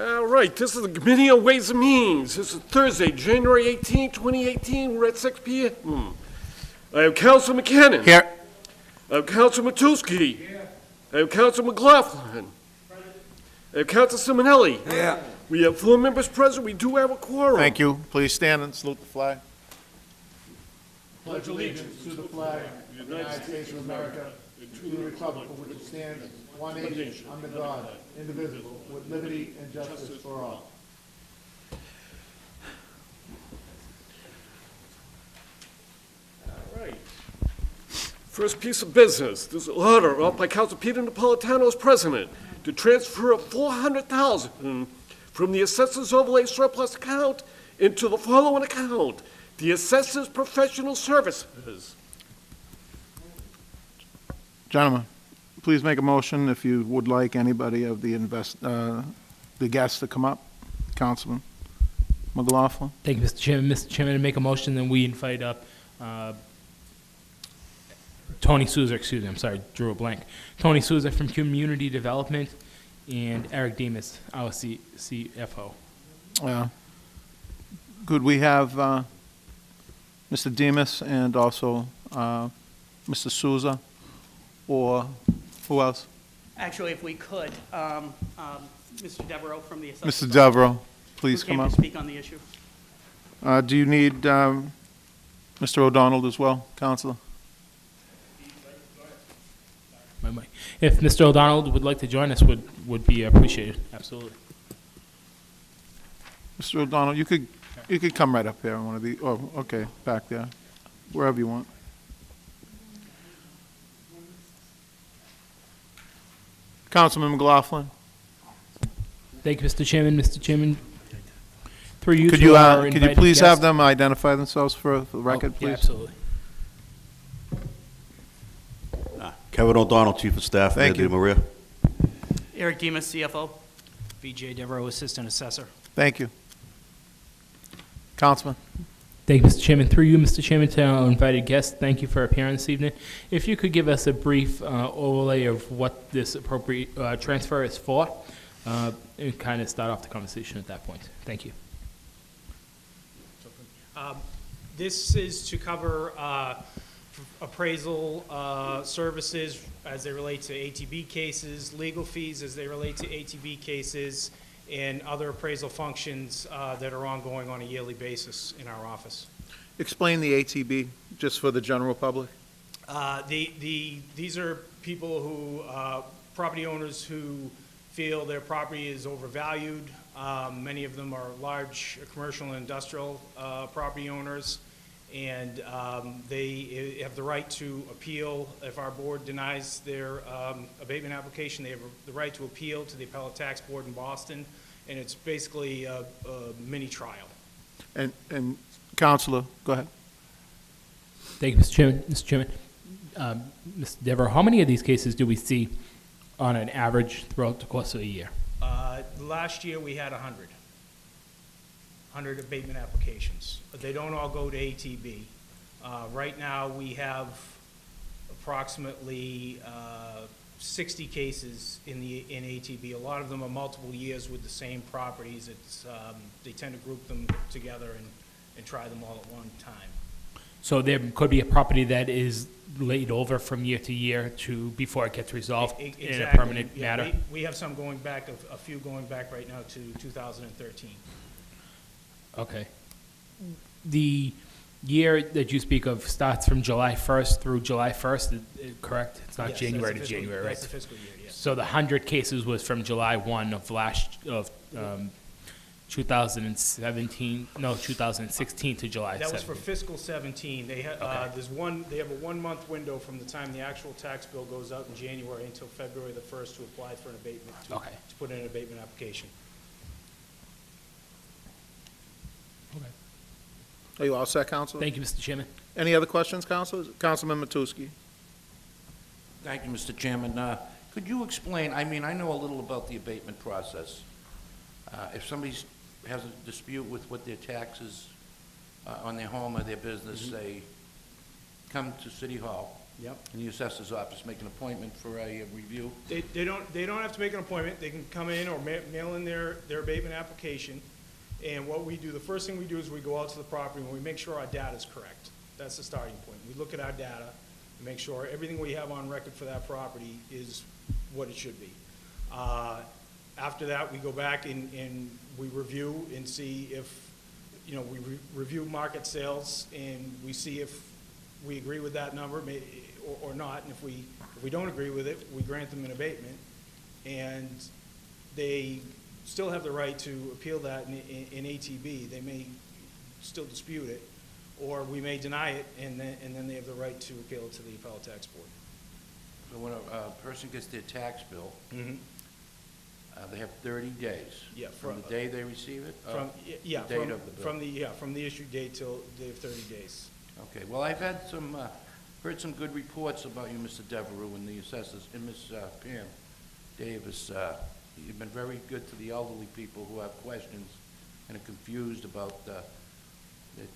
All right, this is the Committee on Ways and Means. This is Thursday, January 18, 2018. We're at 6 p.m. I have Council McKinnon. Here. I have Council Matusky. Here. I have Council McLaughlin. I have Council Simonelli. Yeah. We have 4 members present. We do have a quorum. Thank you. Please stand and salute the flag. Pledge allegiance to the flag of the United States of America, and to the republic for which it stands, one nation, under God, indivisible, with liberty and justice for all. All right. First piece of business. This is an order offered by Council Peter Napolitano as president to transfer $400,000 from the Assessors Overlay Surplus account into the following account: the Assessors Professional Services. Gentlemen, please make a motion if you would like anybody of the guests to come up. Councilman McLaughlin. Thank you, Mr. Chairman. Mr. Chairman, to make a motion, then we invite up Tony Souza, excuse me, I'm sorry, drew a blank. Tony Souza from Community Development and Eric Demas, our CFO. Could we have Mr. Demas and also Mr. Souza, or who else? Actually, if we could, Mr. Devereaux from the Mr. Assessors Devereaux, please who come came up. to speak on the issue. Do you need Mr. O'Donnell as well, Councilor? My mic. If Mr. O'Donnell would like to join us, would be appreciated. Absolutely. Mr. O'Donnell, you could come right up here on one of the, oh, okay, back there, wherever you want. Councilman McLaughlin, Thank you, Mr. Chairman. Mr. Chairman, through you could to you our could you invited please have guest. them identify themselves for the record, Oh, please? yeah, absolutely. Kevin O'Donnell, Chief of Staff, Thank Mayor you. Di Maria. Eric Demas, CFO. BJ Devereaux, Assistant Assessor. Thank you. Councilman. Thank you, Mr. Chairman. Through you, Mr. Chairman, to our invited guest, thank you for appearing this evening. If you could give us a brief overlay of what this appropriate transfer is for, and kind of start off the conversation at that point. Thank you. This is to cover appraisal services as they relate to ATB cases, legal fees as they relate to ATB cases, and other appraisal functions that are ongoing on a yearly basis in our office. Explain the ATB, just for the general public. These are people who, property owners who feel their property is overvalued. Many of them are large commercial and industrial property owners, and they have the right to appeal. If our board denies their abatement application, they have the right to appeal to the Appellate Tax Board in Boston, and it's basically a mini trial. And Councilor, go ahead. Thank you, Mr. Chairman. Mr. Chairman, Mr. Dever, how many of these cases do we see on an average throughout the course of a year? Last year, we had 100 abatement applications. But they don't all go to ATB. Right now, we have approximately 60 cases in ATB. A lot of them are multiple years with the same properties. They tend to group them together and try them all at one time. So there could be a property that is laid over from year to year before it gets resolved in a permanent matter? We have some going back, a few going back right now to 2013. Okay. The year that you speak of starts from July 1st through July 1st, correct? It's not Yes, January to that's the fiscal- January, right? That's the fiscal year, yes. So the 100 cases was from July 1 of 2016 to July 17. That was for fiscal 17. They have a 1-month window from the time the actual tax bill goes out in January until February the 1st to apply for an abatement, to put in an abatement application. Okay. Are you all set, Councilor? Thank you, Mr. Chairman. Any other questions, Councilor? Councilman Matusky. Thank you, Mr. Chairman. Could you explain, I mean, I know a little about the abatement process. If somebody has a dispute with what their taxes on their home or their business, they come to City Hall. Yep. in the assessor's office, make an appointment for a review? They don't have to make an appointment, they can come in or mail in their abatement application. And what we do, the first thing we do is we go out to the property and we make sure our data is correct. That's the starting point. We look at our data and make sure everything we have on record for that property is what it should be. After that, we go back and we review and see if, you know, we review market sales and we see if we agree with that number or not. And if we don't agree with it, we grant them an abatement. And they still have the right to appeal that in ATB. They may still dispute it, or we may deny it, and then they have the right to appeal it to the appellate tax board. So when a person gets their tax bill, Mm-hmm. They have 30 days? Yeah, From the day they receive it? Or From, yeah, the date of the bill? from the issue date till they have 30 days. Okay, well, I've had some, heard some good reports about you, Mr. Devereux, and the assessors, and Ms. Pam Davis. You've been very good to the elderly people who have questions and are confused about the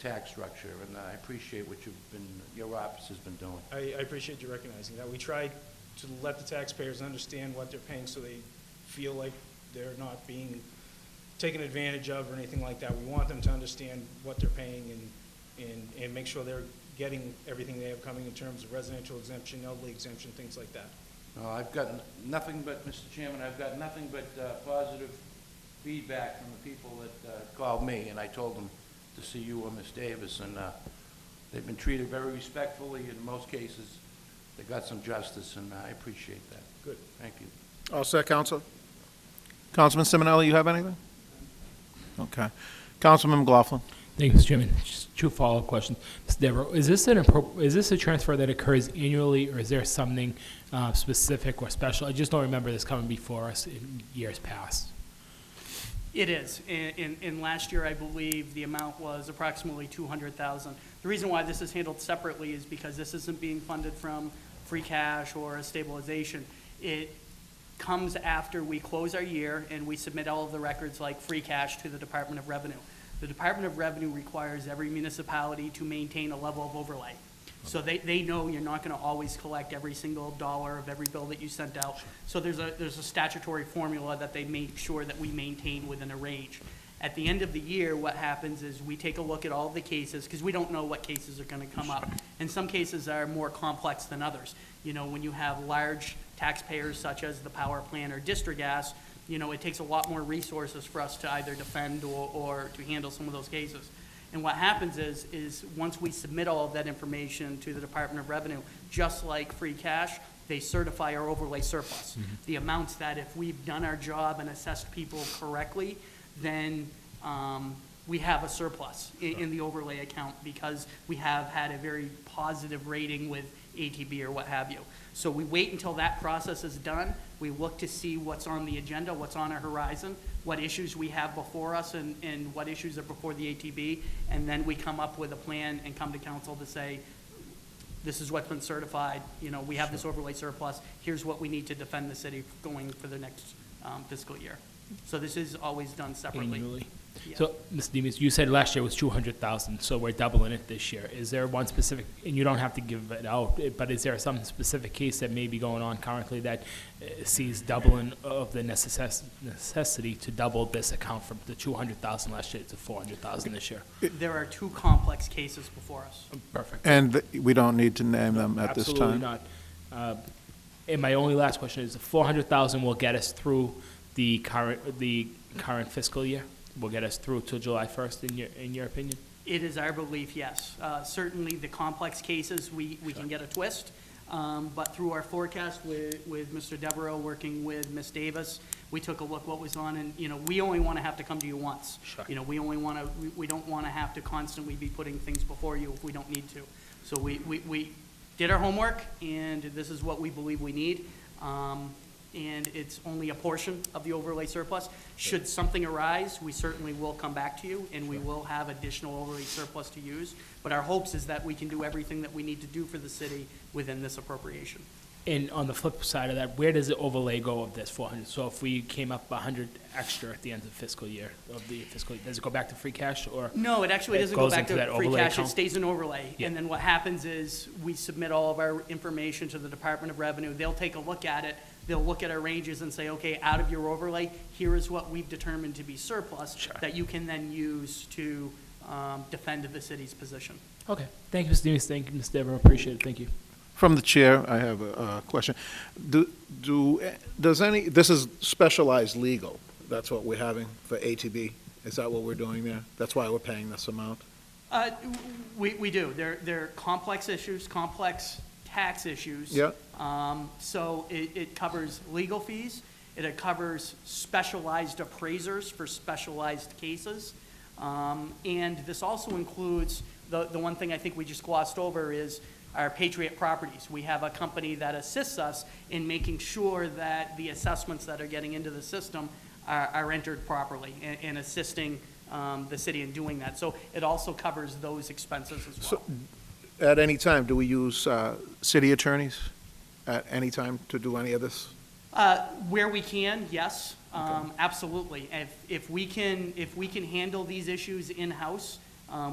tax structure, and I appreciate what your office has been doing. I appreciate you recognizing that. We try to let the taxpayers understand what they're paying so they feel like they're not being taken advantage of or anything like that. We want them to understand what they're paying and make sure they're getting everything they have coming in terms of residential exemption, elderly exemption, things like that. No, I've gotten nothing but, Mr. Chairman, I've got nothing but positive feedback from the people that called me, and I told them to see you or Ms. Davis, and they've been treated very respectfully. In most cases, they got some justice, and I appreciate that. Good. Thank you. All set, Counsel? Councilman Simonelli, you have anything? Okay. Councilman McLaughlin? Thank you, Mr. Chairman. Just two follow-up questions. Mr. Devereux, is this a transfer that occurs annually, or is there something specific or special? I just don't remember this coming before us in years past. It is. In last year, I believe the amount was approximately $200,000. The reason why this is handled separately is because this isn't being funded from free cash or a stabilization. It comes after we close our year and we submit all of the records like free cash to the Department of Revenue. The Department of Revenue requires every municipality to maintain a level of overlay. So they know you're not going to always collect every single dollar of every bill that you sent out. So there's a statutory formula that they make sure that we maintain within a range. At the end of the year, what happens is we take a look at all of the cases, because we don't know what cases are going to come up. And some cases are more complex than others. You know, when you have large taxpayers such as the power plant or District Gas, you know, it takes a lot more resources for us to either defend or to handle some of those cases. And what happens is once we submit all of that information to the Department of Revenue, just like free cash, they certify our overlay surplus. The amounts that if we've done our job and assessed people correctly, then we have a surplus in the overlay account because we have had a very positive rating with ATB or what have you. So we wait until that process is done. We look to see what's on the agenda, what's on our horizon, what issues we have before us and what issues are before the ATB, and then we come up with a plan and come to council to say, this is what's been certified, you know, we have this overlay surplus, here's what we need to defend the city going for the next fiscal year. So this is always done separately. Annually. Yeah. So, Mr. Demus, you said last year was 200,000, so we're doubling it this year. Is there one specific, and you don't have to give it out, but is there some specific case that may be going on currently that sees doubling of the necessity to double this account from the 200,000 last year to 400,000 this year? There are two complex cases before us. Perfect. And we don't need to name them at this Absolutely time? not. And my only last question is, the 400,000 will get us through the current fiscal year? Will get us through till July 1st, in your opinion? It is our belief, yes. Certainly, the complex cases, we can get a twist, but through our forecast with Mr. Devereux, working with Ms. Davis, we took a look what was on, and, you know, we only want to have to come to you once. Sure. You know, we don't want to have to constantly be putting things before you if we don't need to. So we did our homework, and this is what we believe we need. And it's only a portion of the overlay surplus. Should something arise, we certainly will come back to you, and we will have additional overlay surplus to use. But our hopes is that we can do everything that we need to do for the city within this appropriation. And on the flip side of that, where does the overlay go of this 400? So if we came up 100 extra at the end of the fiscal year, does it go back to free cash, or? No, it actually It doesn't go goes back into to that free overlay cash, it account? stays an overlay. Yeah. And then what happens is, we submit all of our information to the Department of Revenue, they'll take a look at it, they'll look at our ranges and say, okay, out of your overlay, here is what we've determined to be surplus, Sure. that you can then use to defend the city's position. Okay, thank you, Mr. Demus, thank you, Mr. Devereaux, appreciate it, thank you. From the chair, I have a question. This is specialized legal, that's what we're having for ATB? Is that what we're doing there? That's why we're paying this amount? We do. They're complex issues, complex tax issues. Yeah. So it covers legal fees, it covers specialized appraisers for specialized cases. And this also includes, the one thing I think we just glossed over is our Patriot Properties. We have a company that assists us in making sure that the assessments that are getting into the system are entered properly, and assisting the city in doing that. So it also covers those expenses as well. At any time, do we use city attorneys at any time to do any of this? Where we can, yes, absolutely. If we can handle these issues in-house,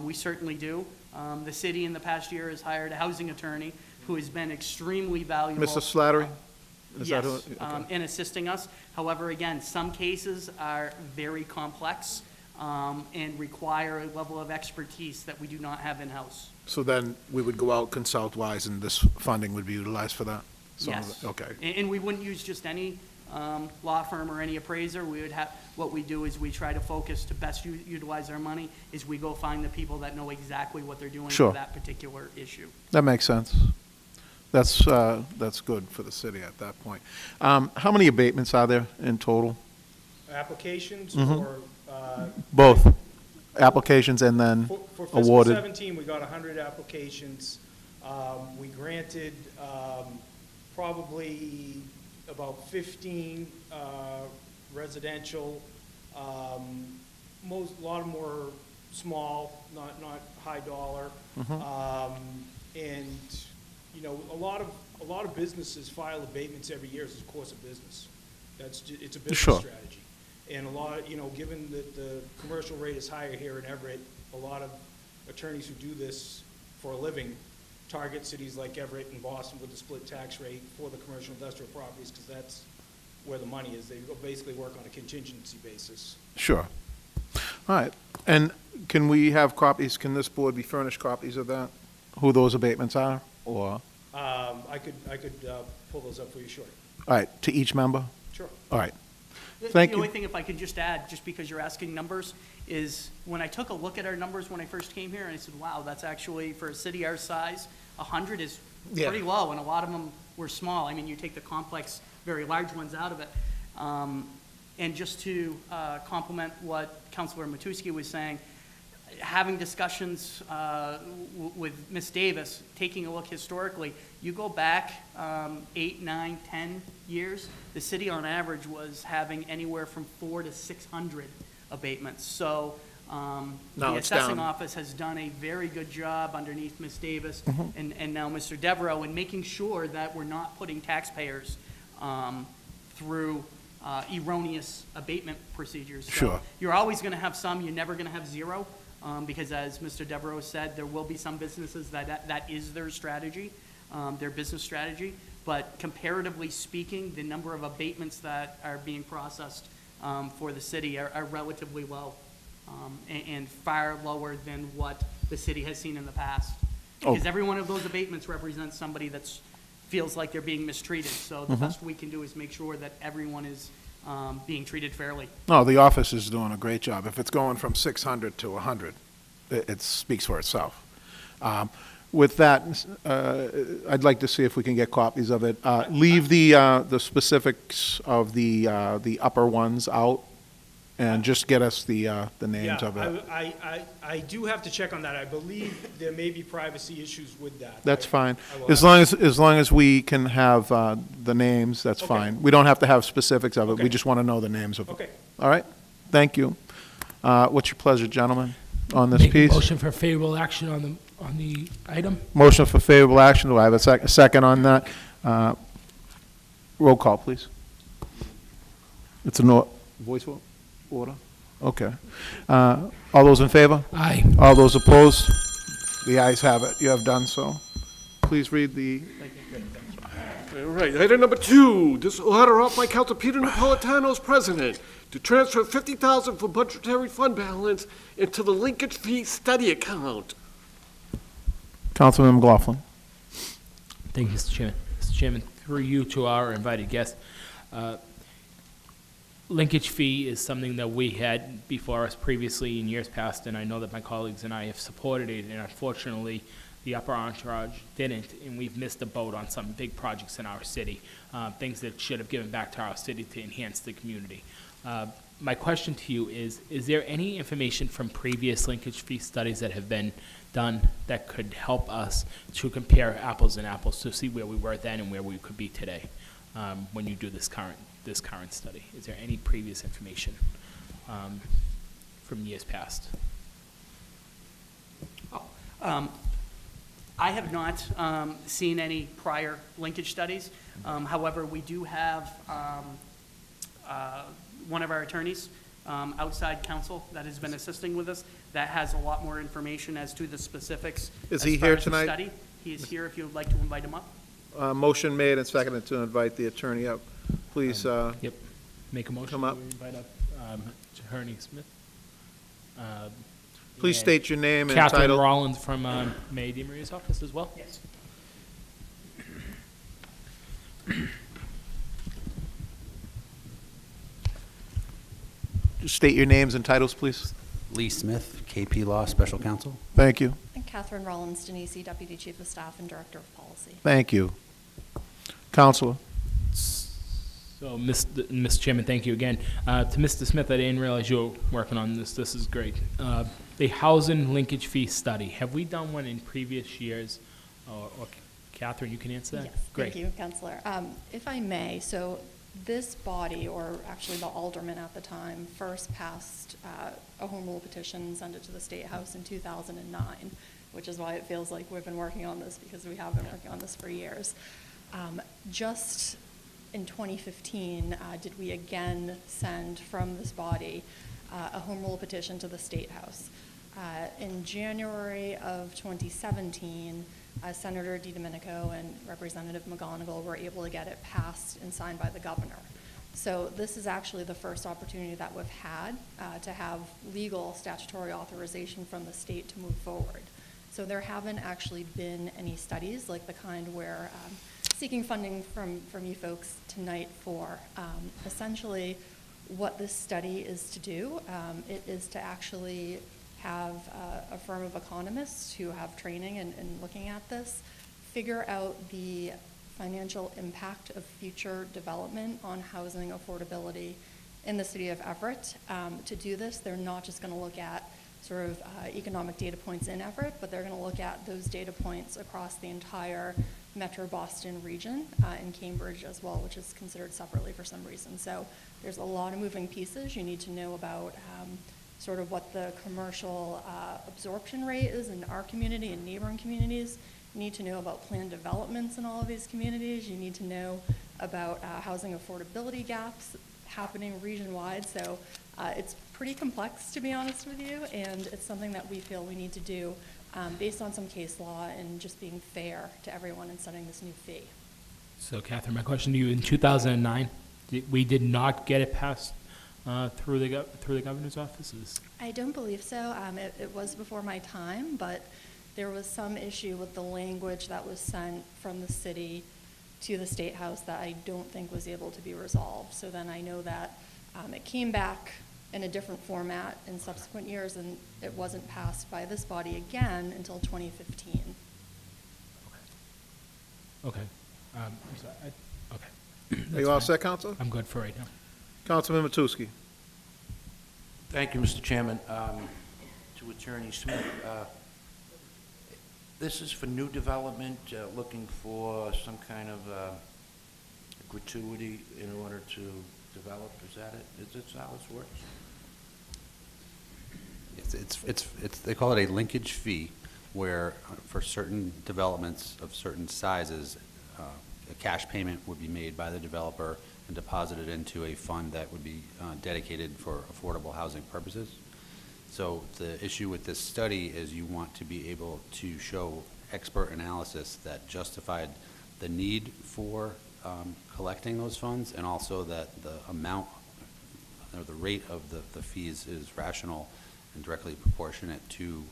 we certainly do. The city in the past year has hired a housing attorney who has been extremely valuable. Mr. Slattery? Is that Yes, who- okay. in assisting us. However, again, some cases are very complex and require a level of expertise that we do not have in-house. So then we would go out consult-wise, and this funding would be utilized for that? Some of Yes. it- Okay. And we wouldn't use just any law firm or any appraiser. We would have, what we do is we try to focus to best utilize our money, is we go find the people that know exactly what they're doing Sure. for that particular issue. That makes sense. That's good for the city at that point. How many abatements are there in total? Applications Mm-hmm. or, Both applications and then for fiscal awarded? 17, we got 100 applications. We granted probably about 15 residential, a lot of them were small, not high dollar. And, you know, a lot of businesses file abatements every year as a course of business. It's a business Sure. strategy. And a lot, you know, given that the commercial rate is higher here in Everett, a lot of attorneys who do this for a living target cities like Everett and Boston with the split tax rate for the commercial industrial properties, because that's where the money is. They basically work on a contingency basis. Sure. All right. And can we have copies, can this board be furnished copies of that? Who those abatements are, or, I could pull those up for you shortly. all right, to each member? Sure. All right. The Thank only you. thing, if I could just add, just because you're asking numbers, is when I took a look at our numbers when I first came here, and I said, wow, that's actually, for a city our size, 100 is Yeah. pretty low, and a lot of them were small. I mean, you take the complex, very large ones out of it. And just to complement what Councilor Matusky was saying, having discussions with Ms. Davis, taking a look historically, you go back 8, 9, 10 years, the city on average was having anywhere from 400 to 600 abatements. So Now the it's assessing down. office has done a very good job underneath Ms. Davis Mm-hmm. and now Mr. Devereaux in making sure that we're not putting taxpayers through erroneous abatement procedures. So Sure. you're always going to have some, you're never going to have zero, because as Mr. Devereaux said, there will be some businesses that is their strategy, their business strategy. But comparatively speaking, the number of abatements that are being processed for the city are relatively low, and far lower than what the city has seen in the past. Oh. Because every one of those abatements represents somebody that's feels like they're being mistreated. So Mm-hmm. the best we can do is make sure that everyone is being treated fairly. No, the office is doing a great job. If it's going from 600 to 100, it speaks for itself. With that, I'd like to see if we can get copies of it. Leave the specifics of the upper ones out, and just get us the names of it. I do have to check on that. I believe there may be privacy issues with that. That's fine. I will As long as we can have the names, that's Okay. fine. We don't have to have specifics of it. We Okay. just want to know the names of it. Okay. All right? Thank you. What's your pleasure, gentlemen, on this Make a piece? motion for favorable action on the item. Motion for favorable action. Do I have a second on that? Roll call, please. It's a no, voice vote? Order? Okay. All those in favor? Aye. All those opposed? The ayes have it. You have done so. Please read the, All right, item number 2, this letter off by Council Peter Napolitano as president to transfer $50,000 from budgetary fund balance into the linkage fee study account. Councilman McLaughlin. Thank you, Mr. Chairman. Mr. Chairman, through you to our invited guest, linkage fee is something that we had before us previously in years past, and I know that my colleagues and I have supported it, and unfortunately, the upper entourage didn't, and we've missed the boat on some big projects in our city, things that should have given back to our city to enhance the community. My question to you is there any information from previous linkage fee studies that have been done that could help us to compare apples and apples to see where we were then and where we could be today when you do this current study? Is there any previous information from years past? I have not seen any prior linkage studies. However, we do have one of our attorneys, outside counsel, that has been assisting with us, that has a lot more information as to the specifics. Is as he far here as the tonight? study. He is here if you would like to invite him up. Motion made and seconded to invite the attorney up. Please, Yep. Make a motion. Come up. to invite up Attorney Smith. please and state your name and Catherine title. Rollins from May DeMaria's office as well. Yes. Just state your names and titles, please. Lee Smith, KP Law Special Counsel. Thank you. And Catherine Rollins Denisi, Deputy Chief of Staff and Director of Policy. Thank you. Counselor. So, Mr. Chairman, thank you again. To Mr. Smith, I didn't realize you were working on this. This is great. The housing linkage fee study, have we done one in previous years? Or Catherine, you can answer that? Yes, Great. thank you, Councillor. If I may, so this body, or actually the alderman at the time, first passed a home rule petition and sent it to the State House in 2009, which is why it feels like we've been working on this, because we have been working on this for years. Just in 2015, did we again send from this body a home rule petition to the State House. In January of 2017, Senator DiDomenico and Representative McGonigal were able to get it passed and signed by the governor. So this is actually the first opportunity that we've had to have legal statutory authorization from the state to move forward. So there haven't actually been any studies like the kind we're seeking funding from you folks tonight for. Essentially, what this study is to do, it is to actually have a firm of economists who have training in looking at this, figure out the financial impact of future development on housing affordability in the city of Everett. To do this, they're not just going to look at sort of economic data points in Everett, but they're going to look at those data points across the entire Metro Boston region and Cambridge as well, which is considered separately for some reason. So there's a lot of moving pieces. You need to know about sort of what the commercial absorption rate is in our community and neighboring communities. You need to know about planned developments in all of these communities. You need to know about housing affordability gaps happening region-wide. So it's pretty complex, to be honest with you, and it's something that we feel we need to do based on some case law and just being fair to everyone in setting this new fee. So, Catherine, my question to you, in 2009, we did not get it passed through the governor's offices? I don't believe so. It was before my time, but there was some issue with the language that was sent from the city to the State House that I don't think was able to be resolved. So then I know that it came back in a different format in subsequent years, and it wasn't passed by this body again until 2015. Okay. I'm sorry. Okay. Are you all set, Counselor? I'm good for right now. Councilman Matusky. Thank you, Mr. Chairman. To Attorney Smith, this is for new development, looking for some kind of gratuity in order to develop, is that it? Is this how it works? They call it a linkage fee, where for certain developments of certain sizes, a cash payment would be made by the developer and deposited into a fund that would be dedicated for affordable housing purposes. So the issue with this study is you want to be able to show expert analysis that justified the need for collecting those funds, and also that the amount or the rate of the fees is rational and directly proportionate to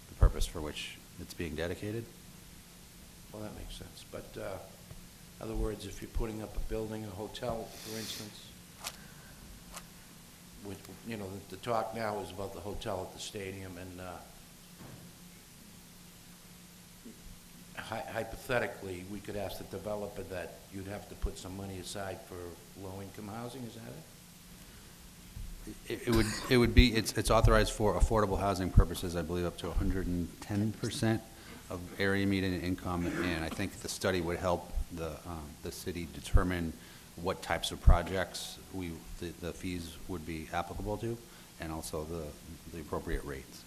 the purpose for which it's being dedicated. Well, that makes sense. But, in other words, if you're putting up a building, a hotel, for instance, which, you know, the talk now is about the hotel at the stadium, and hypothetically, we could ask the developer that you'd have to put some money aside for low-income housing, is that it? It would be, it's authorized for affordable housing purposes, I believe, up to 110% of area median income, and I think the study would help the city determine what types of projects the fees would be applicable to, and also the appropriate rates.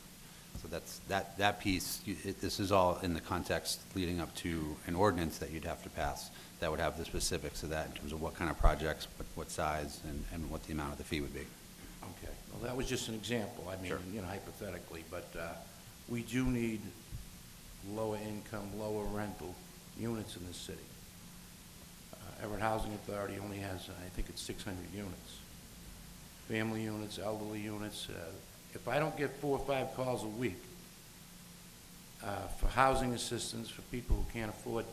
So that piece, this is all in the context leading up to an ordinance that you'd have to pass that would have the specifics of that in terms of what kind of projects, what size, and what the amount of the fee would be. Okay, well, that was just an example, I mean, Sure. you know, hypothetically, but we do need lower income, lower rental units in this city. Everett Housing Authority only has, I think it's 600 units. Family units, elderly units. If I don't get 4 or 5 calls a week for housing assistance for people who can't afford,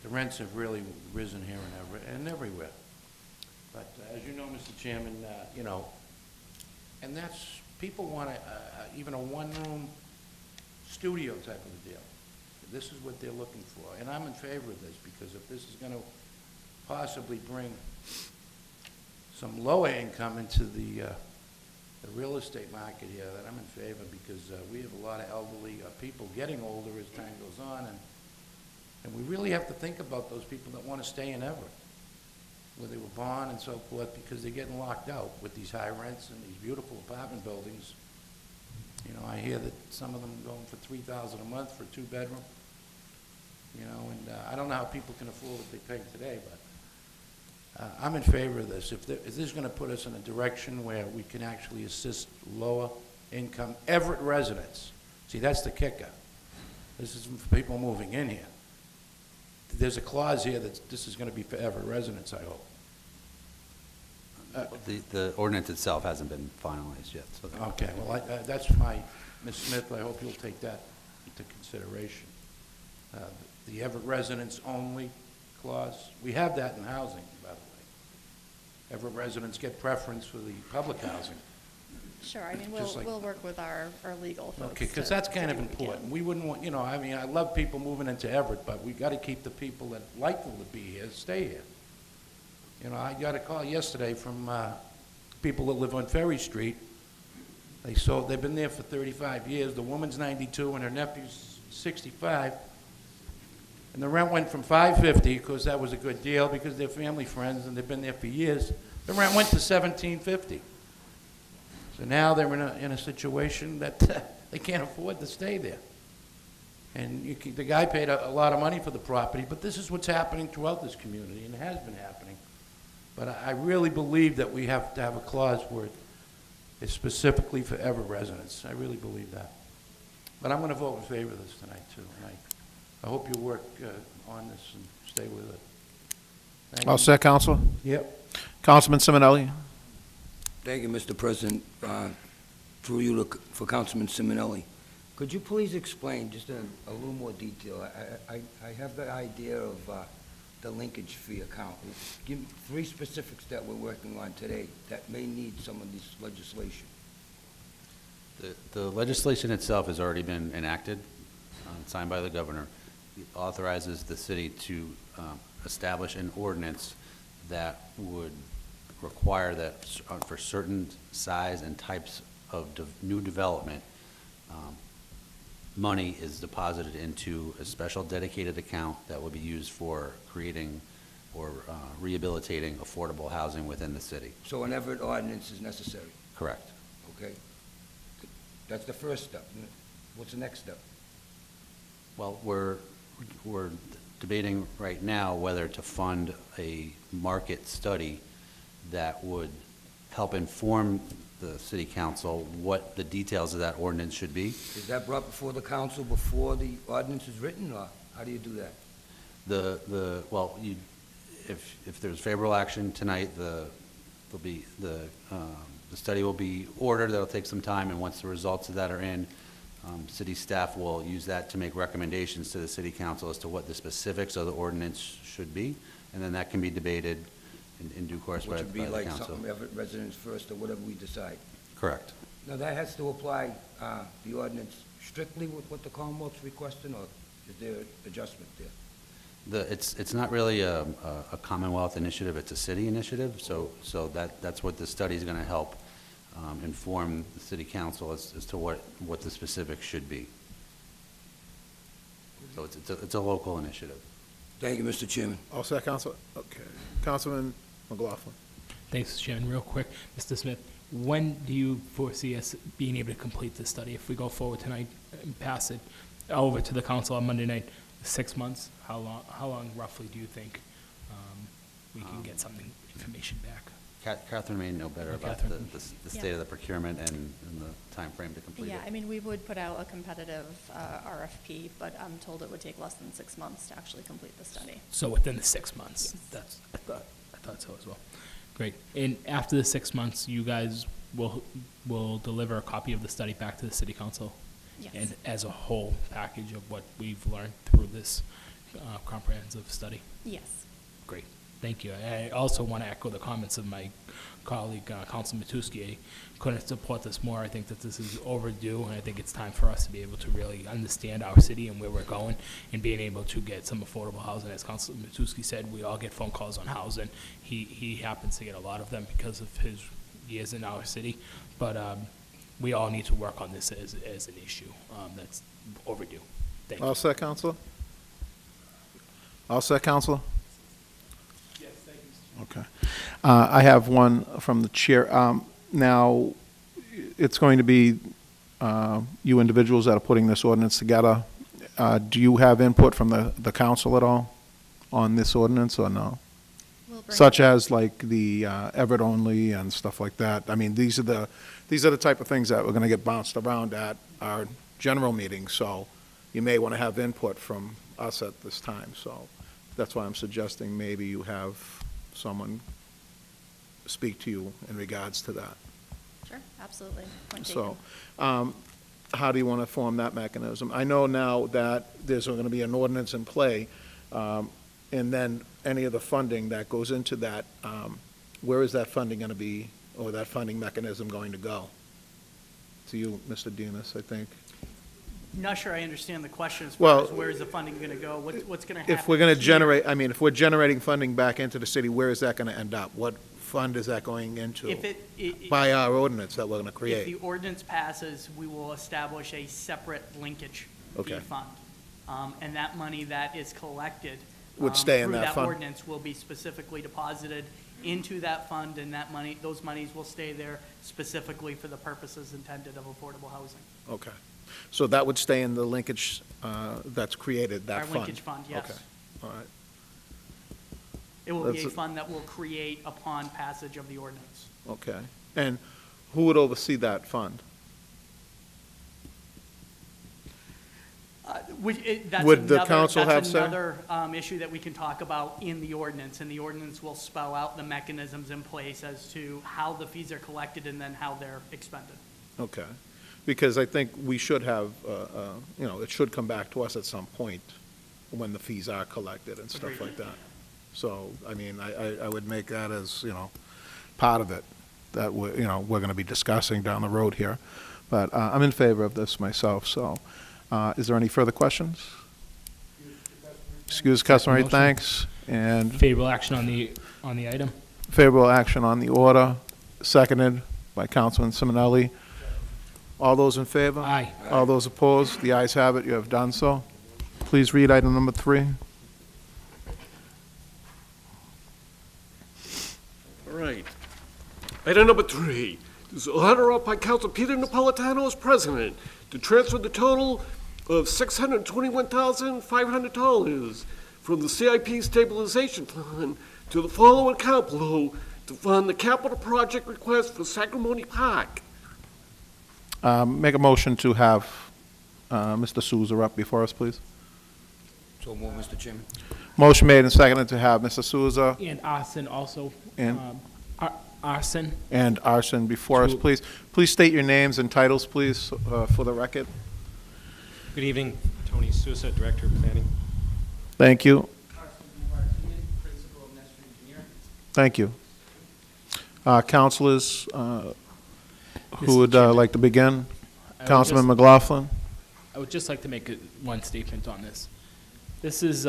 the rents have really risen here and everywhere. But as you know, Mr. Chairman, you know, and that's, people want even a one-room studio type of a deal. This is what they're looking for, and I'm in favor of this, because if this is going to possibly bring some lower income into the real estate market here, then I'm in favor, because we have a lot of elderly people getting older as time goes on, and we really have to think about those people that want to stay in Everett, where they were born and so forth, because they're getting locked out with these high rents and these beautiful apartment buildings. You know, I hear that some of them are going for $3,000 a month for a 2-bedroom. You know, and I don't know how people can afford what they pay today, but I'm in favor of this. If this is going to put us in a direction where we can actually assist lower income Everett residents, see, that's the kicker. This is for people moving in here. There's a clause here that this is going to be for Everett residents, I hope. The ordinance itself hasn't been finalized yet. So Okay, well, that's my, Ms. Smith, I hope you'll take that into consideration. The Everett residents only clause, we have that in housing, by the way. Everett residents get preference for the public housing. Sure, I mean, Just like- we'll work with our legal folks. Okay, because to- that's to kind do of what we can. important. We wouldn't want, you know, I mean, I love people moving into Everett, but we got to keep the people that like to be here, stay here. You know, I got a call yesterday from people that live on Ferry Street. They've been there for 35 years. The woman's 92 and her nephew's 65. And the rent went from $550, because that was a good deal, because they're family friends and they've been there for years. The rent went to $1,750. So now they're in a situation that they can't afford to stay there. And the guy paid a lot of money for the property, but this is what's happening throughout this community, and it has been happening. But I really believe that we have to have a clause where it's specifically for Everett residents. I really believe that. But I'm going to vote in favor of this tonight, too. And I hope you work on this and stay with it. Thank All you. set, Counselor? Yep. Councilman Simonelli? Thank you, Mr. President. Through you for Councilman Simonelli. Could you please explain just a little more detail? I have the idea of the linkage fee account. Give me 3 specifics that we're working on today that may need some of this legislation. The legislation itself has already been enacted, signed by the governor. It authorizes the city to establish an ordinance that would require that for certain size and types of new development, money is deposited into a special dedicated account that will be used for creating or rehabilitating affordable housing within the city. So an Everett ordinance is necessary, Correct. okay? That's the first step. What's the next step? Well, debating right now whether to fund a market study that would help inform the city council what the details of that ordinance should be. Is that brought before the council before the ordinance is written, or how do you do that? Well, if there's favorable action tonight, the study will be ordered. That'll take some time, and once the results of that are in, city staff will use that to make recommendations to the city council as to what the specifics of the ordinance should be, and then that can be debated in due course by Which would be the like council. something, residents first, or whatever we decide. Correct. Now, that has to apply, the ordinance strictly with what the Commonwealth's requesting, or is there adjustment there? It's not really a Commonwealth initiative, it's a city initiative, so that's what the study is going to help inform the city council as to what the specifics should be. So it's a local initiative. Thank you, Mr. Chairman. All set, Council? Okay. Councilman McLaughlin. Thanks, Mr. Chairman. Real quick, Mr. Smith, when do you foresee us being able to complete this study? If we go forward tonight and pass it over to the council on Monday night, 6 months, how long roughly do you think we can get something, information back? Catherine may know better about Catherine. the state of the procurement and the time frame to complete it. Yeah, I mean, we would put out a competitive RFP, but I'm told it would take less than 6 months to actually complete the study. So within the 6 months? Yes. I thought so as well. Great. And after the 6 months, you guys will deliver a copy of the study back to the city council? Yes. And as a whole package of what we've learned through this comprehensive study? Yes. Great. Thank you. I also want to echo the comments of my colleague, Councilman Matusky. I couldn't support this more. I think that this is overdue, and I think it's time for us to be able to really understand our city and where we're going, and being able to get some affordable housing. As Councilman Matusky said, we all get phone calls on housing. He happens to get a lot of them because of his years in our city, but we all need to work on this as an issue that's overdue. Thank you. All set, Counselor? All set, Counselor? Okay. I have one from the chair. Now, it's going to be you individuals that are putting this ordinance together. Do you have input from the council at all on this ordinance, or no? We'll bring Such as like the Everett only and stuff like that. I mean, these are the type of things that we're going to get bounced around at our general meeting, so you may want to have input from us at this time. So that's why I'm suggesting maybe you have someone speak to you in regards to that. Sure, absolutely. Point So, taken. how do you want to form that mechanism? I know now that there's going to be an ordinance in play, and then any of the funding that goes into that, where is that funding going to be, or that funding mechanism going to go? To you, Mr. Demas, I think. Not sure I understand the question as Well, far as where is the funding going to go? What's going to happen? If we're going to here? generate, I mean, if we're generating funding back into the city, where is that going to end up? What fund is that going into? If it, By our ordinance that we're going to if create? the ordinance passes, we will establish a separate linkage fee Okay. fund. And that money that is collected Would stay in through that fund? ordinance will be specifically deposited into that fund, and that money, those monies will stay there specifically for the purposes intended of affordable housing. Okay. So that would stay in the linkage that's created, that Our fund? linkage fund, yes. Okay, all right. It will be That's a a- fund that will create upon passage of the ordinance. Okay. And who would oversee that fund? Would the council have say? That's another issue that we can talk about in the ordinance, and the ordinance will spell out the mechanisms in place as to how the fees are collected and then how they're expended. Okay. Because I think we should have, it should come back to us at some point when the fees are collected and stuff Agreed. like that. So, I mean, I would make that as, part of it, that we're going to be discussing down the road here. But I'm in favor of this myself, so is there any further questions? Excuse customary Motion. thanks, and Favorable action on the item? favorable action on the order, seconded by Councilman Simonelli. All those in favor? Aye. All those opposed? The ayes have it, you have done so. Please read item number 3. All right. Item number 3, this is a letter up by Council Peter Napolitano as president to transfer the total of $621,500 from the CIP stabilization fund to the following account below to fund the capital project request for Sacramone Park. Make a motion to have Mr. Souza up before us, please. So move, Mr. Chairman. Motion made and seconded to have Mr. Souza And Arson also. And? Arson. and Arson before us, please. Please state your names and titles, please, for the record. Good evening, Tony Sousa, Director of Planning. Thank you. Thank you. Councilors, who would like to begin? Councilman McLaughlin? I would just like to make one statement on this. This is,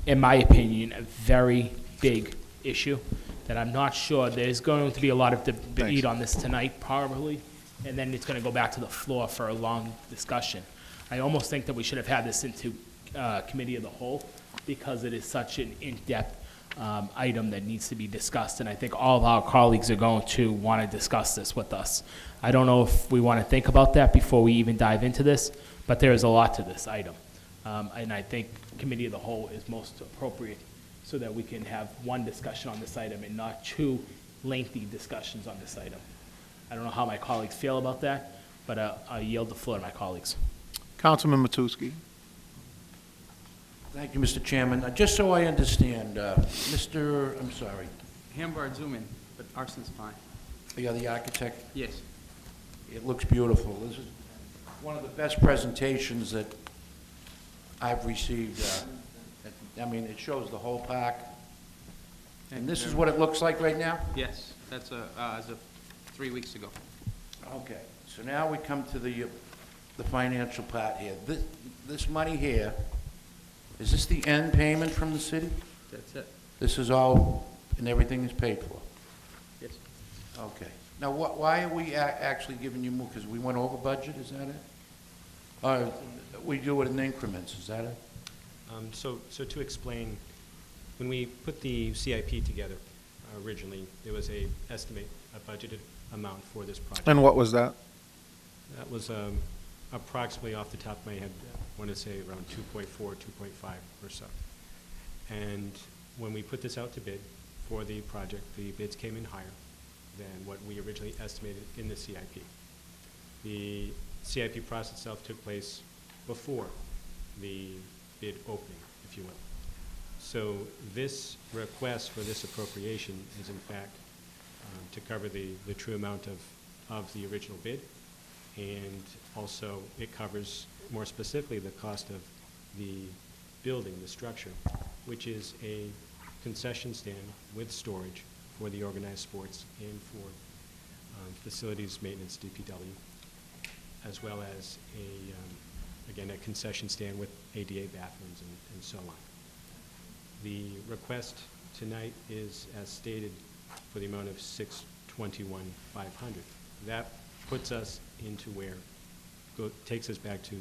in my opinion, a very big issue that I'm not sure, there's going to be a lot of debate on this tonight, probably, and then it's going to go back to the floor for a long discussion. I almost think that we should have had this into committee of the whole, because it is such an in-depth item that needs to be discussed, and I think all of our colleagues are going to want to discuss this with us. I don't know if we want to think about that before we even dive into this, but there is a lot to this item. And I think committee of the whole is most appropriate so that we can have one discussion on this item and not two lengthy discussions on this item. I don't know how my colleagues feel about that, but I yield the floor to my colleagues. Councilman Matusky? Thank you, Mr. Chairman. Just so I understand, I'm sorry, Hambar Zuman, but Arson's fine. you're the architect? Yes. It looks beautiful. This is one of the best presentations that I've received. I mean, it shows the whole park. And this is what it looks like right now? Yes, that's as of 3 weeks ago. Okay, so now we come to the financial part here. This money here, is this the end payment from the city? That's it. This is all, and everything is paid for? Yes. Okay. Now, why are we actually giving you more? Because we went over budget, is that it? Or we do it in increments, is that it? So to explain, when we put the CIP together originally, there was a budgeted amount for this project. And what was that? That was approximately, off the top of my head, I want to say around 2.4, 2.5 or so. And when we put this out to bid for the project, the bids came in higher than what we originally estimated in the CIP. The CIP process itself took place before the bid opening, if you will. So this request for this appropriation is in fact to cover the true amount of the original bid, and also it covers more specifically the cost of the building, the structure, which is a concession stand with storage for the organized sports and for facilities maintenance, DPW, as well as again, a concession stand with ADA bathrooms and so on. The request tonight is, as stated, for the amount of $621,500. That puts us into where, takes us back to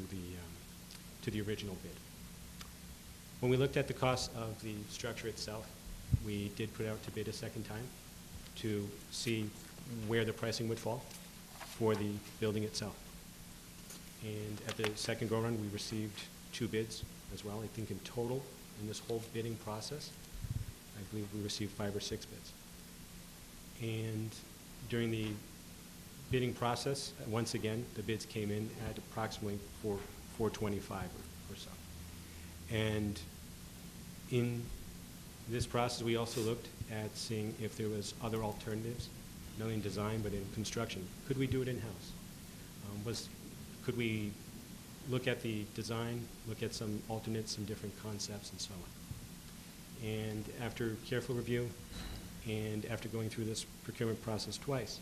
the original bid. When we looked at the cost of the structure itself, we did put out to bid a second time to see where the pricing would fall for the building itself. And at the second go-around, we received 2 bids as well. I think in total, in this whole bidding process, I believe we received 5 or 6 bids. And during the bidding process, once again, the bids came in at approximately $425 or so. And in this process, we also looked at seeing if there was other alternatives, not only in design but in construction. Could we do it in-house? Could we look at the design, look at some alternates, some different concepts, and so on? And after careful review, and after going through this procurement process twice,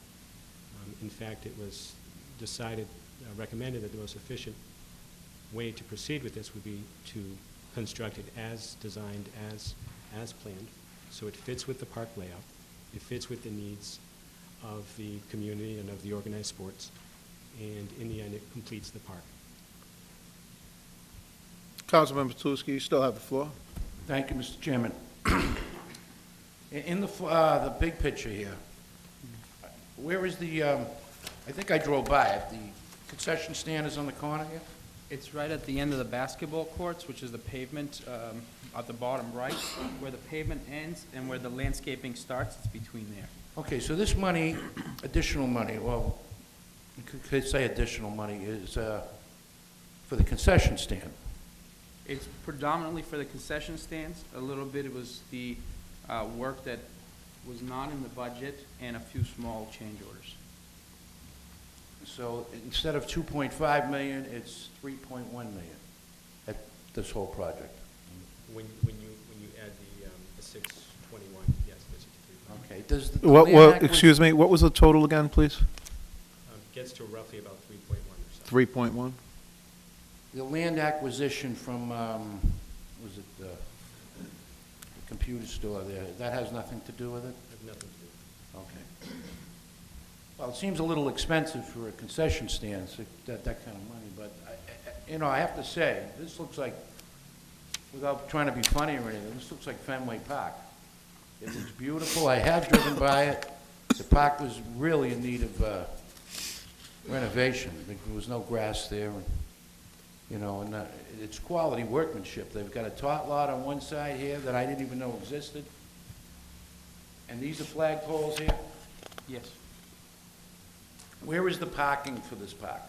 in fact, it was decided, recommended that the most efficient way to proceed with this would be to construct it as designed, as planned, so it fits with the park layout, it fits with the needs of the community and of the organized sports, and in the end, it completes the park. Councilman Matusky, you still have the floor. Thank you, Mr. Chairman. In the big picture here, where is the, I think I drove by it, the concession stand is on the corner here? It's right at the end of the basketball courts, which is the pavement at the bottom right, where the pavement ends and where the landscaping starts, it's between there. Okay, so this money, additional money, well, you could say additional money is for the concession stand. It's predominantly for the concession stands. A little bit, it was the work that was not in the budget and a few small change orders. So instead of 2.5 million, it's 3.1 million at this whole project. When you add the 621, yes, that's it. Okay, does the What, land what, acquisition- excuse me, what was the total again, please? Gets to roughly about 3.1 or so. 3.1? The land acquisition from, was it the computer store there, that has nothing to do with it? Have nothing to do with it. Okay. Well, it seems a little expensive for a concession stand, so that kind of money, but, you know, I have to say, this looks like, without trying to be funny or anything, this looks like Fenway Park. It looks beautiful, I have driven by it. The park was really in need of renovation. There was no grass there, and, you know, and it's quality workmanship. They've got a tot lot on one side here that I didn't even know existed. And these are flagpoles here. Yes. Where is the parking for this park?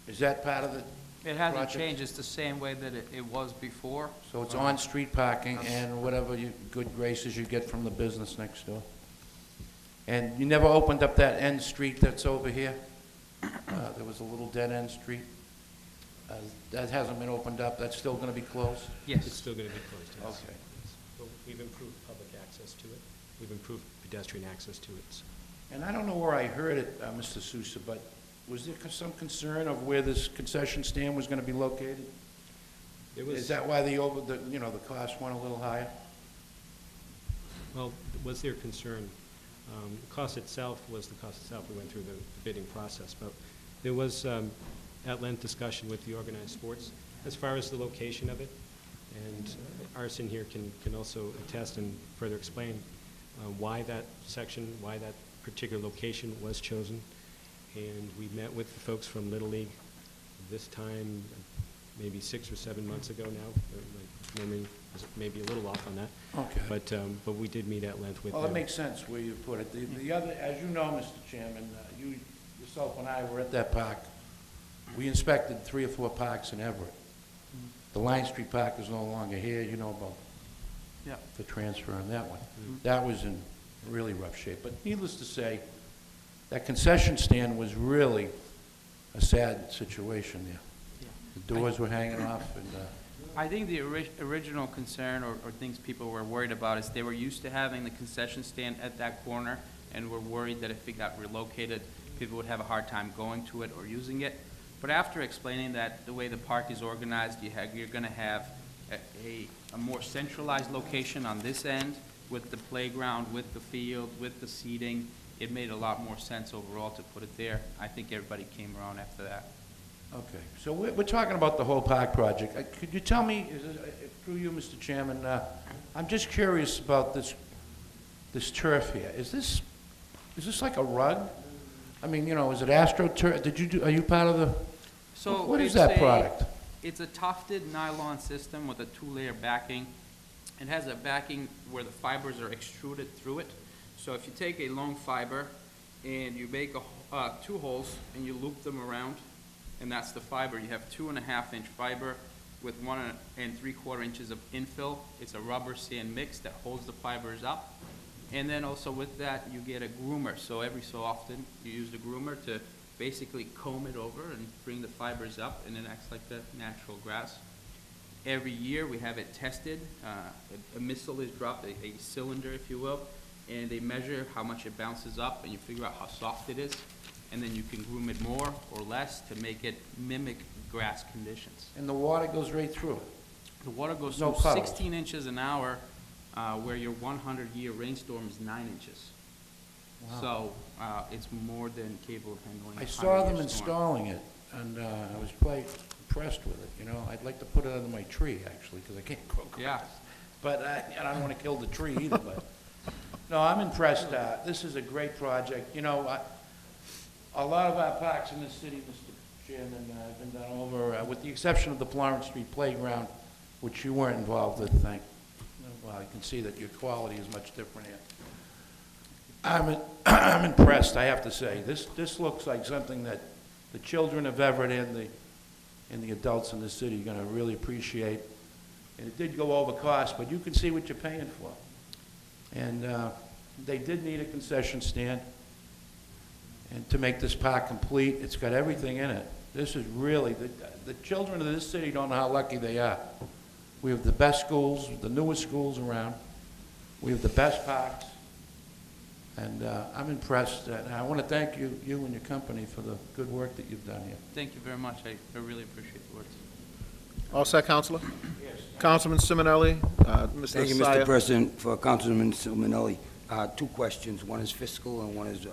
Is that part of the It hasn't project? changed, it's the same way that it was before. So it's on-street parking and whatever good graces you get from the business next door? And you never opened up that end street that's over here? There was a little dead-end street. That hasn't been opened up, that's still gonna be closed? Yes. It's still going to be closed, yes. Okay. Yes. But we've improved public access to it. We've improved pedestrian access to it. And I don't know where I heard it, Mr. Sousa, but was there some concern of where this concession stand was gonna be located? It was, Is that why the cost went a little higher? well, was there concern? The cost itself was the cost itself. We went through the bidding process, but there was at-length discussion with the organized sports as far as the location of it. And Arson here can also attest and further explain why that section, why that particular location was chosen. And we met with the folks from Little League this time, maybe 6 or 7 months ago now. My memory is maybe a little off on that. Okay. But we did meet at length with Well, them. it makes sense where you put it. The other, as you know, Mr. Chairman, you, yourself and I were at that park. We inspected 3 or 4 parks in Everett. The Line Street Park is no longer here, you know about Yeah. the transfer on that one. That was in really rough shape. But needless to say, that concession stand was really a sad situation there. Yeah. The doors were hanging off, and, I think the original concern or things people were worried about is they were used to having the concession stand at that corner and were worried that if it got relocated, people would have a hard time going to it or using it. But after explaining that the way the park is organized, you're going to have a more centralized location on this end with the playground, with the field, with the seating. It made a lot more sense overall to put it there. I think everybody came around after that. okay. So we're talking about the whole park project. Could you tell me, through you, Mr. Chairman, I'm just curious about this turf here. Is this like a rug? I mean, you know, is it AstroTurf? Are you part of the, So what is it's that product? It's a tufted nylon system with a 2-layer backing. It has a backing where the fibers are extruded through it. So if you take a long fiber and you make 2 holes and you loop them around, and that's the fiber, you have 2.5-inch fiber with 1 3/4 inches of infill. It's a rubber sand mix that holds the fibers up. And then also with that, you get a groomer. So every so often, you use the groomer to basically comb it over and bring the fibers up, and it acts like the natural grass. Every year, we have it tested. A missile is dropped, a cylinder, if you will, and they measure how much it bounces up, and you figure out how soft it is, and then you can groom it more or less to make it mimic grass conditions. And the water goes right through it? The water goes No through puddles. 16 inches an hour, where your 100-year rainstorm is 9 inches. Wow. So it's more than capable of handling. I a saw them 100-year storm. installing it, and I was quite impressed with it, you know. I'd like to put it under my tree, actually, because I can't grow grass. Yeah. But I don't want to kill the tree either, but, no, I'm impressed. This is a great project. You know, a lot of our parks in this city, Mr. Chairman, been done over, with the exception of the Florence Street Playground, which you weren't involved with, well, you can see that your quality is much different here. I'm impressed, I have to say. This looks like something that the children of Everett and the adults in the city are gonna really appreciate. And it did go over cost, but you can see what you're paying for. And they did need a concession stand. And to make this park complete, it's got everything in it. This is really, the children of this city don't know how lucky they are. We have the best schools, the newest schools around. We have the best parks. And I'm impressed. And I want to thank you and your company for the good work that you've done here. Thank you very much. I really appreciate the words. All set, Counselor? Yes. Councilman Simonelli, Mr. Thank you, Sire. Mr. President. For Councilman Simonelli, two questions. One is fiscal and one is,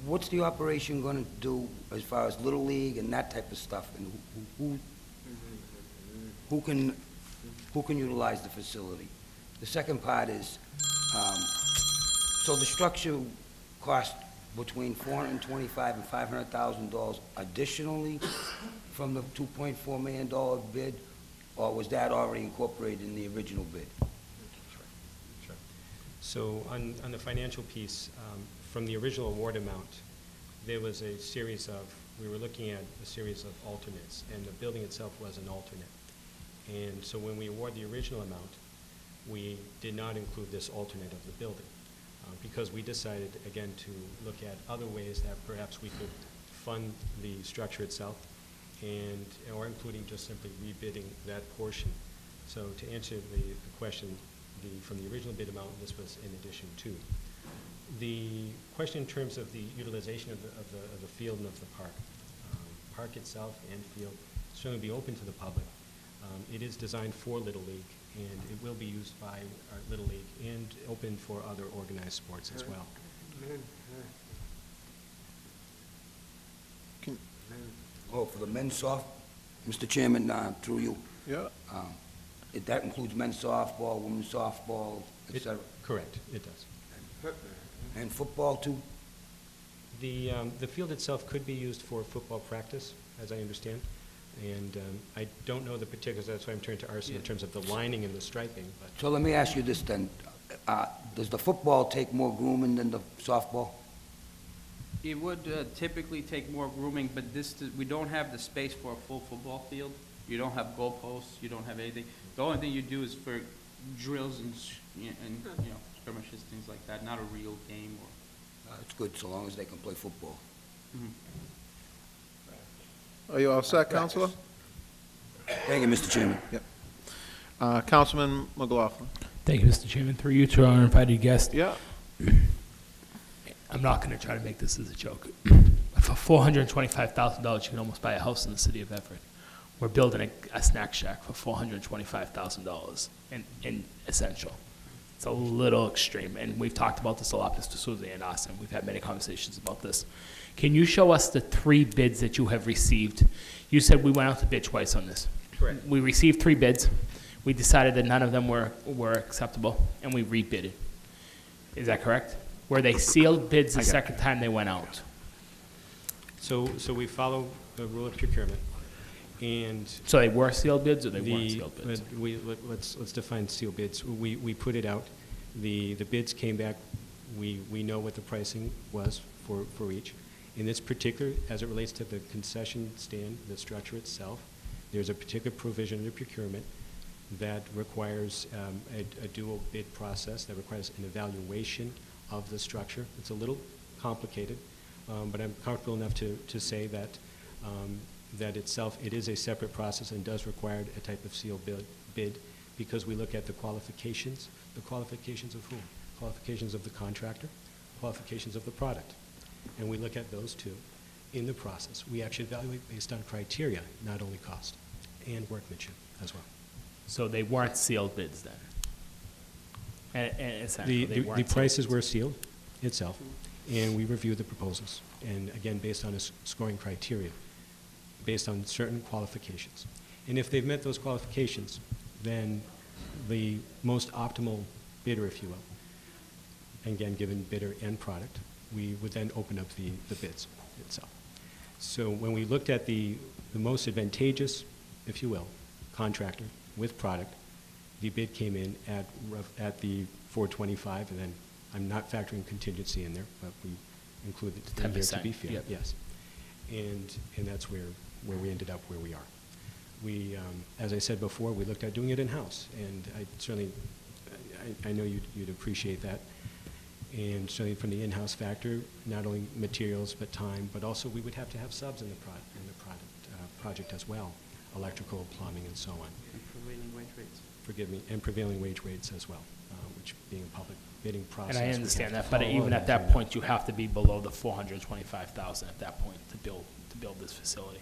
what's the operation going to do as far as Little League and that type of stuff? And who can utilize the facility? The second part is, so the structure cost between $425,000 and $500,000 additionally from the $2.4 million bid, or was that already incorporated in the original bid? Sure. So on the financial piece, from the original award amount, there was a series of, we were looking at a series of alternates, and the building itself was an alternate. And so when we award the original amount, we did not include this alternate of the building, because we decided, again, to look at other ways that perhaps we could fund the structure itself, or including just simply rebidding that portion. So to answer the question, from the original bid amount, this was in addition to. The question in terms of the utilization of the field and of the park. Park itself and field certainly be open to the public. It is designed for Little League, and it will be used by our Little League and open for other organized sports as well. Oh, for the men's soft, Mr. Chairman, through you, Yeah. that includes men's softball, women's softball, et It- cetera, Correct, it does. and football too? The field itself could be used for football practice, as I understand, and I don't know the particulars, that's why I'm turning to Arson in terms of the lining and the striping, but So let me ask you this then, does the football take more grooming than the softball? It would typically take more grooming, but we don't have the space for a full football field. You don't have goalposts, you don't have anything. The only thing you do is for drills and skirmishes, things like that, not a real game or. It's good, so long as they can play football. Are you all set, Counselor? Thank you, Mr. Chairman. Councilman McLaughlin? Thank you, Mr. Chairman. Through you to our invited guest. Yeah. I'm not going to try to make this as a joke. For $425,000, you can almost buy a house in the city of Everett. We're building a snack shack for $425,000 in Essential. It's a little extreme, and we've talked about this a lot, Mr. Souza and Austin. We've had many conversations about this. Can you show us the 3 bids that you have received? You said we went out to bid twice on this. Correct. We received 3 bids. We decided that none of them were acceptable, and we rebidded. Is that correct? Were they sealed bids the second time they went out? So we follow the rule of procurement, and So they were sealed bids, or they weren't sealed bids? let's define sealed bids. We put it out. The bids came back. We know what the pricing was for each. In this particular, as it relates to the concession stand, the structure itself, there's a particular provision in the procurement that requires a dual bid process, that requires an evaluation of the structure. It's a little complicated, but I'm comfortable enough to say that it is a separate process and does require a type of sealed bid because we look at the qualifications. The qualifications of whom? Qualifications of the contractor, qualifications of the product. And we look at those two in the process. We actually evaluate based on criteria, not only cost, and workmanship as well. So they weren't sealed bids then? And essentially, they The weren't sealed prices bids. were sealed itself, and we reviewed the proposals. And again, based on a scoring criteria, based on certain qualifications. And if they've met those qualifications, then the most optimal bidder, if you will, and again, given bidder and product, we would then open up the bids itself. So when we looked at the most advantageous, if you will, contractor with product, the bid came in at the 425, and then I'm not factoring contingency in there, but we included the 10% to be fair. yep. Yes. And that's where we ended up where we are. We, as I said before, we looked at doing it in-house, and I certainly, I know you'd appreciate that. And certainly from the in-house factor, not only materials but time, but also we would have to have subs in the project as well, electrical, plumbing, and so on. And prevailing wage rates. Forgive me, and prevailing wage rates as well, which being a public bidding process. And I we understand have to that, but follow even and at that everything. point, you have to be below the 425,000 at that point to build this facility.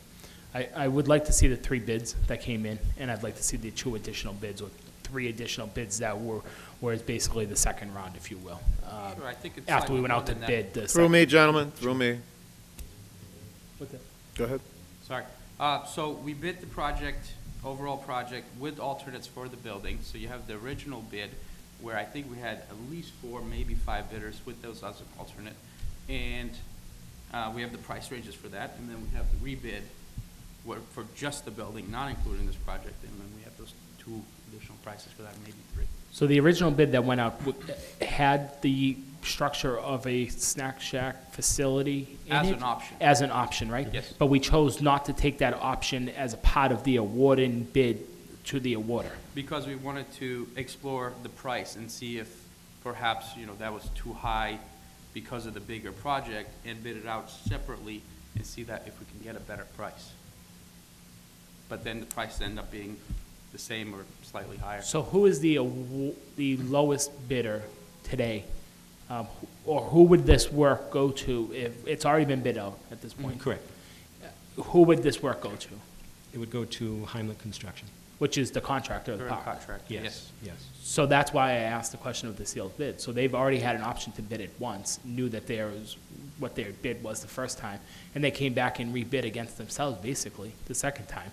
I would like to see the 3 bids that came in, and I'd like to see the 2 additional bids or 3 additional bids that were basically the second round, if you will. Sure, I think it's After we slightly went out more to than bid that. the Through second. me, gentlemen, through me. What's that? Go ahead. Sorry. So we bid the project, overall project, with alternates for the building. So you have the original bid, where I think we had at least 4, maybe 5 bidders with those as an alternate. And we have the price ranges for that, and then we have the rebid for just the building, not including this project, and then we have those 2 additional prices for that, maybe 3. So the original bid that went out had the structure of a snack shack facility in As it? an option. As an option, right? Yes. But we chose not to take that option as a part of the awarding bid to the awarder. Because we wanted to explore the price and see if perhaps, that was too high because of the bigger project, and bid it out separately and see that if we can get a better price. But then the price ended up being the same or slightly higher. So who is the lowest bidder today? Or who would this work go to if it's already been bid out at this point? Correct. Who would this work go to? It would go to Heimlich Construction. Which is the contractor of the Current park? contract, Yes. So that's why I asked the question of the sealed bid. So they've already had an option to bid it once, knew that there was what their bid was the first time, and they came back and rebid against themselves basically the second time,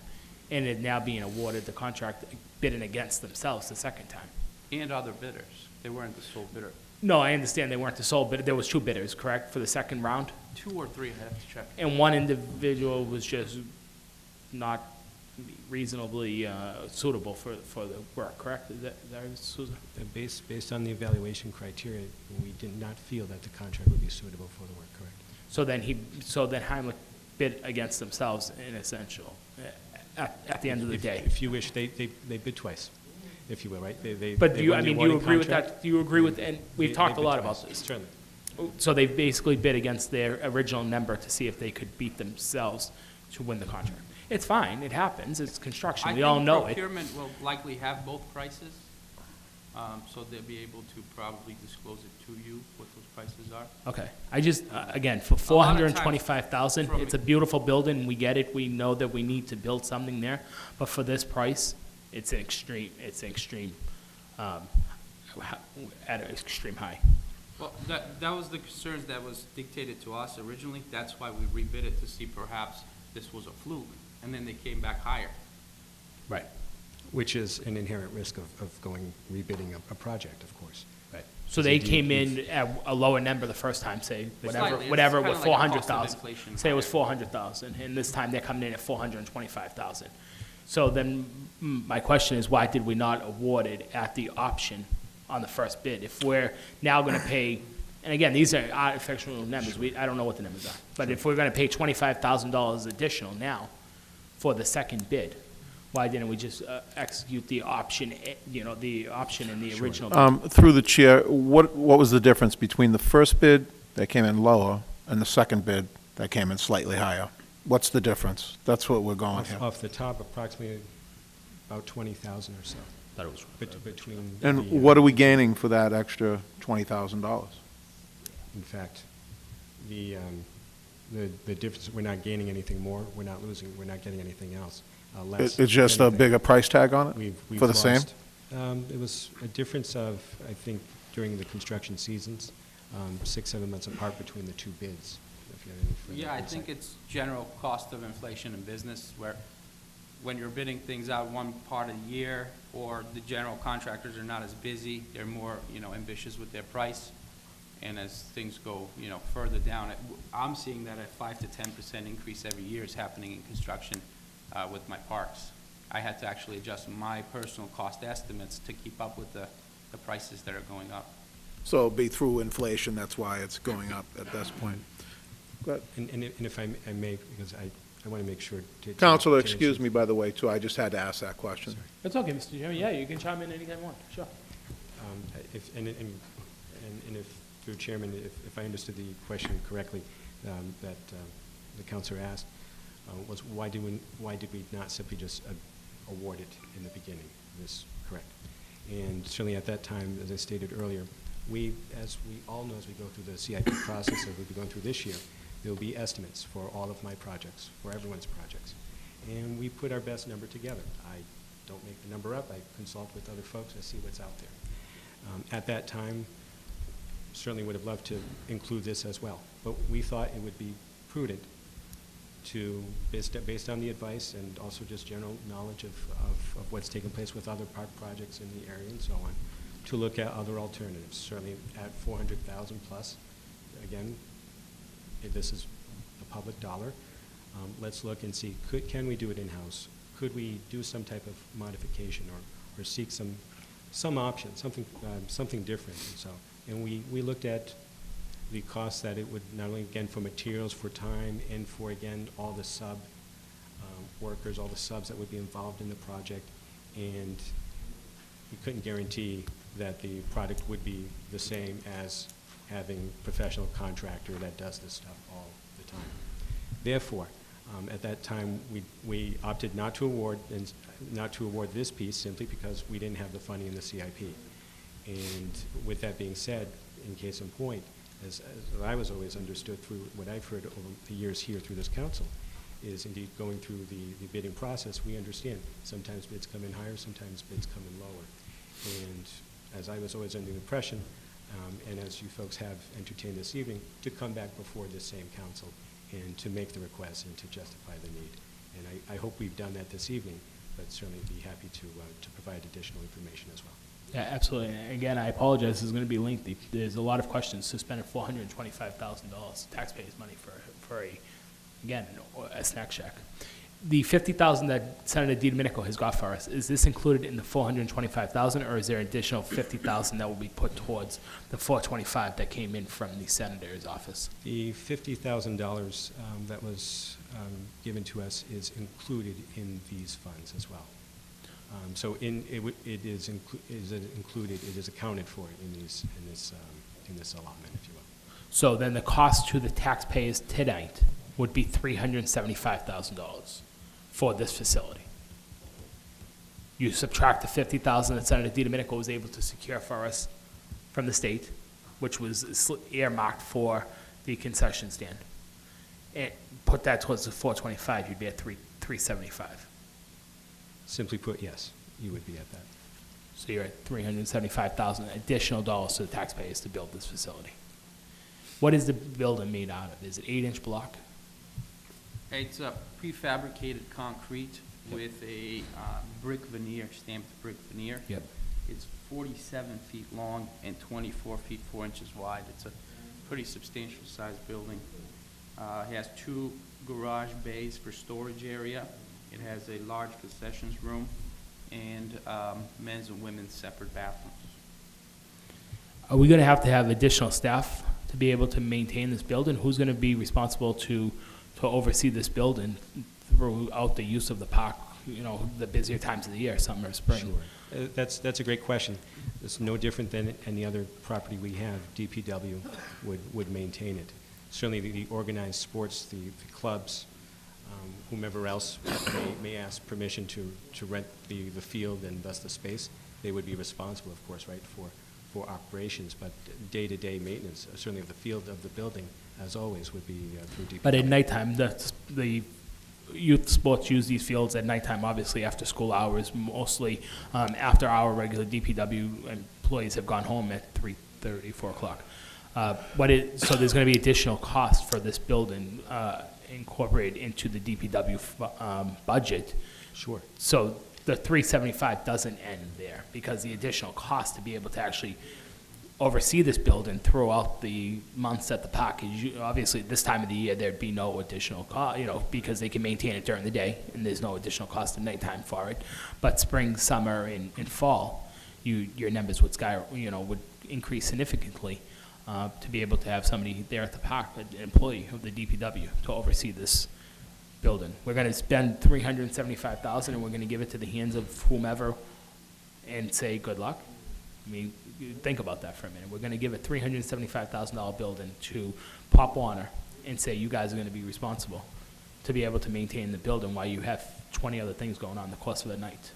and it now being awarded the contract bidding against themselves the second time. And other bidders. They weren't the sole bidder. No, I understand they weren't the sole bidder. There was 2 bidders, correct, for the second round? 2 or 3, I have to check. And one individual was just not reasonably suitable for the work, correct? Is that right, Susan? Based on the evaluation criteria, we did not feel that the contract would be suitable for the work, correct? So then Heimlich bid against themselves in essential, at the end of the day. If you wish, they bid twice, if you will, right? But they do you, won I the mean, do you awarding agree with contract. that? Do you agree with, and we've They talked a bid lot twice, about this. Certainly. So they basically bid against their original number to see if they could beat themselves to win the contract. It's fine, it happens, it's construction, we all know I it. think procurement will likely have both prices, so they'll be able to probably disclose it to you, what those prices are. Okay, I just, again, for A lot of times 425,000, from- it's a beautiful building, we get it, we know that we need to build something there, but for this price, it's an extreme, at an extreme high. Well, that was the concerns that was dictated to us originally. That's why we rebid it, to see perhaps this was a fluke, and then they came back higher. Right. Which is an inherent risk of going, rebidding a project, of course. Right. So they Indeed, came in at a lower number the first time, say, Slightly. It's whatever, kinda with like a cost of 400,000. inflation Say it was higher. 400,000, and this time they're coming in at 425,000. So then, my question is, why did we not award it at the option on the first bid? If we're now gonna pay, and again, these are artificial numbers, I don't know what the numbers are, but if we're gonna pay $25,000 additional now for the second bid, why didn't we just execute the option, the option in the original bid? Through the chair, what was the difference between the first bid that came in lower and the second bid that came in slightly higher? What's the difference? That's what we're going here. Off the top, approximately about 20,000 or so. Thought it was Between. And the, what are we gaining for that extra $20,000? In fact, the difference, we're not gaining anything more, we're not losing, we're not getting anything else, less. It's just than a anything. bigger price tag on it? We've For the same? lost, it was a difference of, I think, during the construction seasons, 6, 7 months apart between the 2 bids. If you have any further Yeah, I insight. think it's general cost of inflation in business, where when you're bidding things out one part of the year, or the general contractors are not as busy, they're more, ambitious with their price. And as things go, further down, I'm seeing that a 5 to 10% increase every year is happening in construction with my parks. I had to actually adjust my personal cost estimates to keep up with the prices that are going up. So it'll be through inflation, that's why it's going up at this point. But, And if I may, because I want to make sure to... Counselor, excuse me, by the way, too, I just had to ask that question. That's okay, Mr. Chairman. Yeah, you can chime in anytime you want. Sure. And if, through Chairman, if I understood the question correctly, that the counselor asked, was why did we not simply just award it in the beginning? Is correct? And certainly at that time, as I stated earlier, as we all know, as we go through the CIP process that we'll be going through this year, there will be estimates for all of my projects, for everyone's projects. And we put our best number together. I don't make the number up. I consult with other folks. I see what's out there. At that time, certainly would have loved to include this as well. But we thought it would be prudent to, based on the advice and also just general knowledge of what's taken place with other park projects in the area and so on, to look at other alternatives. Certainly at 400,000 plus, again, if this is a public dollar, let's look and see, can we do it in-house? Could we do some type of modification or seek some option, something different? And we looked at the costs that it would not only, again, for materials, for time, and for, again, all the sub workers, all the subs that would be involved in the project, and we couldn't guarantee that the product would be the same as having a professional contractor that does this stuff all the time. Therefore, at that time, we opted not to award this piece simply because we didn't have the funding in the CIP. And with that being said, in case in point, as I was always understood through what I've heard over the years here through this council, is indeed going through the bidding process, we understand sometimes bids come in higher, sometimes bids come in lower. And as I was always under the impression, and as you folks have entertained this evening, to come back before this same council and to make the request and to justify the need. And I hope we've done that this evening, but certainly be happy to provide additional information as well. Yeah, absolutely. And again, I apologize. This is going to be lengthy. There's a lot of questions. To spend $425,000 taxpayers' money for a snack shack. The $50,000 that Senator DiDomenico has got for us, is this included in the $425,000, or is there additional $50,000 that will be put towards the $425,000 that came in from the senator's office? The $50,000 that was given to us is included in these funds as well. So it is included. It is accounted for in this allotment, if you will. So then the cost to the taxpayers tonight would be $375,000 for this facility. You subtract the $50,000 that Senator DiDomenico was able to secure for us from the state, which was earmarked for the concession stand, and put that towards the $425,000, you'd be at $375,000. Simply put, yes, you would be at that. So you're at $375,000 additional dollars to the taxpayers to build this facility. What is the building made out of? Is it 8-inch block? It's a prefabricated concrete with a brick veneer, stamped brick veneer. Yep. It's 47 feet long and 24 feet 4 inches wide. It's a pretty substantial sized building. It has 2 garage bays for storage area. It has a large concessions room and men's and women's separate bathrooms. Are we going to have additional staff to be able to maintain this building? Who's going to be responsible to oversee this building throughout the use of the park, the busier times of the year, summer, spring? Sure. That's a great question. It's no different than any other property we have. DPW would maintain it. Certainly the organized sports, the clubs, whomever else may ask permission to rent the field and thus the space, they would be responsible, of course, right, for operations. But day-to-day maintenance, certainly of the field of the building, as always, would be through DPW. But at nighttime, the youth sports use these fields at nighttime, obviously after school hours, mostly after our regular DPW employees have gone home at 3:30, 4 o'clock. So there's going to be additional cost for this building incorporated into the DPW budget. Sure. So the $375,000 doesn't end there, because the additional cost to be able to actually oversee this building throughout the months that the park is, obviously, this time of the year, there'd be no additional cost, because they can maintain it during the day, and there's no additional cost at nighttime for it. But spring, summer, and fall, your numbers would would increase significantly, to be able to have somebody there at the park, an employee of the DPW, to oversee this building. We're gonna spend $375,000, and we're gonna give it to the hands of whomever and say, good luck. I mean, you think about that for a minute. We're gonna give a $375,000 building to Pop Warner and say, you guys are gonna be responsible to be able to maintain the building while you have 20 other things going on in the course of the night.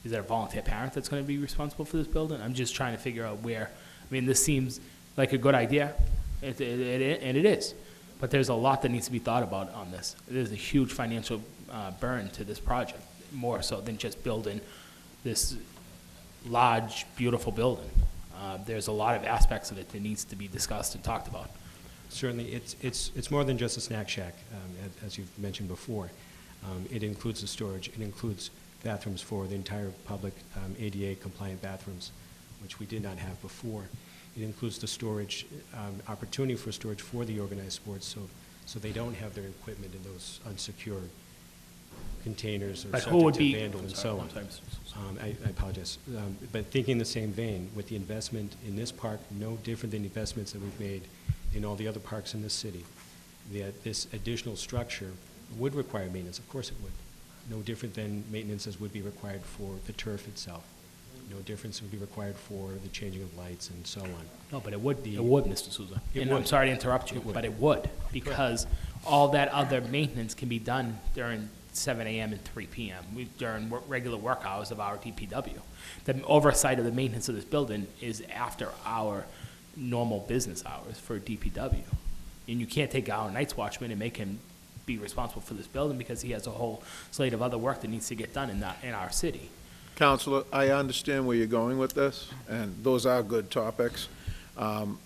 Is there a volunteer parent that's gonna be responsible for this building? I'm just trying to figure out where, this seems like a good idea, and it is. But there's a lot that needs to be thought about on this. There's a huge financial burn to this project, more so than just building this large, beautiful building. There's a lot of aspects of it that needs to be discussed and talked about. Certainly, it's more than just a snack shack, as you've mentioned before. It includes the storage. It includes bathrooms for the entire public, ADA compliant bathrooms, which we did not have before. It includes the storage, opportunity for storage for the organized sports, so they don't have their equipment in those unsecured containers or But who subject would to be- vandal and so on. I apologize. But thinking in the same vein, with the investment in this park, no different than investments that we've made in all the other parks in this city, that this additional structure would require maintenance. Of course it would. No different than maintenance as would be required for the turf itself. No difference would be required for the changing of lights and so on. No, but it would, Mr. Souza. It And I'm would. sorry to interrupt you, It would. but it would, because all that other maintenance can be done during 7 a.m. and 3 p.m., during regular work hours of our DPW. The oversight of the maintenance of this building is after our normal business hours for DPW. And you can't take our night's watchman and make him be responsible for this building because he has a whole slate of other work that needs to get done in our city. Counselor, I understand where you're going with this, and those are good topics. Again,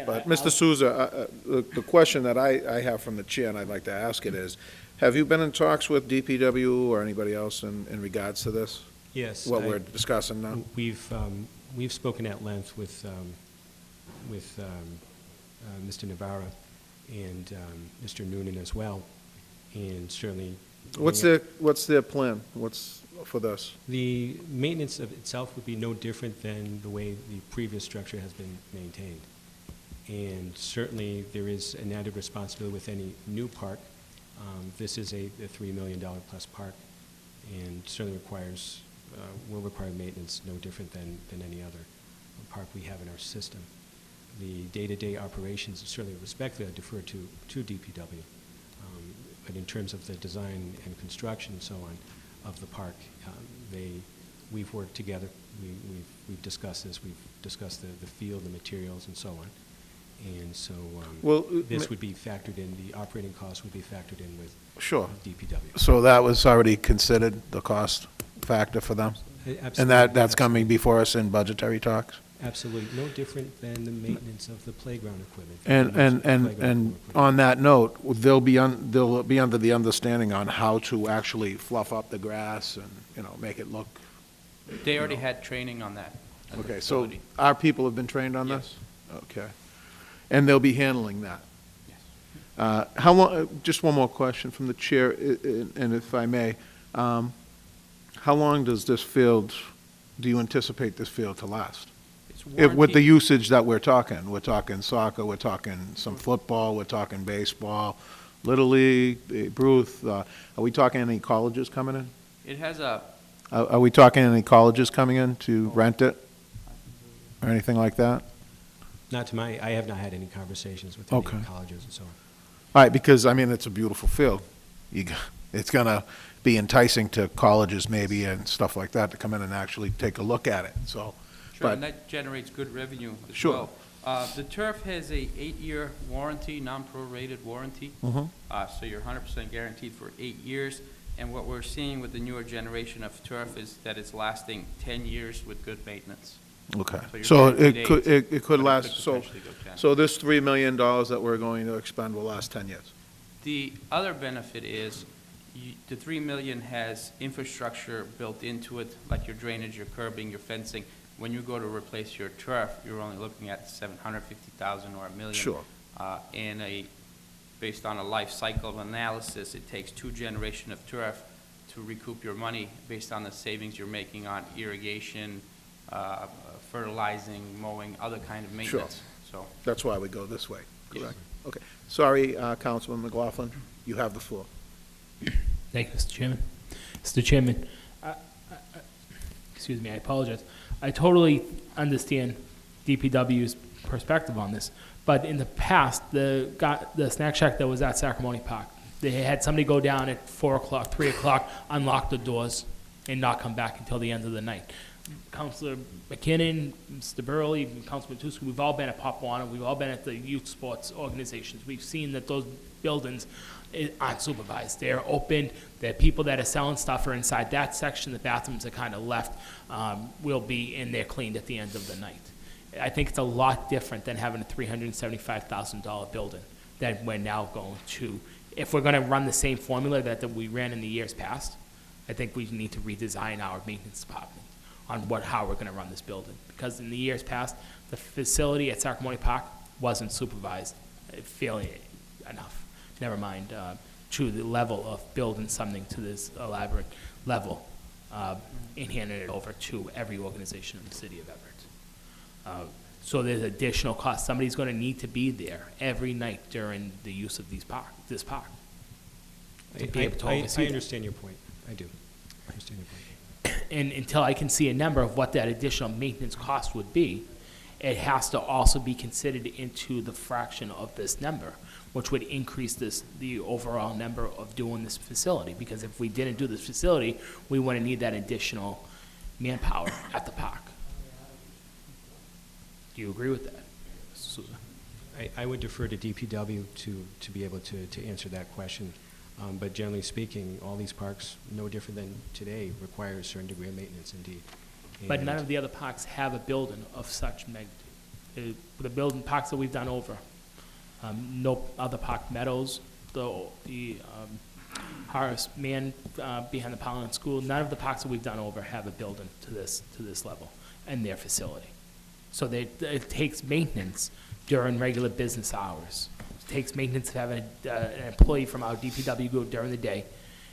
But, I- Mr. Souza, the question that I have from the chair, and I'd like to ask it is, have you been in talks with DPW or anybody else in regards to this? Yes. What we're discussing now? We've spoken at length with Mr. Navarra and Mr. Noonan as well, and certainly. What's their plan? What's for this? The maintenance of itself would be no different than the way the previous structure has been maintained. And certainly, there is an added responsibility with any new park. This is a $3 million plus park, and certainly will require maintenance no different than any other park we have in our system. The day-to-day operations, certainly respectfully, I defer to DPW. But in terms of the design and construction and so on of the park, we've worked together. We've discussed this. We've discussed the field, the materials, and so on. And so this would be factored in. The operating costs would be factored in with Sure. DPW. So that was already considered, the cost factor for them? And that's coming before us in budgetary talks? Absolutely. No different than the maintenance of the playground equipment. And on that note, they'll be under the understanding on how to actually fluff up the grass and, make it look. They already had training on that. at the Okay, so facility. our people have been trained on this? Yes. Okay. And they'll be handling that? Yes. How long, just one more question from the chair, and if I may. How long does this field, do you anticipate this field to last? It's With the warranted- usage that we're talking soccer, we're talking some football, we're talking baseball, Little League, Babe Ruth, are we talking any colleges coming in? It has a, Are we talking any colleges coming in to rent it? Or anything like that? I have not had any conversations with Okay. any colleges and so on. All right, because, it's a beautiful field. It's gonna be enticing to colleges maybe and stuff like that to come in and actually take a look at it, so. sure, But- and that generates good revenue as Sure. well. The turf has a 8-year warranty, non-prorated warranty. Mhm. So you're 100% guaranteed for 8 years. And what we're seeing with the newer generation of turf is that it's lasting 10 years with good maintenance. Okay, you're so guaranteed it could, eight, it could but last, so, potentially go 10. so this $3 million that we're going to expend will last 10 years? The other benefit is the $3 million has infrastructure built into it, like your drainage, your curbing, your fencing. when you go to replace your turf, you're only looking at 750,000 or $1 million. Sure. Based on a life cycle analysis, it takes 2 generations of turf to recoup your money based on the savings you're making on irrigation, fertilizing, mowing, other kind of maintenance. So, That's why we go this way, Yes. correct? Okay. Sorry, Councilman McLaughlin, you have the floor. Thank you, Mr. Chairman. Mr. Chairman, excuse me, I apologize. I totally understand DPW's perspective on this, but in the past, the snack shack that was at Sacramone Park, they had somebody go down at 4 o'clock, 3 o'clock, unlock the doors, and not come back until the end of the night. Councilor McKinnon, Mr. Burley, Councilman Tuska, we've all been at Pop Warner, we've all been at the youth sports organizations. We've seen that those buildings aren't supervised. They're open. There are people that are selling stuff are inside that section. The bathrooms are kind of left. Will be in there cleaned at the end of the night. I think it's a lot different than having a $375,000 building that we're now going to. If we're going to run the same formula that we ran in the years past, I think we need to redesign our maintenance department on how we're going to run this building. Because in the years past, the facility at Sacramone Park wasn't supervised fairly enough. Never mind to the level of building something to this elaborate level and handing it over to every organization in the city of Everett. So there's additional cost. Somebody's going to need to be there every night during the use of this park. To be able to oversee I that. understand your point. I do. I understand your point. And until I can see a number of what that additional maintenance cost would be, it has to also be considered into the fraction of this number, which would increase the overall number of doing this facility. Because if we didn't do this facility, we wouldn't need that additional manpower at the park. Do you agree with that, Susan? I would defer to DPW to be able to answer that question. But generally speaking, all these parks, no different than today, require a certain degree of maintenance indeed. But none And- of the other parks have a building of such magnitude. The building parks that we've done over, no other park, Meadows, the Horace Mann behind the Pollen School, none of the parks that we've done over have a building to this level in their facility. So it takes maintenance during regular business hours. It takes maintenance to have an employee from our DPW go during the day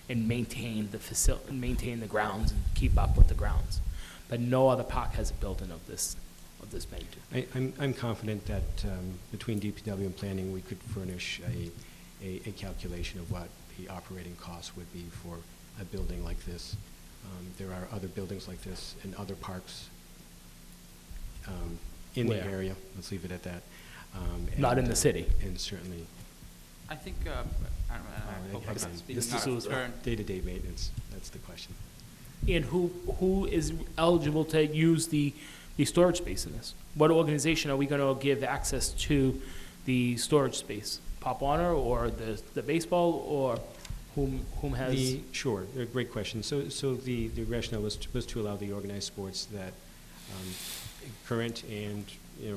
and maintain the grounds and keep up with the grounds. But no other park has a building of this magnitude. I'm confident that between DPW and planning, we could furnish a calculation of what the operating cost would be for a building like this. There are other buildings like this in other parks in the Where? area. Let's leave it at that. Not in the city. And certainly I think, I don't know, I hope I'm not speaking Mr. out of Souza. turn. day-to-day maintenance, that's the question. And who is eligible to use the storage space in this? What organization are we going to give access to the storage space? Pop Warner or the baseball or whom has? Sure, great question. So the rationale was to allow the organized sports that current and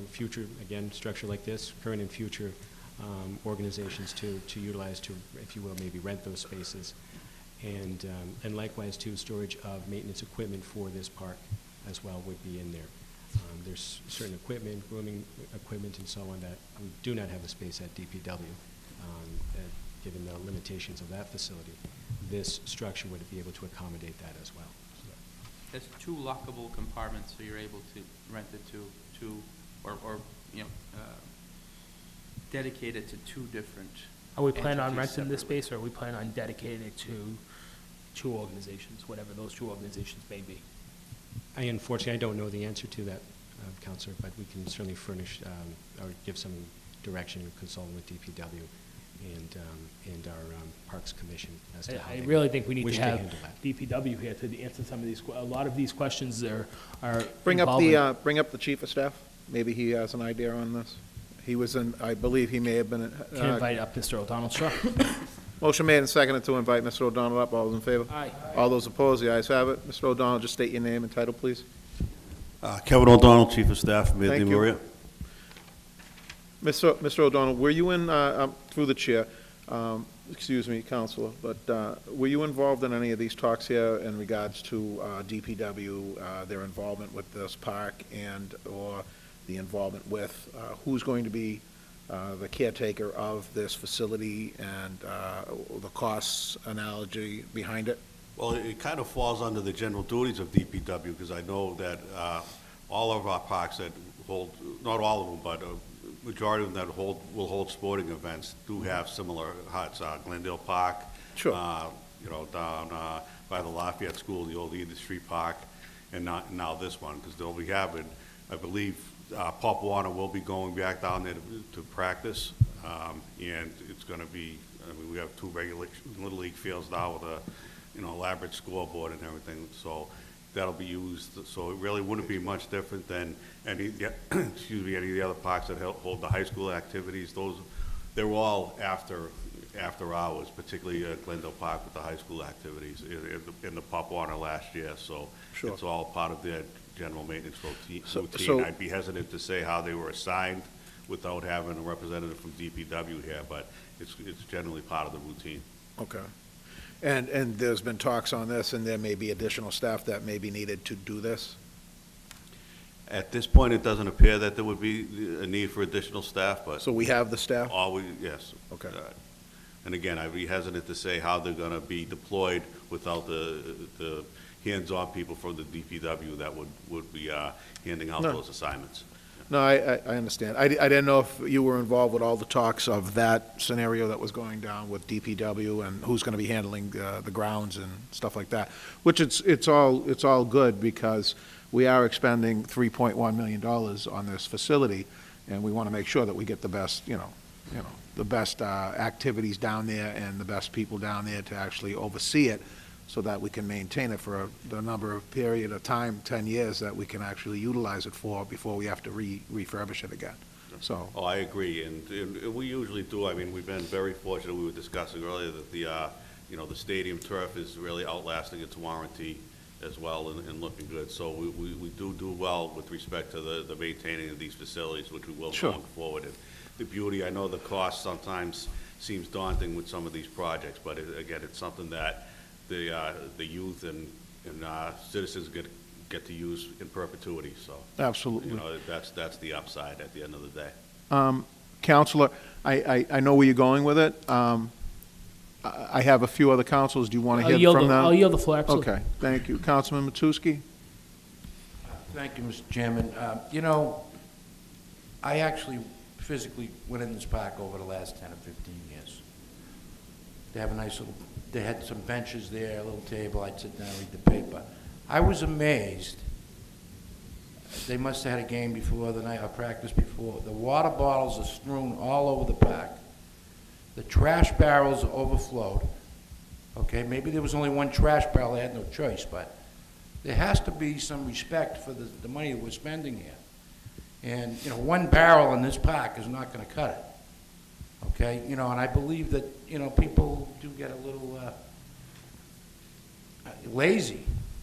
future, again, structure like this, current and future organizations to utilize to, if you will, maybe rent those spaces. And likewise, too, storage of maintenance equipment for this park as well would be in there. There's certain equipment, grooming equipment and so on that we do not have a space at DPW, given the limitations of that facility. This structure would be able to accommodate that as well. There's 2 lockable compartments, so you're able to rent it to or dedicate it to 2 different. Are we planning on entities renting this separately. space, or are we planning on dedicating it to 2 organizations, whatever those 2 organizations may be? Unfortunately, I don't know the answer to that, Counselor, but we can certainly furnish or give some direction, consulting with DPW and our Parks Commission as to how I they really think we need wish to have handle that. DPW here to answer some of these, a lot of these questions are Bring up involving- bring up the chief of staff. Maybe he has an idea on this. He was in, I believe he may have been. Can invite up Mr. O'Donnell, sure. Motion made and seconded to invite Mr. O'Donnell up. All those in favor? Aye. All those opposed? The ayes have it. Mr. O'Donnell, just state your name and title, please. Kevin O'Donnell, Chief of Staff, Mayor Thank you. DeMaria. Mr. O'Donnell, were you in, through the chair, Excuse me, Counselor, but were you involved in any of these talks here in regards to DPW, their involvement with this park, or the involvement with who's going to be the caretaker of this facility and the costs analogy behind it? Well, it kind of falls under the general duties of DPW, because I know that all of our parks that hold, not all of them, but a majority of them that will hold sporting events do have similar huts. Glendale Park, Sure. Down by the Lafayette School, the old Industry Park, and now this one, because they'll be having, I believe, Pop Warner will be going back down there to practice, and it's going to be, I mean, we have 2 regular Little League fields now with a, elaborate scoreboard and everything, so that'll be used, so it really wouldn't be much different than any of the other parks that hold the high school activities. They're all after hours, particularly Glendale Park with the high school activities in the Pop Warner last year, so Sure. it's all part of their general maintenance routine. So- I'd be hesitant to say how they were assigned without having a representative from DPW here, but it's generally part of the routine. Okay. And there's been talks on this, and there may be additional staff that may be needed to do this? At this point, it doesn't appear that there would be a need for additional staff, but So we have the staff? yes. Okay. And again, I'd be hesitant to say how they're gonna be deployed without the hands-on people from the DPW that would be handing out No. those assignments. No, I understand. I didn't know if you were involved with all the talks of that scenario that was going down with DPW and who's going to be handling the grounds and stuff like that, which it's all good because we are expending $3.1 million on this facility, and we want to make sure that we get the best, the best activities down there and the best people down there to actually oversee it, so that we can maintain it for the number of period of time, 10 years, that we can actually utilize it for before we have to refurbish it again. So, Oh, I agree, and we usually do. I mean, we've been very fortunate. We were discussing earlier that the stadium turf is really outlasting its warranty as well and looking good. So we do well with respect to the maintaining of these facilities, which we will Sure. going forward. And the beauty, I know the cost sometimes seems daunting with some of these projects, but again, it's something that the youth and citizens get to use in perpetuity, so. absolutely. That's the upside at the end of the day. Counselor, I know where you're going with it. I have a few other councilors. Do you want to hear from them? I'll yield the floor, absolutely. Okay, thank you. Councilman Matusky? Thank you, Mr. Chairman. I actually physically went in this park over the last 10 or 15 years. They have a nice little, they had some benches there, a little table, I'd sit down and read the paper. I was amazed. They must have had a game before the night, or practice before. The water bottles are strewn all over the park. The trash barrels are overflowed. Okay, maybe there was only one trash barrel, they had no choice, but there has to be some respect for the money that we're spending here. And, one barrel in this park is not gonna cut it. Okay, and I believe that, people do get a little lazy.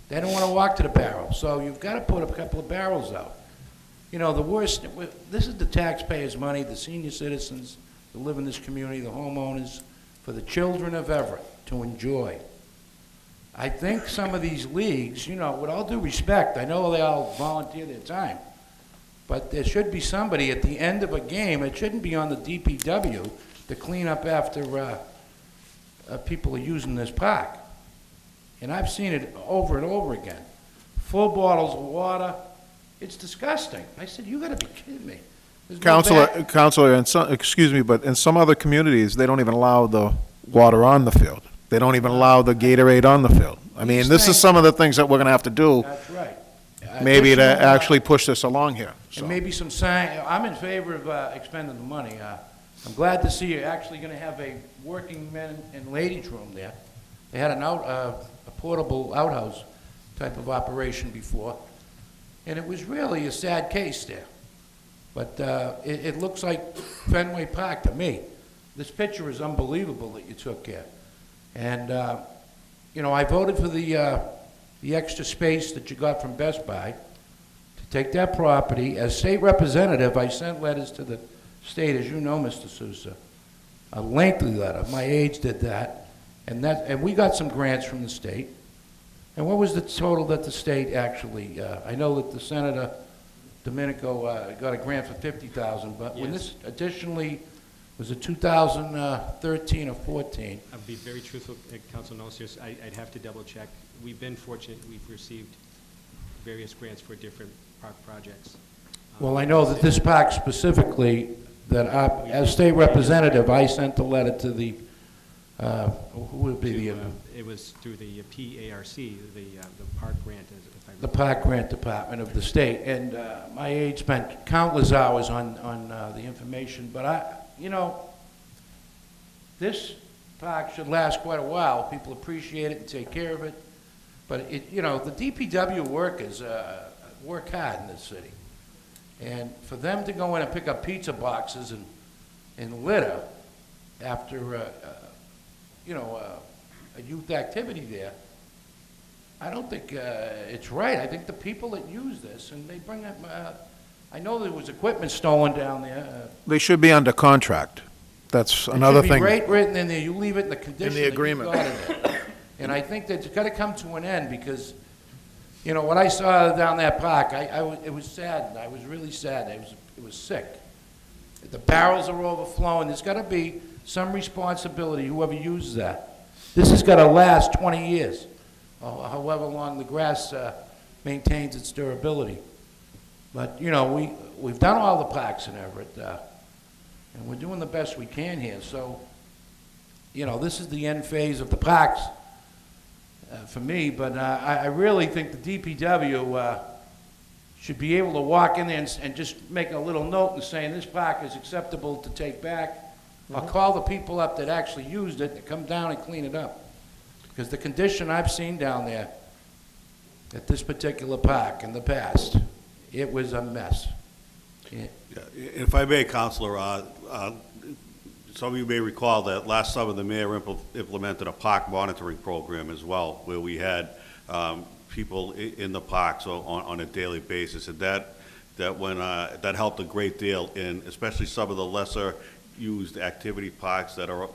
They don't wanna walk to the barrel, so you've gotta put a couple of barrels out. The worst, this is the taxpayers' money, the senior citizens that live in this community, the homeowners, for the children of Everett to enjoy. I think some of these leagues, with all due respect, I know they all volunteer their time, but there should be somebody at the end of a game, it shouldn't be on the DPW to clean up after people are using this park. And I've seen it over and over again. Full bottles of water, it's disgusting. I said, you gotta be kidding me. There's no back- Counselor, excuse me, but in some other communities, they don't even allow the water on the field. They don't even allow the Gatorade on the field. I mean, this is some of the things that we're gonna have to do, That's right. maybe to Additional, actually push this along here, so. And maybe some sign, I'm in favor of expending the money. I'm glad to see you're actually gonna have a working men and ladies room there. They had a portable outhouse type of operation before, and it was really a sad case there. But it looks like Fenway Park to me. This picture is unbelievable that you took here. And, I voted for the extra space that you got from Best Buy to take that property. As state representative, I sent letters to the state, as you know, Mr. Sousa, a lengthy letter. My aides did that, and we got some grants from the state. And what was the total that the state actually, I know that the Senator Domenico got a grant for $50,000, but when Yes. this additionally, was it 2013 or 14? I'll be very truthful, Council Nocios, I'd have to double check. We've been fortunate, we've received various grants for different park projects. Well, I know that this park specifically, that as state representative, I sent a letter to the, who would be the, It was through the PARC, the park grant, if I the recall. Park Grant Department of the state, and my aide spent countless hours on the information, but this park should last quite a while. People appreciate it and take care of it, but the DPW workers work hard in this city. And for them to go in and pick up pizza boxes and litter after, a youth activity there, I don't think it's right. I think the people that use this, and they bring up, I know there was equipment stolen down there. They should be under contract. That's another It should thing. be right written in there. You leave it in the condition that you agreement. got it in. And I think that's got to come to an end because, what I saw down that park, it was sad. I was really sad. It was sick. The barrels are overflowing. There's got to be some responsibility, whoever uses that. This has got to last 20 years, or however long the grass maintains its durability. But, we've done all the parks in Everett, and we're doing the best we can here. So, this is the end phase of the parks for me, but I really think the DPW should be able to walk in there and just make a little note and saying this park is acceptable to take back, or call the people up that actually used it to come down and clean it up. Because the condition I've seen down there at this particular park in the past, it was a mess. Yeah. If I may, Counselor, some of you may recall that last summer the mayor implemented a park monitoring program as well, where we had people in the parks on a daily basis, and that helped a great deal in especially some of the lesser used activity parks that are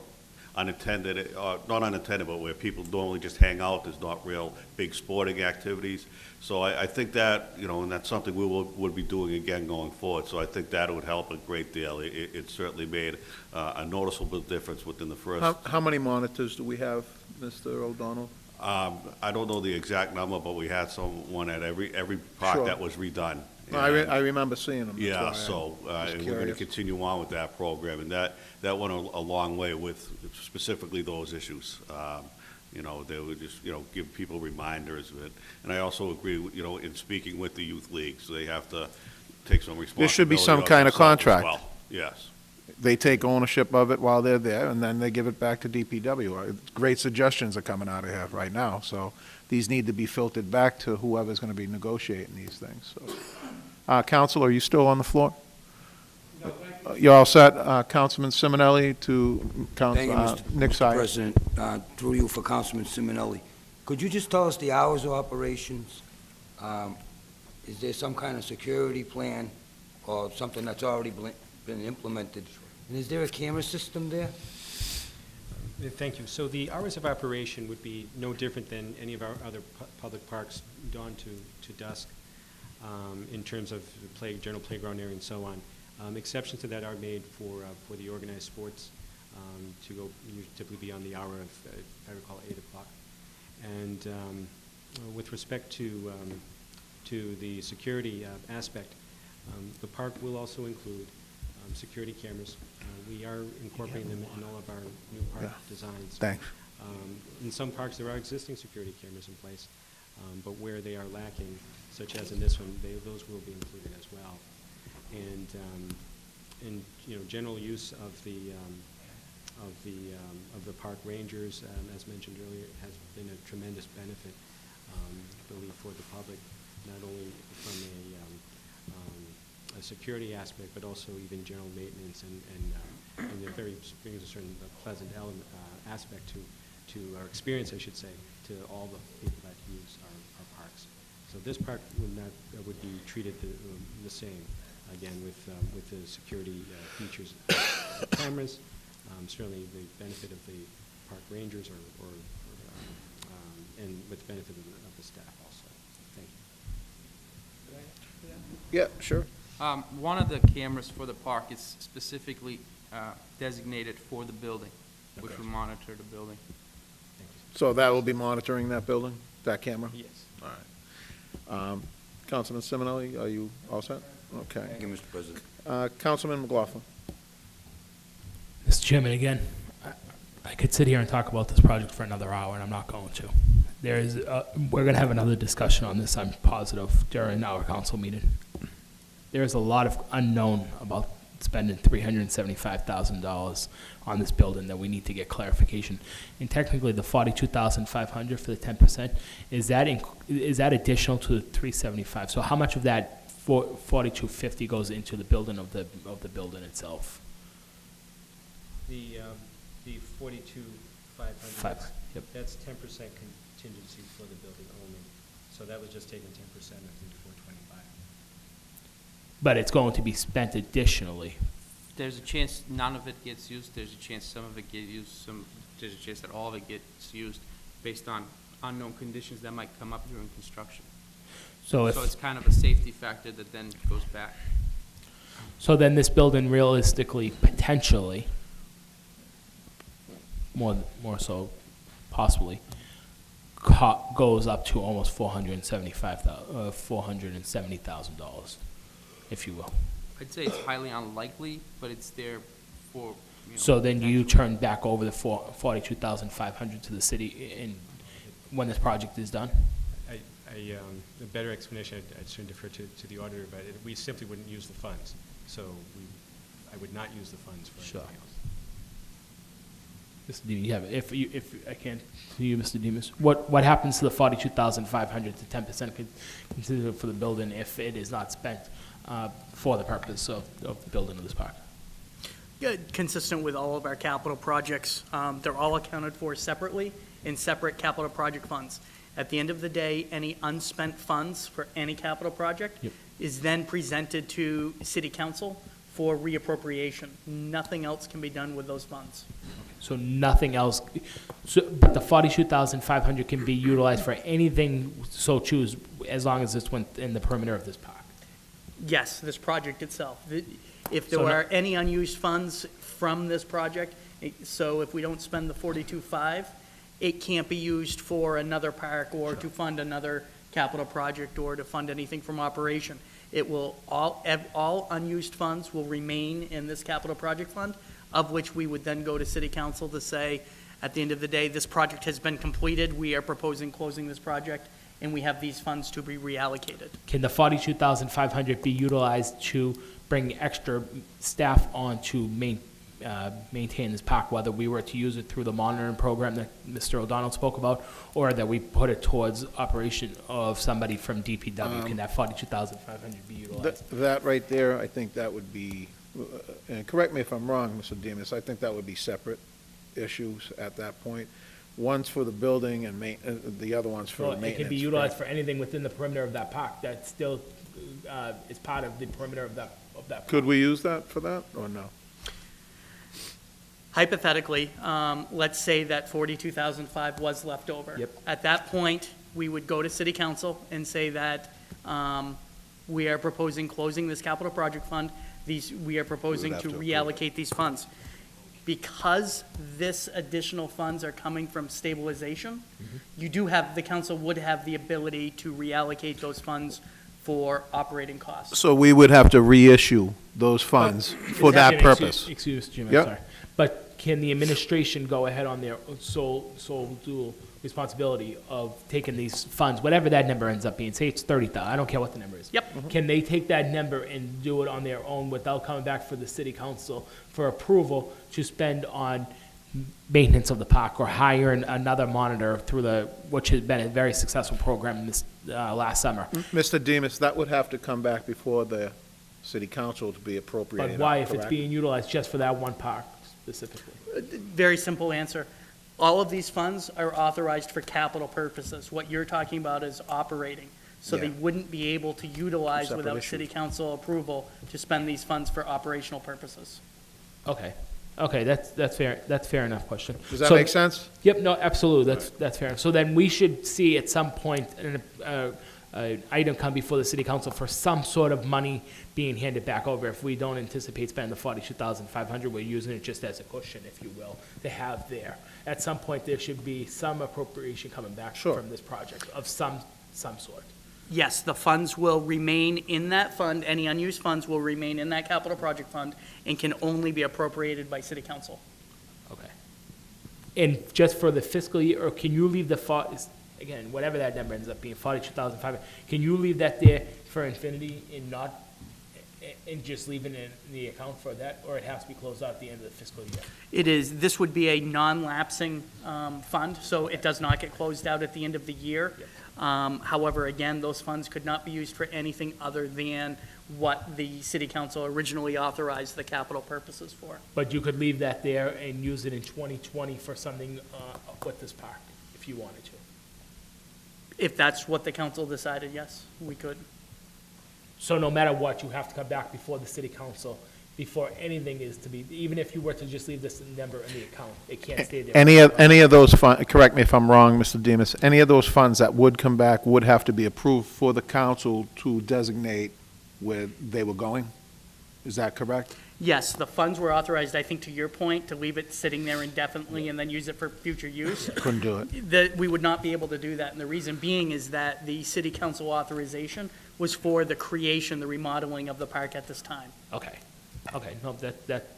unattended, not unattended, but where people normally just hang out. There's not real big sporting activities. So I think that, and that's something we would be doing again going forward. So I think that would help a great deal. It certainly made a noticeable difference within the first. How many monitors do we have, Mr. O'Donnell? I don't know the exact number, but we had someone at every park Sure. that was redone. No, I remember seeing them. Yeah, That's why so I was and we're going to curious. continue on with that program, and that went a long way with specifically those issues. They would just, give people reminders of it. And I also agree, in speaking with the youth leagues, they have to take some responsibility. There should be some of kind of themselves as contract. well. Yes. They take ownership of it while they're there, and then they give it back to DPW. Great suggestions are coming out of here right now, so these need to be filtered back to whoever's going to be negotiating these things. So, Counsel, are you still on the floor? You're all set, Councilman Simonelli to Thank you, Nick Mr. Sy. President. Through you for Councilman Simonelli. Could you just tell us the hours of operations? Is there some kind of security plan or something that's already been implemented? And is there a camera system there? Thank you. So the hours of operation would be no different than any of our other public parks, dawn to dusk, in terms of general playground area and so on. Exceptions to that are made for the organized sports to go typically be on the hour of, if I recall, 8 o'clock. And with respect to the security aspect, the park will also include security cameras. We are incorporating them in all of our new park designs. Thanks. In some parks, there are existing security cameras in place, but where they are lacking, such as in this one, those will be included as well. And general use of the park rangers, as mentioned earlier, has been a tremendous benefit, I believe, for the public, not only from a security aspect, but also even general maintenance, and it brings a certain pleasant element, aspect to our experience, I should say, to all the people that use our parks. So this park would be treated the same, again, with the security features, cameras, certainly the benefit of the park rangers and with the benefit of the staff also. Thank you. Yeah, sure. One of the cameras for the park is specifically designated for the building, which Okay. will monitor the building. So that will be monitoring that building, that camera? Yes. All right. Councilman Simonelli, are you all set? Okay. Thank you, Mr. President. Councilman McLaughlin. Mr. Chairman, again, I could sit here and talk about this project for another hour, and I'm not going to. We're going to have another discussion on this, I'm positive, during our council meeting. There's a lot of unknown about spending $375,000 on this building that we need to get clarification. And technically, the $42,500 for the 10%, is that additional to the 375? So how much of that $42,50 goes into the building of the building itself? The 42,500, Yep. that's 10% contingency for the building only. So that was just taking 10% of the 425. But it's going to be spent additionally. There's a chance none of it gets used, there's a chance some of it gets used, there's a chance that all of it gets used based on unknown conditions that might come up during construction. So So it's kind of a safety factor that then goes back. So then this building realistically, potentially, more so possibly, goes up to almost $470,000, if you will. I'd say it's highly unlikely, but it's there for, So then you turn back over the $42,500 to the city when this project is done? A better explanation, I'd soon defer to the auditor, but we simply wouldn't use the funds. So I would not use the funds for Sure. anything else. Mr. Demas, you have it. If I can, to you, Mr. Demas, what happens to the $42,500 to 10% considered for the building if it is not spent for the purpose of the building of this park? Yeah, consistent with all of our capital projects, they're all accounted for separately in separate capital project funds. At the end of the day, any unspent funds for any capital project Yep. is then presented to city council for reappropriation. Nothing else can be done with those funds. So nothing else, but the $42,500 can be utilized for anything so choose, as long as it's within the perimeter of this park? Yes, this project itself. If there So no- are any unused funds from this project, so if we don't spend the 42.5, it can't be used for another park or to fund another capital project or to fund anything from operation. It will, all unused funds will remain in this capital project fund, of which we would then go to city council to say, at the end of the day, this project has been completed, we are proposing closing this project, and we have these funds to be reallocated. Can the $42,500 be utilized to bring extra staff on to maintain this park, whether we were to use it through the monitoring program that Mr. O'Donnell spoke about, or that we put it towards operation of somebody from DPW? Can that $42,500 be utilized? That right there, I think that would be, and correct me if I'm wrong, Mr. Demas, I think that would be separate issues at that point. One's for the building and the other one's for Well, the it maintenance. can be utilized for anything within the perimeter of that park. That still is part of the perimeter of that park. Could we use that for that, or no? Hypothetically, let's say that 42,005 was left over. Yep. At that point, we would go to city council and say that we are proposing closing this capital project fund. We are proposing have to to approve reallocate these funds. Because this additional funds are coming from stabilization, the council would have the ability to reallocate those funds for operating costs. So we would have to reissue those funds for that purpose? Excuse me, I'm Yep. sorry. But can the administration go ahead on their sole dual responsibility of taking these funds, whatever that number ends up being, say it's 30,000, I don't care what the number is. Yep. Can they take that number and do it on their own without coming back for the city council for approval to spend on maintenance of the park or hiring another monitor through which has been a very successful program this last summer? Mr. Demas, that would have to come back before the city council to be appropriated. But why, if it's correct? being utilized just for that one park specifically? Very simple answer. All of these funds are authorized for capital purposes. What you're talking about is operating. So they Yeah. wouldn't be able to utilize Separate without issues. city council approval to spend these funds for operational purposes. Okay. Okay, that's fair. That's fair enough question. Does that So- make sense? Yep, no, absolutely, that's fair. So then we should see at some point an item come before the city council for some sort of money being handed back over. If we don't anticipate spending the 42,500, we're using it just as a cushion, if you will, to have there. At some point, there should be some appropriation coming back Sure. from this project of some sort. Yes, the funds will remain in that fund, any unused funds will remain in that capital project fund and can only be appropriated by city council. Okay. And just for the fiscal year, or can you leave again, whatever that number ends up being, 42,500, can you leave that there for infinity and not, and just leave it in the account for that, or it has to be closed out at the end of the fiscal year? This would be a non-lapsing fund, so it does not get closed out at the end of the year. However, again, those funds could not be used for anything other than what the city council originally authorized the capital purposes for. But you could leave that there and use it in 2020 for something with this park, if you wanted to. If that's what the council decided, yes, we could. So no matter what, you have to come back before the city council, before anything is to be, even if you were to just leave this number in the account, it can't stay there. Any of those funds, correct me if I'm wrong, Mr. Demus, any of those funds that would come back would have to be approved for the council to designate where they were going? Is that correct? Yes, the funds were authorized, I think, to your point, to leave it sitting there indefinitely and then use it for future use. Couldn't do it. That we would not be able to do that, and the reason being is that the city council authorization was for the creation, the remodeling of the park at this time. Okay, no,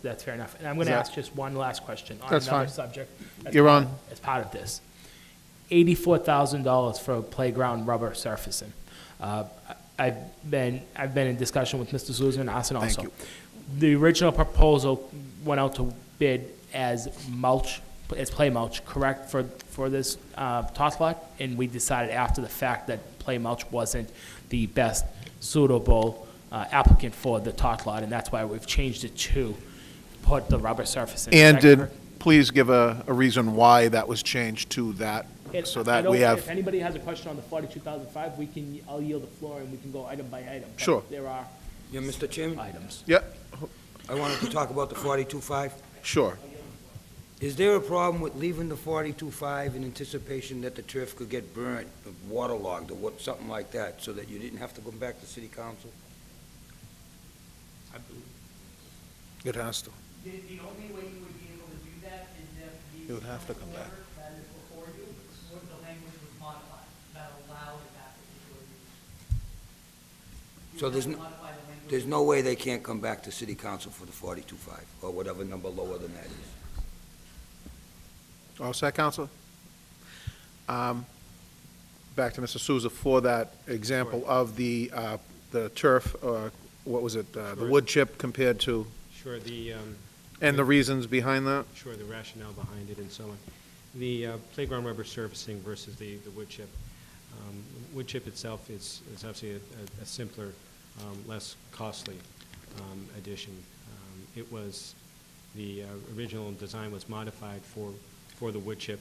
that's fair enough. And I'm gonna that- ask just one last question on That's another fine. subject. You're on. As part of this. $84,000 for playground rubber surfacing. I've been in discussion with Mr. Souza and Asin also. you. The original proposal went out to bid as mulch, as play mulch, correct, for this tot lot? And we decided after the fact that play mulch wasn't the best suitable applicant for the tot lot, and that's why we've changed it to put the rubber surface in. Is And that did, correct? please give a reason why that was changed to that, And so I that don't- we have, If anybody has a question on the 42,005, I'll yield the floor and we can go item by item. But Sure. There are Yeah, Mr. Chairman, items. yeah, I wanted to talk about the 42.5. sure. Is there a problem with leaving the 42.5 in anticipation that the turf could get burnt, waterlogged, or what, something like that, so that you didn't have to go back to city council? It has to. The only way you would be able to do that is if the. It would have to come back. That is before you, or the language was modified, that allowed that particular use. So You there's have no- to modify the language. There's no way they can't come back to city council for the 42.5, or whatever number lower than that is. All set, Counselor? Back to Mr. Souza for that example of the turf, what was it, the Sure. wood chip compared to, Sure, and the reasons behind that? Sure, the rationale behind it and so on. The playground rubber surfacing versus the wood chip. Wood chip itself is obviously a simpler, less costly addition. It was, the original design was modified for the wood chip,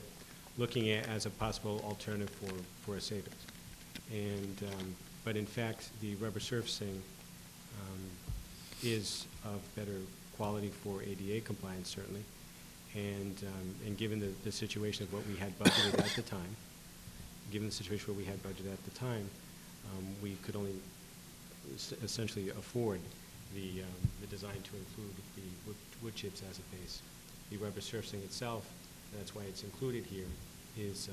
looking at as a possible alternative for a savings. And, but in fact, the rubber surfacing is of better quality for ADA compliance, certainly. And given the situation of what we had budgeted at the time, we could only essentially afford the design to include the wood chips as a base. The rubber surfacing itself, that's why it's included here, is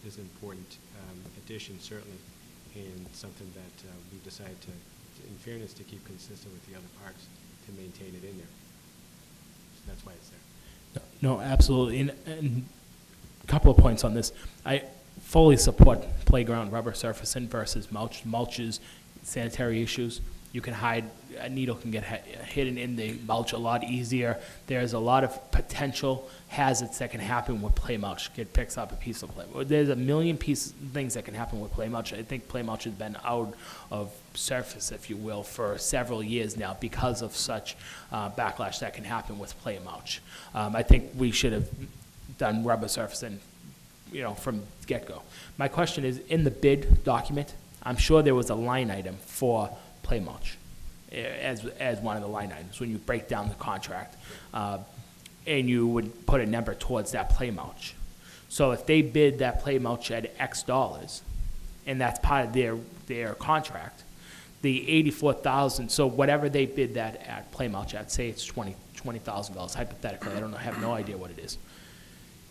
an important addition, certainly, and something that we decided to, in fairness, to keep consistent with the other parks, to maintain it in there. So that's why it's there. No, absolutely. And a couple of points on this. I fully support playground rubber surfacing versus mulch. Mulch is sanitary issues. You can hide, a needle can get hidden in the mulch a lot easier. There's a lot of potential hazards that can happen with play mulch. It picks up a piece of play. There's a million things that can happen with play mulch. I think play mulch has been out of surface, if you will, for several years now because of such backlash that can happen with play mulch. I think we should have done rubber surfacing, from get-go. My question is, in the bid document, I'm sure there was a line item for play mulch as one of the line items when you break down the contract. and you would put a number towards that play mulch. So if they bid that play mulch at X dollars, and that's part of their contract, the 84,000, so whatever they bid that at play mulch at, say it's $20,000 hypothetically, I don't know, I have no idea what it is.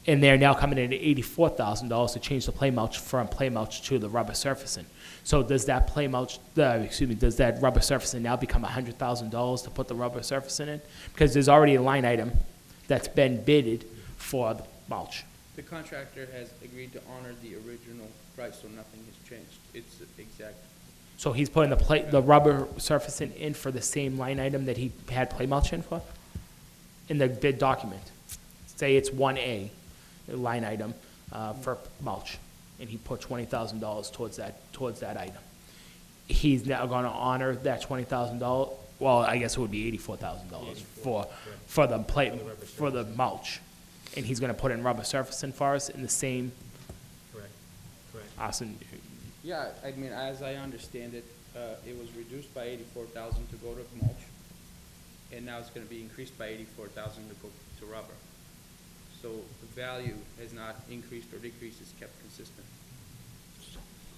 And they're now coming in at $84,000 to change the play mulch from play mulch to the rubber surfacing. So does that play mulch, does that rubber surfacing now become $100,000 to put the rubber surfacing in? Because there's already a line item that's been bidded for the mulch. The contractor has agreed to honor the original price, so nothing has changed. It's exact. So he's putting the rubber surfacing in for the same line item that he had play mulch in for? In the bid document. Say it's 1A, line item, for mulch, and he put $20,000 towards that item. He's now gonna honor that $20,000, well, I guess it would be $84,000 for the mulch. And he's gonna put in rubber surfacing for us in the same, Correct, correct. Austin, Yeah, I mean, as I understand it, it was reduced by 84,000 to go to mulch, and now it's gonna be increased by 84,000 to go to rubber. So the value has not increased or decreased, it's kept consistent.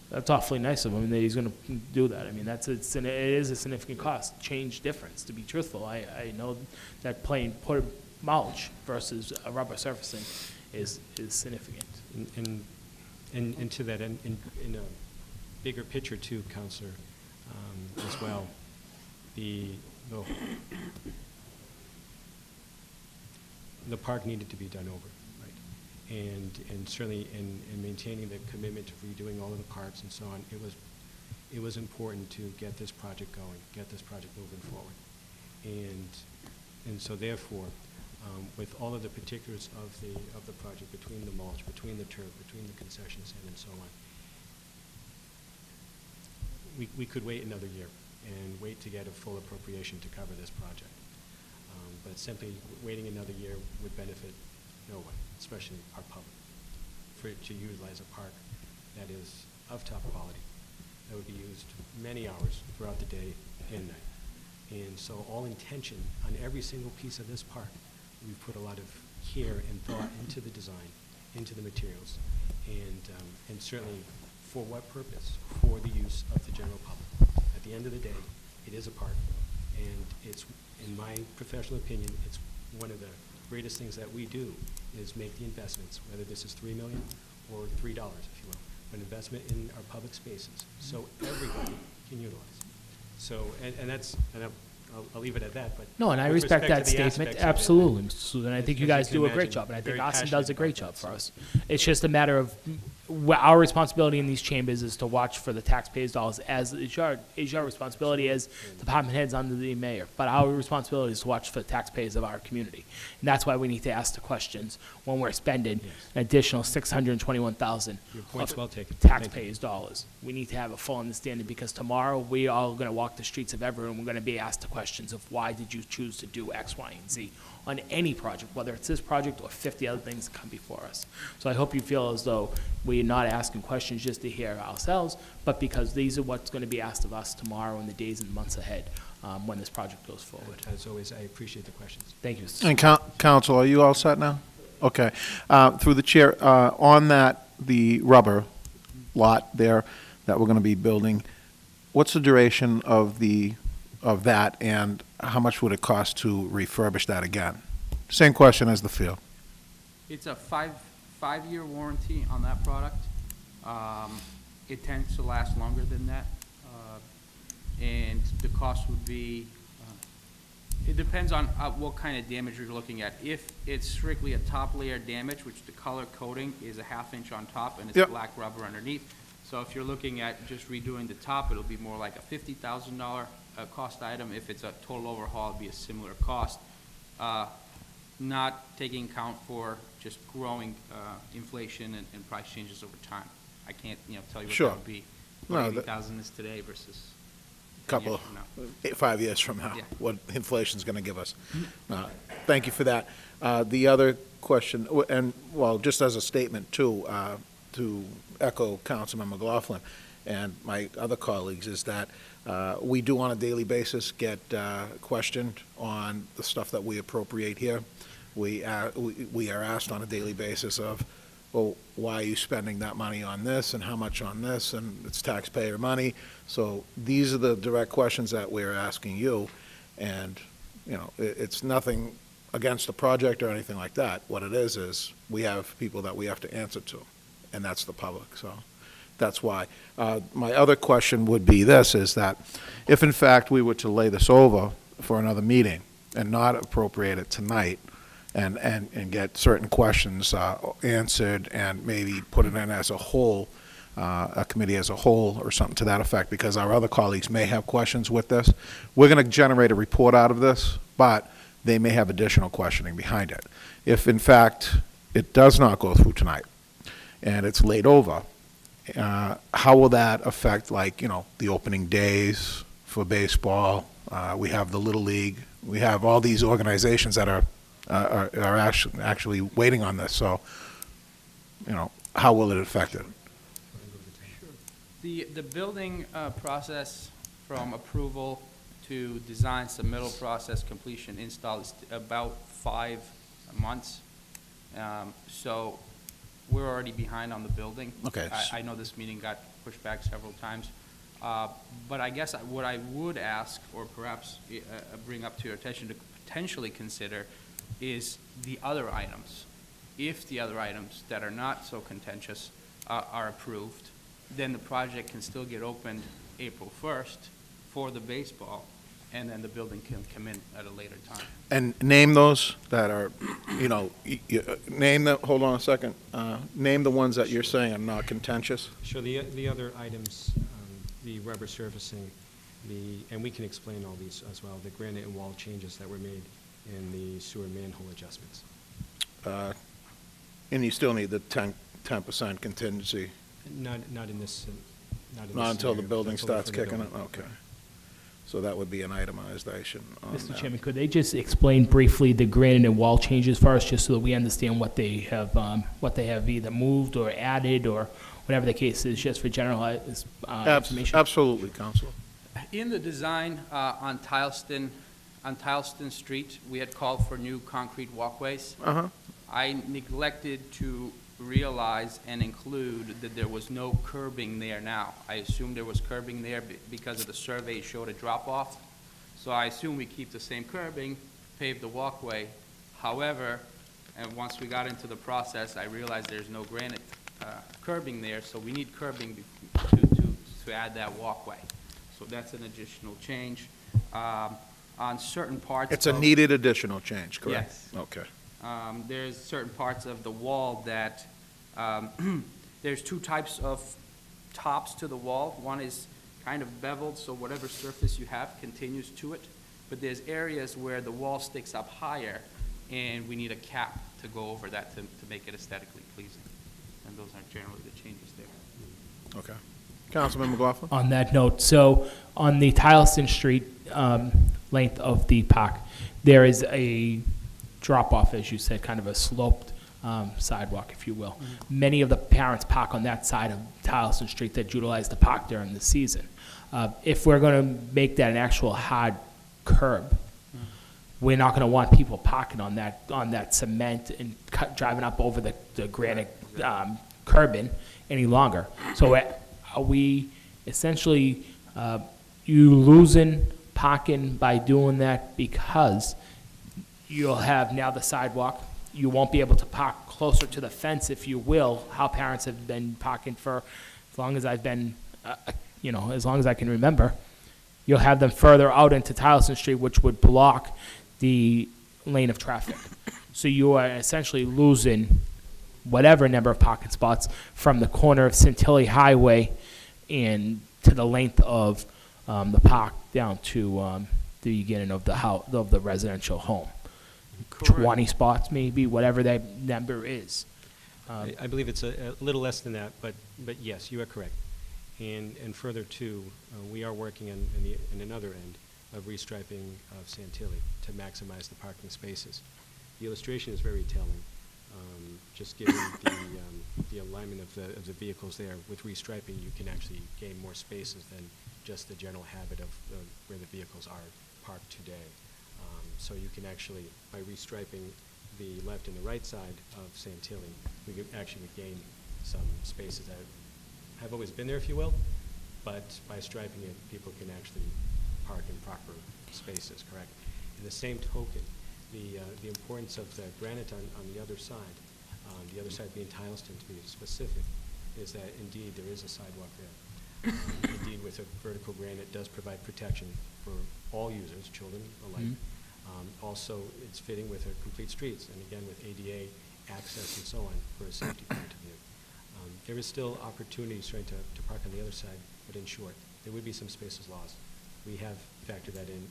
that's awfully nice of him that he's gonna do that. I mean, it is a significant cost, change difference, to be truthful. I know that put mulch versus a rubber surfacing is significant. And to that, in a bigger picture too, Counselor, as well, the park needed to be done over, right? And certainly in maintaining the commitment to redoing all of the parks and so on, it was important to get this project going, get this project moving forward. And so therefore, with all of the particulars of the project, between the mulch, between the turf, between the concession stand and so on, we could wait another year and wait to get a full appropriation to cover this project. But simply waiting another year would benefit no one, especially our public, to utilize a park that is of top quality, that would be used many hours throughout the day and night. And so all intention on every single piece of this park, we've put a lot of care and thought into the design, into the materials, and certainly for what purpose? For the use of the general public. At the end of the day, it is a park, and it's, in my professional opinion, it's one of the greatest things that we do is make the investments, whether this is $3 million or $3, if you will, an investment in our public spaces, so everybody can utilize. So, and I'll leave it at that, but. No, and I with respect respect that to the statement, aspects of it, absolutely, Mr. Susan. I think as you you guys can do a great imagine, job, and I think very Austin passionate does a great about job that, for so. us. It's just a matter of, our responsibility in these chambers is to watch for the taxpayers' dollars, as is your responsibility as department heads under the mayor. But our responsibility is to watch for the taxpayers of our community. And that's why we need to ask the questions when we're spending an additional $621,000 Your point's of well taken. Thank you. taxpayers' dollars. We need to have a full understanding, because tomorrow we are all gonna walk the streets of Everett, and we're gonna be asked the questions of why did you choose to do X, Y, and Z on any project, whether it's this project or 50 other things that come before us. So I hope you feel as though we're not asking questions just to hear ourselves, but because these are what's gonna be asked of us tomorrow and the days and months ahead, when this project goes forward. As always, I appreciate the questions. Thank you, Mr. And Counsel, are you all set now? Okay. Through the chair, on that, the rubber lot there that we're going to be building, what's the duration of that, and how much would it cost to refurbish that again? Same question as the field. It's a five-year warranty on that product. It tends to last longer than that. And the cost would be, it depends on what kind of damage you're looking at. If it's strictly a top layer damage, which the color coding is a 1/2 inch on top and it's Yep. black rubber underneath. So if you're looking at just redoing the top, it'll be more like a $50,000 cost item. If it's a total overhaul, it'd be a similar cost. Not taking account for just growing inflation and price changes over time. I can't, tell you what Sure. that would be. No, What that- 80,000 is today versus 10 Couple, years from now. 5 years from now, Yeah. what inflation's going to give us. Thank you for that. The other question, and, well, just as a statement too, to echo Councilman McLaughlin and my other colleagues, is that we do on a daily basis get questioned on the stuff that we appropriate here, we are asked on a daily basis of, well, why are you spending that money on this, and how much on this, and it's taxpayer money. So these are the direct questions that we're asking you, and, you know, it's nothing against the project or anything like that. What it is we have people that we have to answer to, and that's the public, so that's why. My other question would be this, is that if in fact we were to lay this over for another meeting and not appropriate it tonight, and get certain questions answered, and maybe put it in as a whole, a committee as a whole, or something to that effect, because our other colleagues may have questions with this. We're going to generate a report out of this, but they may have additional questioning behind it. If in fact it does not go through tonight, and it's laid over, how will that affect, like, you know, the opening days for baseball? We have the Little League. We have all these organizations that are actually waiting on this. So, you know, how will it affect it? The building process from approval to design, submittal process, completion, install is about 5 months. So we're already behind on the building. Okay. I know this meeting got pushed back several times. But I guess what I would ask, or perhaps bring up to your attention to potentially consider, is the other items. If the other items that are not so contentious are approved, then the project can still get opened April 1st for the baseball, and then the building can come in at a later time. And name those that are, you know, name them, hold on a second, name the ones that you're saying are not contentious. Sure, the other items, the rubber surfacing, and we can explain all these as well, the granite and wall changes that were made, and the sewer manhole adjustments. And you still need the 10% contingency, Not in this, not in this not until the scenario. building That's only starts for the kicking in? building. Okay. So that would be an itemized item on Mr. that. Chairman, could they just explain briefly the granite and wall changes for us, just so that we understand what they have either moved or added, or whatever the case is, just for generalized information? Absolutely, Counselor. In the design on Tileston Street, we had called for new concrete walkways. Uh-huh. I neglected to realize and include that there was no curbing there now. I assumed there was curbing there because of the survey showed a drop-off. So I assume we keep the same curbing, pave the walkway. However, and once we got into the process, I realized there's no granite curbing there, so we need curbing to add that walkway. So that's an additional change. On certain parts It's a of- needed additional change, correct? Yes. Okay. There's certain parts of the wall that, there's 2 types of tops to the wall. One is kind of beveled, so whatever surface you have continues to it. But there's areas where the wall sticks up higher, and we need a cap to go over that to make it aesthetically pleasing. And those are generally the changes there. Okay. Councilman McLaughlin? On that note, so on the Tileston Street length of the park, there is a drop-off, as you said, kind of a sloped sidewalk, if you will. Many of the parents park on that side of Tileston Street that utilize the park during the season. If we're going to make that an actual hard curb, we're not going to want people parking on that cement and driving up over the granite curbing any longer. So are we essentially, you losing parking by doing that, because you'll have now the sidewalk, you won't be able to park closer to the fence, if you will, how parents have been parking for as long as I've been, as long as I can remember. You'll have them further out into Tileston Street, which would block the lane of traffic. So you are essentially losing whatever number of parking spots from the corner of Centilly Highway and to the length of the park down to the beginning of the residential home. Correct. 20 spots maybe, whatever that number is. I believe it's a little less than that, but yes, you are correct. And further too, we are working in another end of restriping of Santilli to maximize the parking spaces. The illustration is very telling. Just given the alignment of the vehicles there, with restriping, you can actually gain more spaces than just the general habit of where the vehicles are parked today. So you can actually, by restriping the left and the right side of Santilli, we could actually would gain some spaces that have always been there, if you will, but by striping it, people can actually park in proper spaces, correct? In the same token, the importance of the granite on the other side being Tileston to be specific, is that indeed there is a sidewalk there. Indeed, with a vertical granite does provide protection for all users, children alike. Also, it's fitting with our complete streets, and again, with ADA access and so on, for a safety point of view. There is still opportunities trying to park on the other side, but in short, there would be some spaces lost. We have factored that in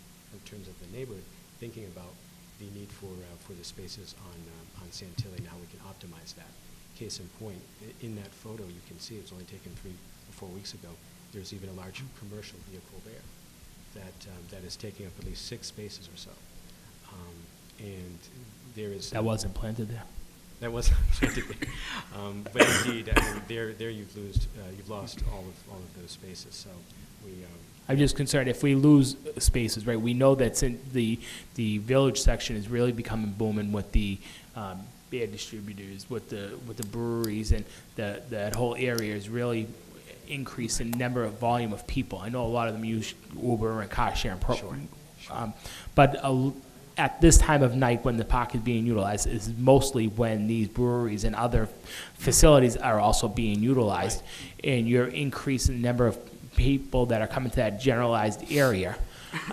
terms of the neighborhood, thinking about the need for the spaces on Santilli and how we can optimize that. Case in point, in that photo, you can see it's only taken 3 or 4 weeks ago. There's even a large commercial vehicle there that is taking up at least 6 spaces or so. And there is... That wasn't planted there. That wasn't planted there. But indeed, I mean, there you've lost all of those spaces. So we... I'm just concerned if we lose spaces, right? We know that the village section is really becoming booming with the beer distributors, with the breweries, and that whole area is really increasing number of volume of people. I know a lot of them use Uber and car sharing programs, but at this time of night when the park is being utilized is mostly when these breweries and other facilities are also being utilized, and you're increasing the number of people that are coming to that generalized area,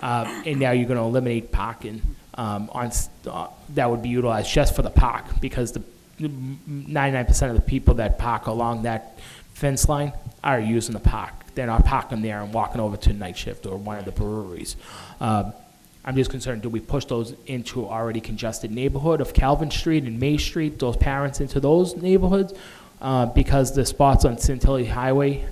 and now you're going to eliminate parking that would be utilized just for the park, because the 99% of the people that park along that fence line are using the park. They're not parking there and walking over to Night Shift or one of the breweries. I'm just concerned, do we push those into already congested neighborhood of Calvin Street and May Street, those parents into those neighborhoods? Because the spots on Santilli Highway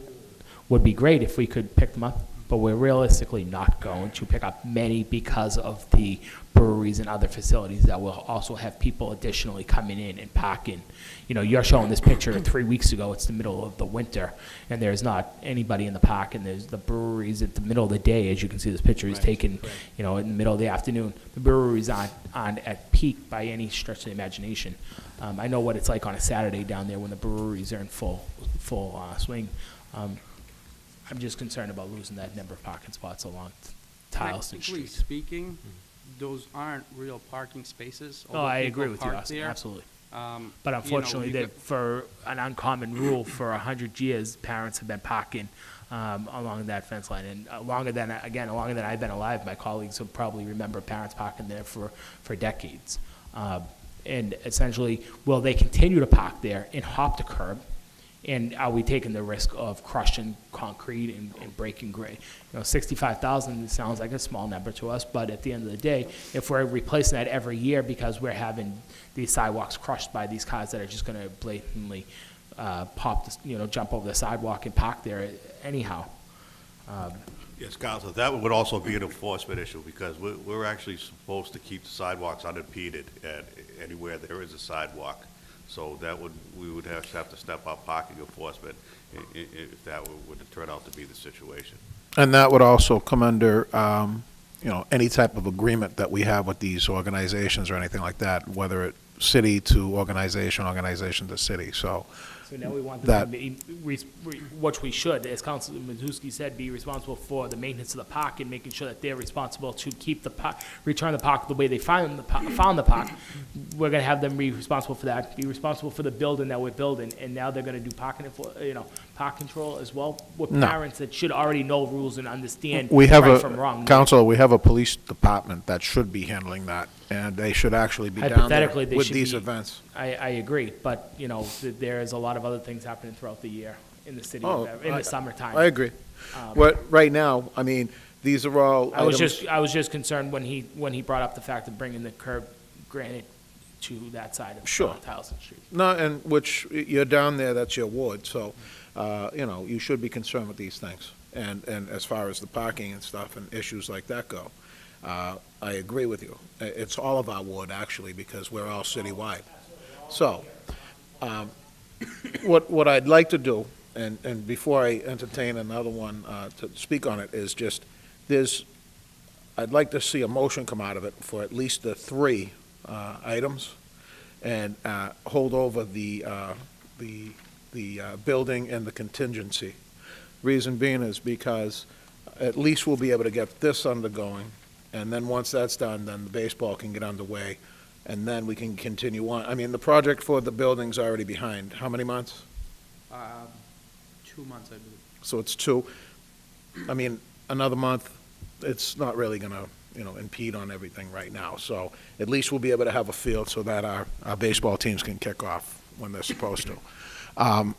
would be great if we could pick them up, but we're realistically not going to pick up many because of the breweries and other facilities that will also have people additionally coming in and parking. You know, you're showing this picture 3 weeks ago. It's the middle of the winter, and there's not anybody in the park, and there's the breweries at the middle of the day. As you can see, this picture is taken, you know, in the middle of the afternoon. The breweries aren't at peak by any stretch of the imagination. I know what it's like on a Saturday down there when the breweries are in full swing. I'm just concerned about losing that number of parking spots along Tileston Technically Street. speaking, those aren't real parking spaces. Oh, although I people agree with you, park Austin, there. absolutely. But But unfortunately, for an uncommon rule for 100 years, parents have been parking along that fence line. And longer than I've been alive, my colleagues will probably remember parents parking there for decades. And essentially, will they continue to park there and hop the curb? And are we taking the risk of crushing concrete and breaking grade? You know, 65,000 sounds like a small number to us, but at the end of the day, if we're replacing that every year because we're having these sidewalks crushed by these cars that are just going to blatantly jump over the sidewalk and park there anyhow. Yes, Counselor, that would also be an enforcement issue, because we're actually supposed to keep the sidewalks unimpeded at anywhere there is a sidewalk. So we would have to step up parking enforcement if that would turn out to be the situation. And that would also come under, any type of agreement that we have with these organizations or anything like that, whether it's city to organization to city, so. So now we want them That- to be, which we should, as Councilor Mazuski said, be responsible for the maintenance of the park and making sure that they're responsible to keep the park, return the park the way they found the park. We're gonna have them be responsible for that, be responsible for the building that we're building, and now they're gonna do park control as well with No. parents that should already know rules and understand We have right from wrong. Council, we have a police department that should be handling that, and they should actually be down there Hypothetically, they with should these be- events. I agree, but, there is a lot of other things happening throughout the year in the city, in the summertime. I agree. Right now, I mean, these are all I was items- just concerned when he brought up the fact of bringing the curb granite to that side of Sure. Towson Street. No, and which, you're down there, that's your ward, so, you should be concerned with these things. And as far as the parking and stuff and issues like that go, I agree with you. It's all of our ward, actually, because we're all citywide. So, what I'd like to do, and before I entertain another one to speak on it, is just, I'd like to see a motion come out of it for at least the 3 items. and hold over the building and the contingency. Reason being is because at least we'll be able to get this undergoing, and then once that's done, then the baseball can get underway, and then we can continue on. I mean, the project for the building's already behind. How many months? 2 months, I believe. So it's 2. I mean, another month, it's not really gonna, impede on everything right now. So at least we'll be able to have a field so that our baseball teams can kick off when they're supposed to. I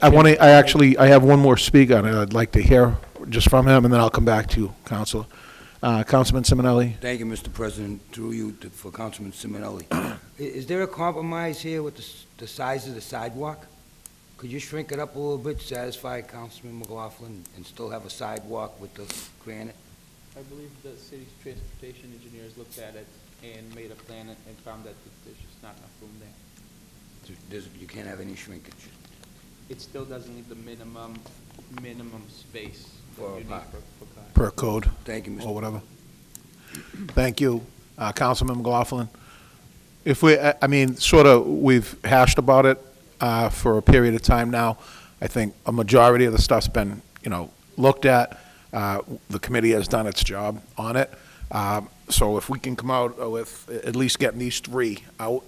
have one more speaker, and I'd like to hear just from him, and then I'll come back to you, Counselor. Councilman Simonelli? Thank you, Mr. President, through you for Councilman Simonelli. Is there a compromise here with the size of the sidewalk? Could you shrink it up a little bit, satisfy Councilman McLaughlin, and still have a sidewalk with the granite? I believe the city's transportation engineers looked at it and made a plan and found that there's just not enough room there. You can't have any shrinkage. It still doesn't leave the minimum space that For a you need park. for cars. Per code, Thank you, Mr. or whatever. Thank you. Councilman McLaughlin? If we've hashed about it for a period of time now. I think a majority of the stuff's been, looked at. The committee has done its job on it. So if we can come out with at least getting these 3 out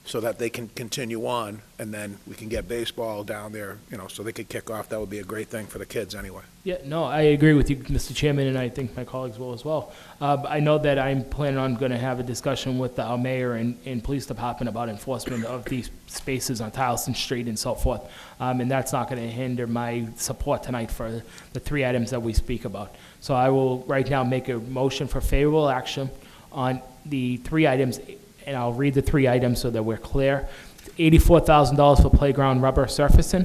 so that they can continue on, and then we can get baseball down there, so they could kick off, that would be a great thing for the kids anyway. Yeah, no, I agree with you, Mr. Chairman, and I think my colleagues will as well. I know that I'm planning on going to have a discussion with our mayor and police department about enforcement of these spaces on Tyleston Street and so forth. And that's not going to hinder my support tonight for the 3 items that we speak about. So I will right now make a motion for favorable action on the 3 items, and I'll read the 3 items so that we're clear. $84,000 for playground rubber surfacing,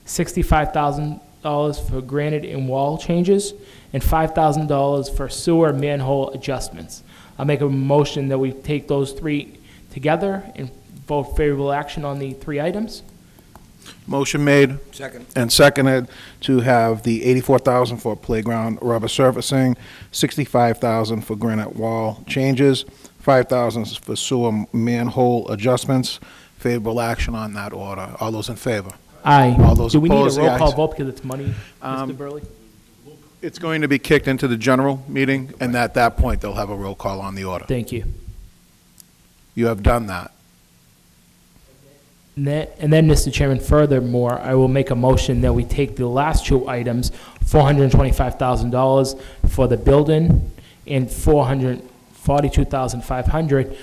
$65,000 for granite and wall changes, and $5,000 for sewer manhole adjustments. I'll make a motion that we take those 3 together and vote favorable action on the 3 items. Motion made Second. and seconded to have the $84,000 for playground rubber surfacing, $65,000 for granite wall changes, $5,000 for sewer manhole adjustments. Favorable action on that order. All those in favor? Aye. All those Do we need a opposed, the roll call ayes. vote because it's money, Mr. Burley? It's going to be kicked into the general meeting, and at that point, they'll have a roll call on the order. Thank you. You have done that. And then, Mr. Chairman, furthermore, I will make a motion that we take the last 2 items, $425,000 for the building and $442,500,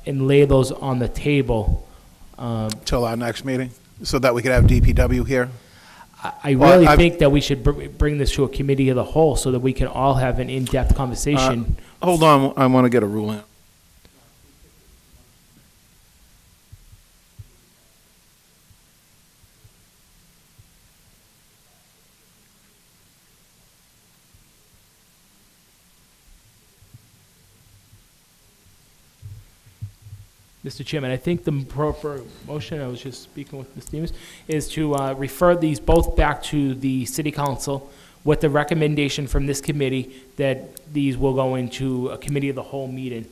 and lay those on the table. Till our next meeting, so that we could have DPW here. I Well, really I've- think that we should bring this to a committee of the whole so that we can all have an in-depth conversation. Hold on, I want to get a ruling. Mr. Chairman, I think the proper motion, I was just speaking with Ms. Demus, is to refer these both back to the city council with the recommendation from this committee that these will go into a committee of the whole meeting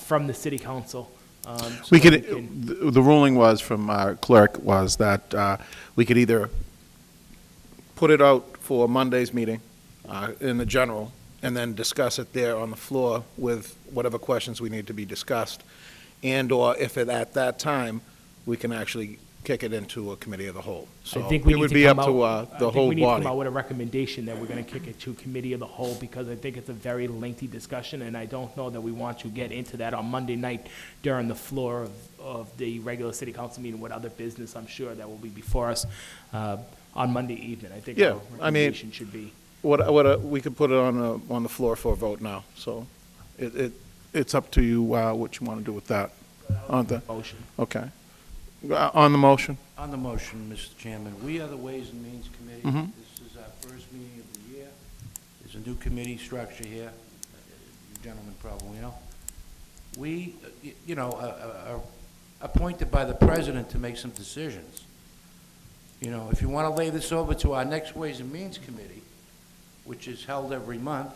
from the city council. So We that could, can- the ruling was from our clerk was that we could either put it out for Monday's meeting in the general, and then discuss it there on the floor with whatever questions we need to be discussed, and/or if at that time, we can actually kick it into a committee of the whole. So I think we it need would to be come up to out, the I think whole we need to come body. out with a recommendation that we're going to kick it to committee of the whole, because I think it's a very lengthy discussion, and I don't know that we want to get into that on Monday night during the floor of the regular city council meeting with other business, I'm sure, that will be before us on Monday evening. I think Yeah, our I mean- recommendation should be. We could put it on the floor for a vote now, so it's up to you what you want to do with that. On the, Motion. okay. On the motion? On the motion, Mr. Chairman, we are the Ways and Means Committee. Mhm. This is our first meeting of the year. There's a new committee structure here. You gentlemen probably know. We, are appointed by the president to make some decisions. If you want to lay this over to our next Ways and Means Committee, which is held every month,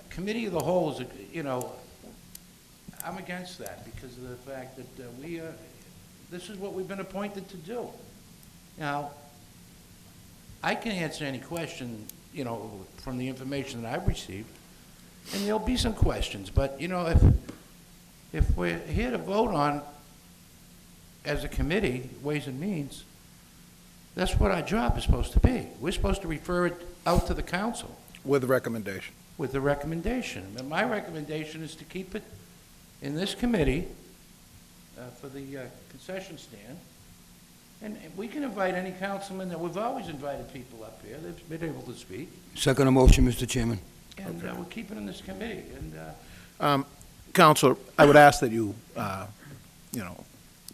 Committee of the Whole is, I'm against that because of the fact that this is what we've been appointed to do. Now, I can answer any question, from the information that I've received, and there'll be some questions, but, if we're here to vote on, as a committee, Ways and Means, that's what our job is supposed to be. We're supposed to refer it out to the council With a recommendation. with the recommendation. And my recommendation is to keep it in this committee for the concession stand. And we can invite any councilman that, we've always invited people up here, they've been able to speak. Second motion, Mr. Chairman. And we'll keep it in this committee. And Counselor, I would ask that you,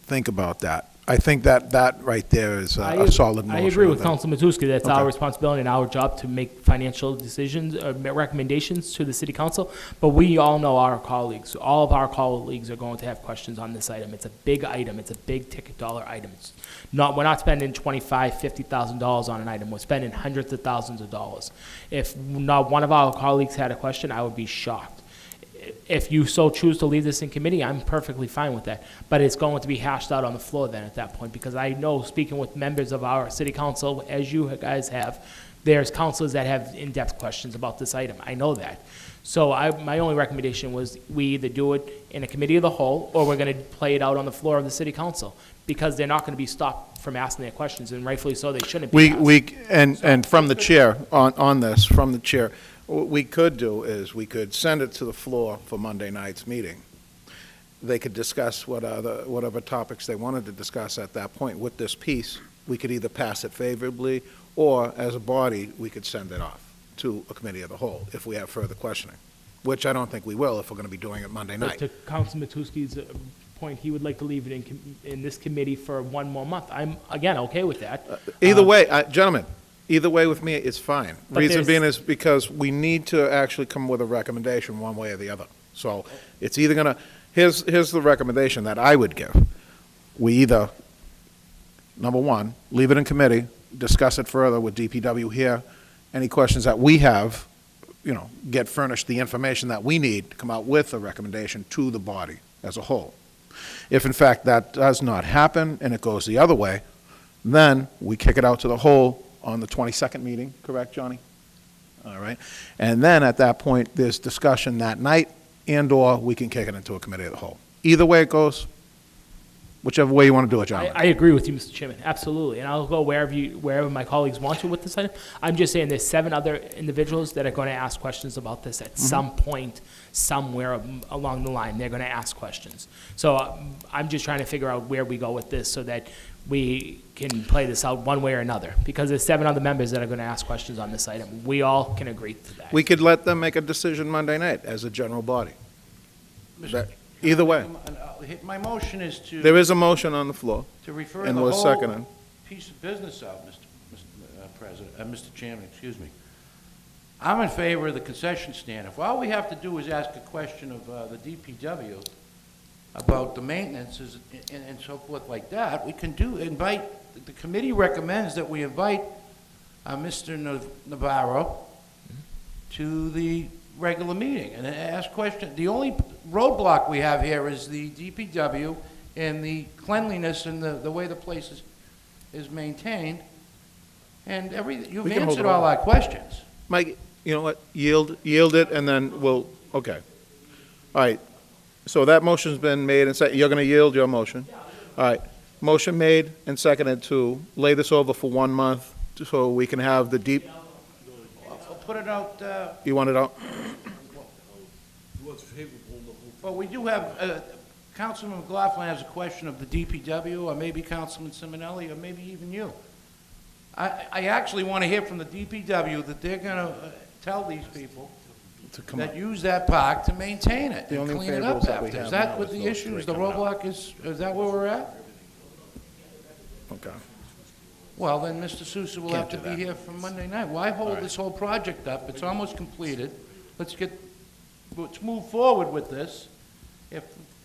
think about that. I think that right there is a solid motion. I agree with that- Councilman Matusky. That's Okay. our responsibility and our job to make financial decisions, recommendations to the city council. But we all know our colleagues. All of our colleagues are going to have questions on this item. It's a big item. It's a big ticket dollar item. We're not spending $25,000, $50,000 on an item. We're spending hundreds of thousands of dollars. If not one of our colleagues had a question, I would be shocked. If you so choose to leave this in committee, I'm perfectly fine with that. But it's going to be hashed out on the floor then at that point, because I know, speaking with members of our city council, as you guys have, there's councilors that have in-depth questions about this item. I know that. So my only recommendation was we either do it in a committee of the whole, or we're going to play it out on the floor of the city council, because they're not going to be stopped from asking their questions, and rightfully so, they shouldn't be asked. And from the chair, from the chair, what we could do is we could send it to the floor for Monday night's meeting. They could discuss whatever topics they wanted to discuss at that point. With this piece, we could either pass it favorably, or as a body, we could send it off to a committee of the whole if we have further questioning, which I don't think we will if we're going to be doing it Monday But night. to Councilman Matusky's point, he would like to leave it in this committee for one more month. I'm, again, okay with that. Either way, gentlemen, either way with me, it's fine. But Reason there's- being is because we need to actually come with a recommendation one way or the other. So it's either gonna, here's the recommendation that I would give. We either, number one, leave it in committee, discuss it further with DPW here. Any questions that we have, get furnished the information that we need to come out with a recommendation to the body as a whole. If in fact that does not happen and it goes the other way, then we kick it out to the whole on the 22nd meeting, correct, Johnny? All right. And then at that point, there's discussion that night, and/or we can kick it into a committee of the whole. Either way it goes, whichever way you want to do it, John. I agree with you, Mr. Chairman, absolutely, and I'll go wherever my colleagues want to with this item. I'm just saying there's 7 other individuals that are going to ask questions about this at some point, somewhere along the line. They're going to ask questions. So I'm just trying to figure out where we go with this so that we can play this out one way or another, because there's 7 other members that are going to ask questions on this item. We all can agree to that. We could let them make a decision Monday night as a general body. That- Either way. My motion is There is a motion on the floor, to refer and the we're whole seconding. piece of business out, Mr. Chairman, excuse me. I'm in favor of the concession stand. If all we have to do is ask a question of the DPW about the maintenance and so forth like that, we can invite, the committee recommends that we invite Mr. Navarro to the regular meeting and ask questions. The only roadblock we have here is the DPW and the cleanliness and the way the place is maintained. And you've We can hold answered it all over. our questions. Mike, you know what, yield it, and then okay. All right, so that motion's been made and seconded. You're going to yield your motion? All right, motion made and seconded to lay this over for 1 month so we can have the deep, I'll put it out, you want it out? well, we do have, Councilman McLaughlin has a question of the DPW, or maybe Councilman Simonelli, or maybe even you. I actually want to hear from the DPW that they're going to tell these people To come that up. use that park to maintain it The and only clean it up variables that we after. have Is that now what is the those issue is? three The coming out. roadblock is that where we're at? Okay. Well, then Mr. Sousa will have Can't to do be that. here for Monday night. Why hold this whole project up? It's almost completed. Let's move forward with this. If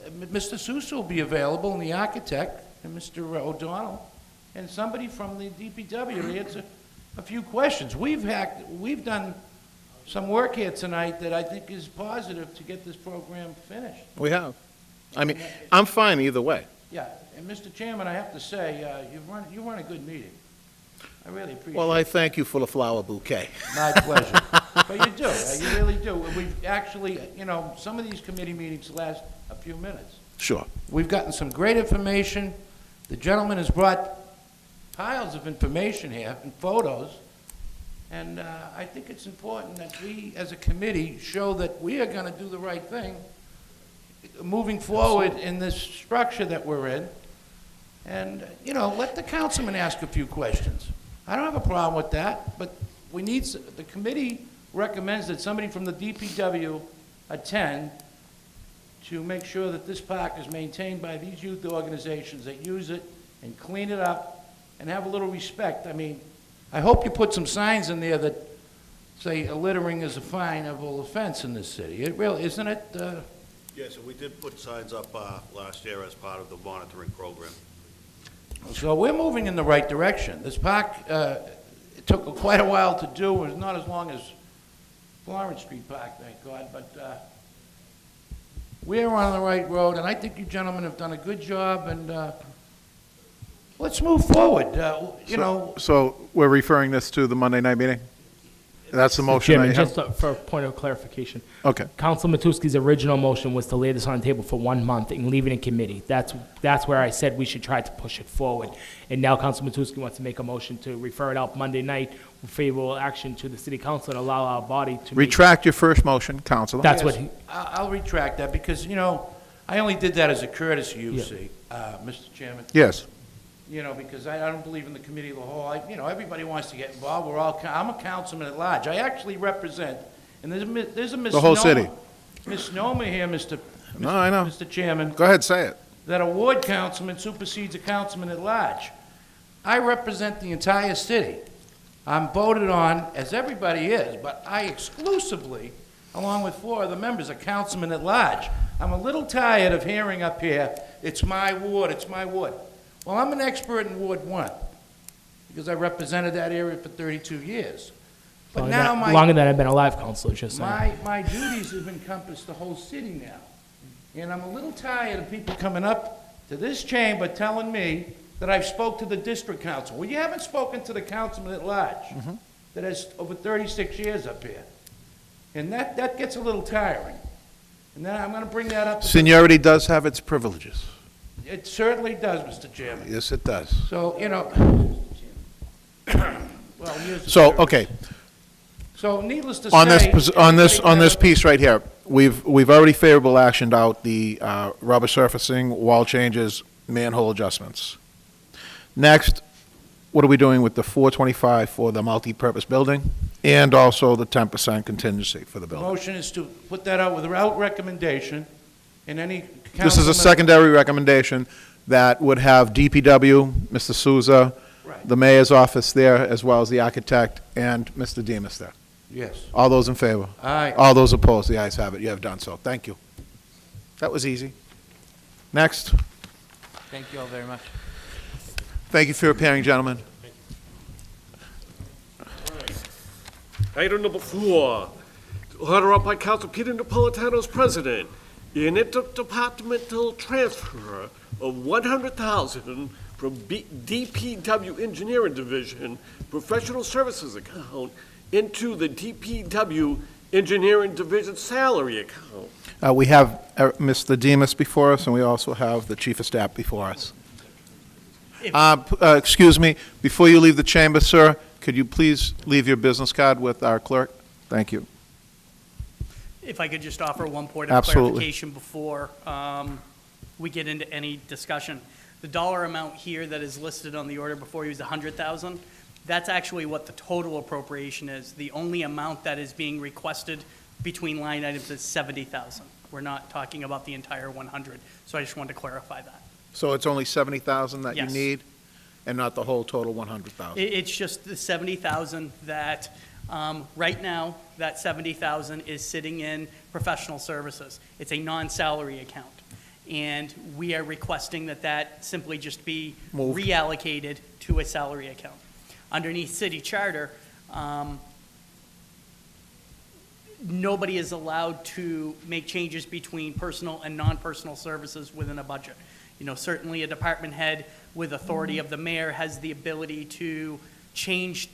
Mr. Sousa will be available, and the architect, and Mr. O'Donnell, and somebody from the DPW to answer a few questions. We've done some work here tonight that I think is positive to get this program finished. We have. I mean, I'm fine either way. Yeah, and Mr. Chairman, I have to say, you run a good meeting. I really appreciate it. Well, I thank you for the flower bouquet. My pleasure. But you do, you really do. We've actually, some of these committee meetings last a few minutes. Sure. We've gotten some great information. The gentleman has brought piles of information here and photos. And I think it's important that we, as a committee, show that we are going to do the right thing moving forward in this structure that we're in. And, let the councilman ask a few questions. I don't have a problem with that, but the committee recommends that somebody from the DPW attend to make sure that this park is maintained by these youth organizations that use it and clean it up and have a little respect. I mean, I hope you put some signs in there that say littering is a fineable offense in this city. It really, isn't it? Yes, and we did put signs up last year as part of the monitoring program. So we're moving in the right direction. This park, it took quite a while to do. It was not as long as Florence Street Park, thank God, but we're on the right road, and I think you gentlemen have done a good job, and let's move forward. So we're referring this to the Monday night meeting? That's the motion I Chairman, have? just for a point of clarification. Okay. Council Matusky's original motion was to lay this on the table for 1 month and leave it in committee. That's where I said we should try to push it forward. And now Council Matusky wants to make a motion to refer it out Monday night with favorable action to the city council and allow our body to make. Retract your first motion, Counselor. That's what he, I'll retract that because, I only did that as a courtesy, you Yeah. see, Mr. Chairman. Yes. Because I don't believe in the committee of the whole. Everybody wants to get involved. I'm a councilman at large. I actually represent, and there's a misnomer. The whole city. Misnomer here, Mr. No, I know. Mr. Chairman, Go ahead, say it. that a ward councilman supersedes a councilman at large. I represent the entire city. I'm voted on, as everybody is, but I exclusively, along with 4 other members, are councilman at large. I'm a little tired of hearing up here, it's my ward, it's my ward. Well, I'm an expert in Ward 1, because I represented that area for 32 years. But now longer than I've been alive, Councilor, just saying. my duties have encompassed the whole city now. And I'm a little tired of people coming up to this chamber telling me that I've spoke to the district council. Well, you haven't spoken to the councilman at large that has over 36 years up here. And that gets a little tiring. And then I'm going to bring that up. Seniority does have its privileges. It certainly does, Mr. Chairman. Yes, it does. So, well, here's the So, third. okay, So needless to on say. this piece right here, we've already favorable actioned out the rubber surfacing, wall changes, manhole adjustments. Next, what are we doing with the 425 for the multi-purpose building and also the 10% contingency for the The building? motion is to put that out without recommendation in any councilman. This is a secondary recommendation that would have DPW, Mr. Souza, Right. the mayor's office there, as well as the architect, and Mr. Demus there. Yes. All those in favor? Aye. All those opposed? The ayes have it. You have done so. Thank you. That was easy. Next. Thank you all very much. Thank you for appearing, gentlemen. Item number 4, order up by Council Peter Napolitano as president, an interdepartmental transfer of $100,000 from DPW Engineering Division Professional Services account into the DPW Engineering Division salary account. We have Mr. Demus before us, and we also have the Chief of Staff before us. Excuse me, before you leave the chamber, sir, could you please leave your business card with our clerk? Thank you. If I could just offer one point of Absolutely. clarification before we get into any discussion. The dollar amount here that is listed on the order before you is $100,000. That's actually what the total appropriation is. The only amount that is being requested between line items is $70,000. We're not talking about the entire 100. So I just wanted to clarify that. So it's only $70,000 that you Yes. need, and not the whole total $100,000? It's just the $70,000 that, right now, that $70,000 is sitting in professional services. It's a non-salary account. And we are requesting that that simply just be Moved. reallocated to a salary account. Underneath city charter, nobody is allowed to make changes between personal and non-personal services within a budget. You know, certainly a department head with authority of the mayor has the ability to change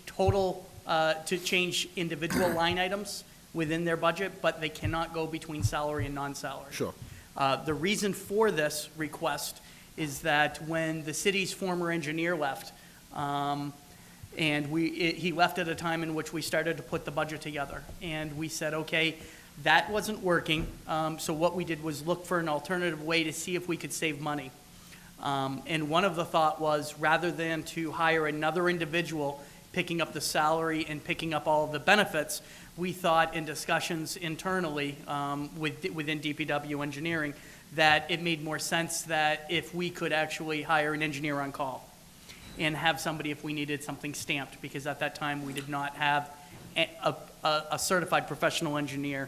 change individual line items within their budget, but they cannot go between salary and non-salary. Sure. The reason for this request is that when the city's former engineer left, and he left at a time in which we started to put the budget together. And we said, okay, that wasn't working. So what we did was look for an alternative way to see if we could save money. And one of the thought was, rather than to hire another individual picking up the salary and picking up all of the benefits, we thought in discussions internally within DPW engineering that it made more sense that if we could actually hire an engineer on call and have somebody if we needed something stamped, because at that time we did not have a certified professional engineer.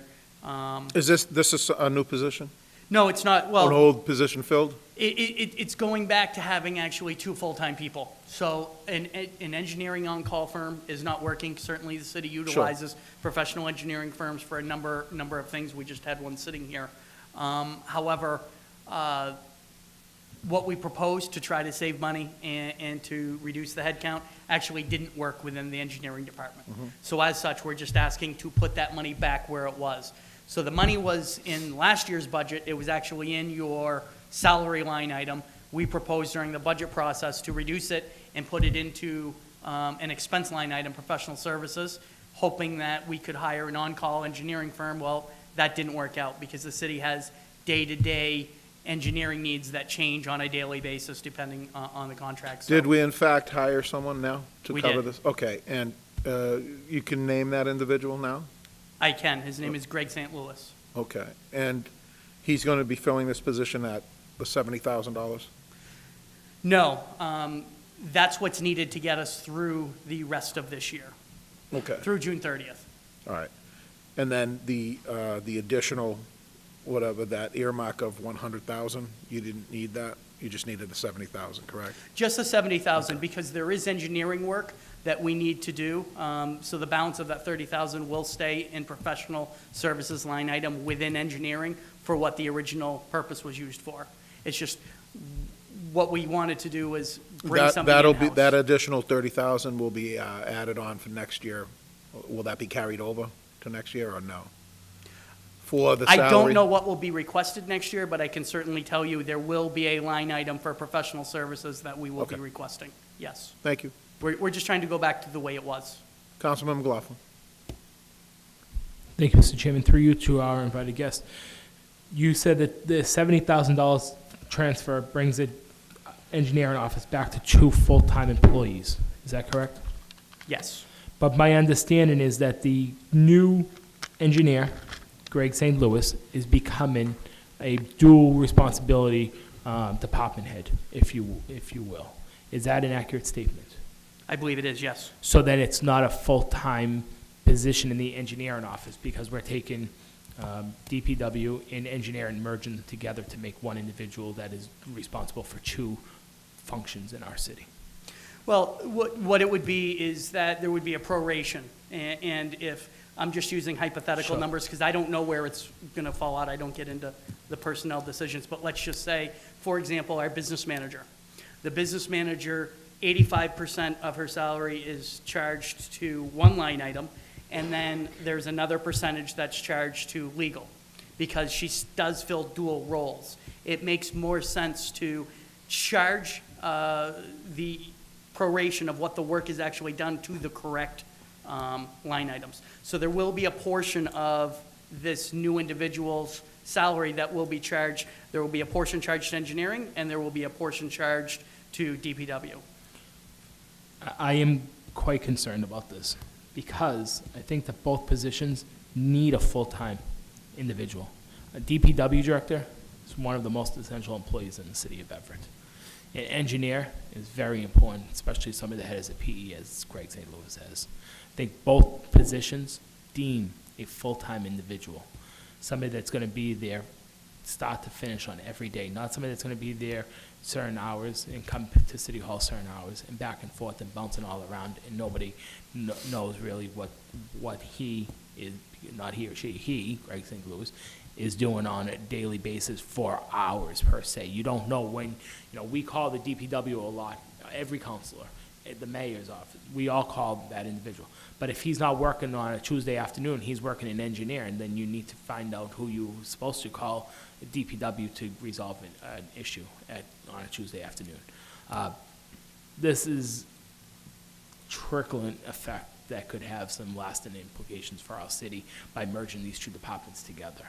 Is this a new position? No, it's not, An well, old position filled? it's going back to having actually 2 full-time people. So an engineering on-call firm is not working. Certainly the city utilizes professional engineering firms for a number of things. We just had one sitting here. However, what we proposed to try to save money and to reduce the headcount actually didn't work within the engineering department. So as such, we're just asking to put that money back where it was. So the money was in last year's budget. It was actually in your salary line item. We proposed during the budget process to reduce it and put it into an expense line item, professional services, hoping that we could hire an on-call engineering firm. Well, that didn't work out because the city has day-to-day engineering needs that change on a daily basis depending on the contract. So Did we in fact hire someone now to We cover did. this? Okay, and you can name that individual now? I can. His name is Greg St. Louis. Okay, and he's going to be filling this position at the $70,000? No, that's what's needed to get us through the rest of this year, Okay, through June 30th. all right. And then the additional, whatever, that earmark of 100,000, you didn't need that? You just needed the 70,000, correct? Just the 70,000, because there is engineering work that we need to do. So the balance of that 30,000 will stay in professional services line item within engineering for what the original purpose was used for. It's just, what we wanted to do was bring somebody in-house. That additional 30,000 will be added on for next year. Will that be carried over to next year or no? For the salary? I don't know what will be requested next year, but I can certainly tell you there will be a line item for professional services that we will be Okay. requesting. Yes. Thank you. We're just trying to go back to the way it was. Councilman McLaughlin. Thank you, Mr. Chairman. Through you to our invited guest. You said that the $70,000 transfer brings the engineering office back to 2 full-time employees. Is that correct? Yes. But my understanding is that the new engineer, Greg St. Louis, is becoming a dual responsibility department head, if you will. Is that an accurate statement? I believe it is, yes. So then it's not a full-time position in the engineering office, because we're taking DPW and engineering, merging them together to make one individual that is responsible for 2 functions in our city. Well, what it would be is that there would be a proration. And if, I'm just using hypothetical Sure. numbers because I don't know where it's going to fall out. I don't get into the personnel decisions. But let's just say, for example, our business manager. The business manager, 85% of her salary is charged to one line item, and then there's another percentage that's charged to legal, because she does fill dual roles. It makes more sense to charge the proration of what the work is actually done to the correct line items. So there will be a portion of this new individual's salary that will be charged. There will be a portion charged to engineering, and there will be a portion charged to DPW. I am quite concerned about this, because I think that both positions need a full-time individual. A DPW director is one of the most essential employees in the city of Everett. An engineer is very important, especially somebody that has a PE, as Greg St. Louis has. I think both positions deem a full-time individual, somebody that's going to be there start to finish on every day, not somebody that's going to be there certain hours and come to City Hall certain hours and back and forth and bouncing all around, and nobody knows really what he is, not he or she, he, Greg St. Louis, is doing on a daily basis for hours per se. You don't know when, we call the DPW a lot, every counselor, the mayor's office, we all call that individual. But if he's not working on a Tuesday afternoon, he's working in engineering, then you need to find out who you're supposed to call DPW to resolve an issue on a Tuesday afternoon. This is trickling effect that could have some lasting implications for our city by merging these two departments together.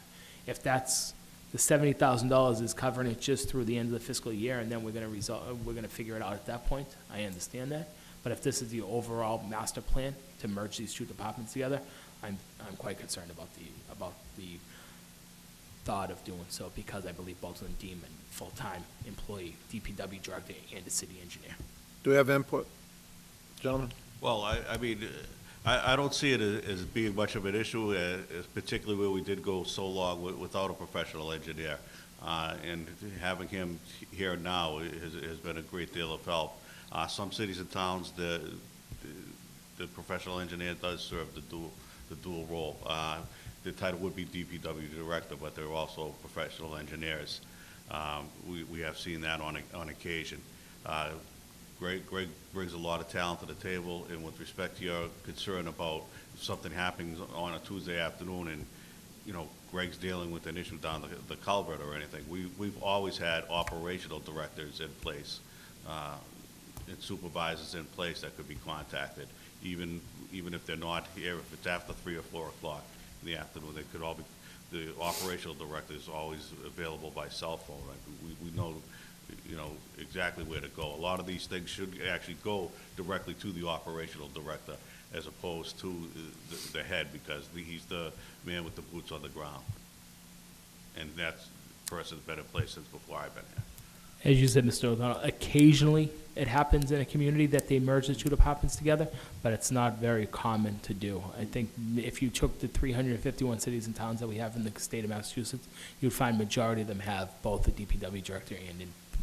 If that's, the $70,000 is covering it just through the end of the fiscal year, and then we're gonna figure it out at that point, I understand that. But if this is the overall master plan to merge these two departments together, I'm quite concerned about the thought of doing so, because I believe both of them deem a full-time employee, DPW director and a city engineer. Do we have input, gentlemen? Well, I mean, I don't see it as being much of an issue, particularly where we did go so long without a professional engineer. And having him here now has been a great deal of help. Some cities and towns, the professional engineer does serve the dual role. The title would be DPW director, but they're also professional engineers. We have seen that on occasion. Greg brings a lot of talent to the table, and with respect to your concern about something happening on a Tuesday afternoon and, Greg's dealing with an issue down the culvert or anything, we've always had operational directors in place, and supervisors in place that could be contacted, even if they're not here, if it's after 3 or 4 o'clock in the afternoon, they could all be, the operational director is always available by cell phone. Right? We know, exactly where to go. A lot of these things should actually go directly to the operational director as opposed to the head, because he's the man with the boots on the ground. And that person's been in place since before I've been here. As you said, Mr. O'Donnell, occasionally it happens in a community that they merge the two departments together, but it's not very common to do. I think if you took the 351 cities and towns that we have in the state of Massachusetts, you'd find majority of them have both a DPW director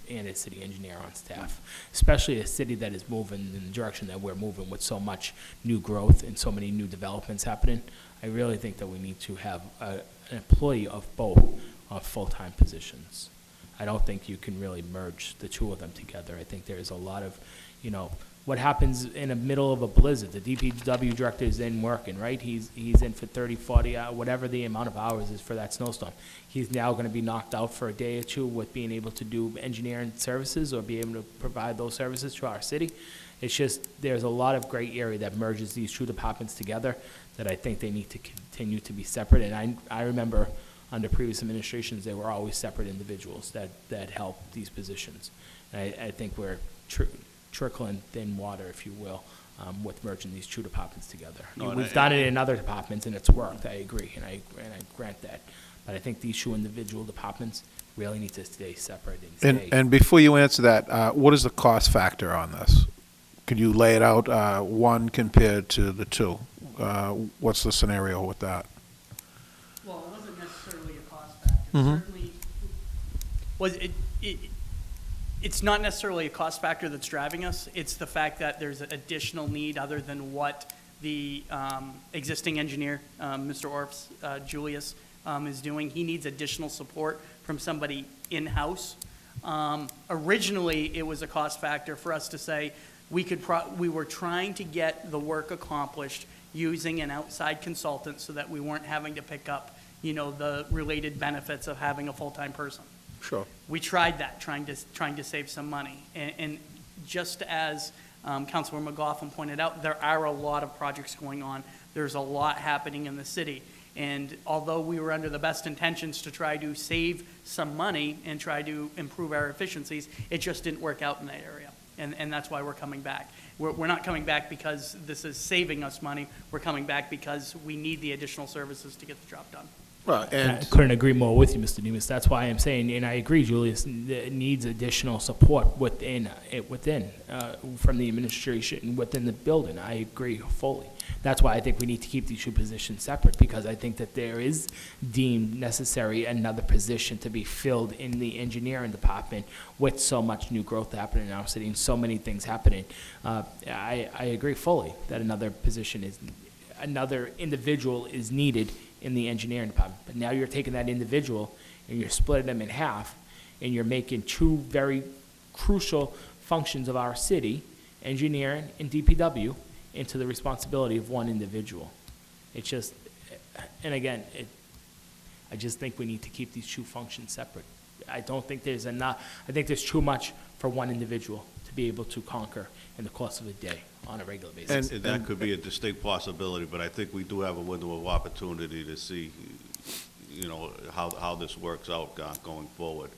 and a city engineer on staff, especially a city that is moving in the direction that we're moving with so much new growth and so many new developments happening. I really think that we need to have an employee of both full-time positions. I don't think you can really merge the two of them together. I think there's a lot of, what happens in the middle of a blizzard. The DPW director is in working, right? He's in for 30, 40 hours, whatever the amount of hours is for that snowstorm. He's now going to be knocked out for a day or two with being able to do engineering services or be able to provide those services to our city. It's just, there's a lot of gray area that merges these two departments together that I think they need to continue to be separate. And I remember under previous administrations, they were always separate individuals that helped these positions. And I think we're trickling thin water, if you will, with merging these two departments together. We've done it in other departments, and it's worked. I agree, and I grant that. But I think these two individual departments really need to stay separate and stay. And before you answer that, what is the cost factor on this? Could you lay it out, one compared to the two? What's the scenario with that? Well, it wasn't necessarily a cost factor. Certainly, it's not necessarily a cost factor that's driving us. It's the fact that there's an additional need other than what the existing engineer, Mr. Orf's, Julius, is doing. He needs additional support from somebody in-house. Originally, it was a cost factor for us to say we were trying to get the work accomplished using an outside consultant so that we weren't having to pick up, the related benefits of having a full-time person. Sure. We tried that, trying to save some money. And just as Councilor McGoffin pointed out, there are a lot of projects going on. There's a lot happening in the city. And although we were under the best intentions to try to save some money and try to improve our efficiencies, it just didn't work out in that area. And that's why we're coming back. We're not coming back because this is saving us money. We're coming back because we need the additional services to get the job done. Well, I couldn't agree more with you, Mr. Demas. That's why I'm saying, and I agree, Julius, it needs additional support within from the administration within the building. I agree fully. That's why I think we need to keep these two positions separate, because I think that there is deemed necessary another position to be filled in the engineering department with so much new growth happening in our city and so many things happening. I agree fully that another position is. another individual is needed in the engineering department. But now you're taking that individual and you're splitting them in half, and you're making two very crucial functions of our city, engineering and DPW, into the responsibility of one individual. It's just, and again, I just think we need to keep these two functions separate. I don't think there's enough, I think there's too much for one individual to be able to conquer in the course of a day on a regular basis. And that could be a distinct possibility, but I think we do have a window of opportunity to see, you know, how this works out going forward.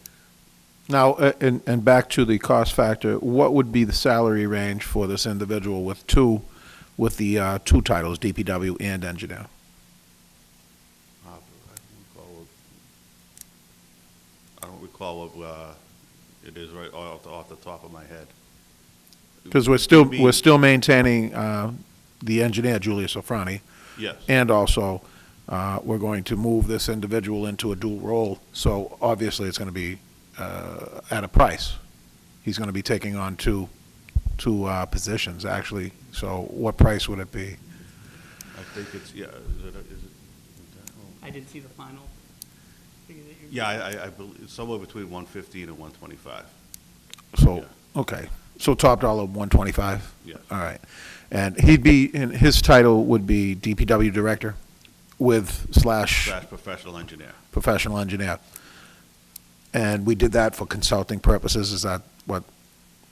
Now, and back to the cost factor, what would be the salary range for this individual with the two titles, DPW and engineer? I don't recall what it is right off the top of my head. Because we're still maintaining the engineer, Julius Ofrani. Yes. And also, we're going to move this individual into a dual role, so obviously it's going to be at a price. He's going to be taking on two positions, actually. So what price would it be? I think it's, yeah, is it? I didn't see the final. Yeah, I believe, somewhere between 115 and 125. So, Yeah. okay, so top dollar 125? Yeah. All right. And his title would be DPW Director with slash Professional engineer. professional engineer. And we did that for consulting purposes. Is that what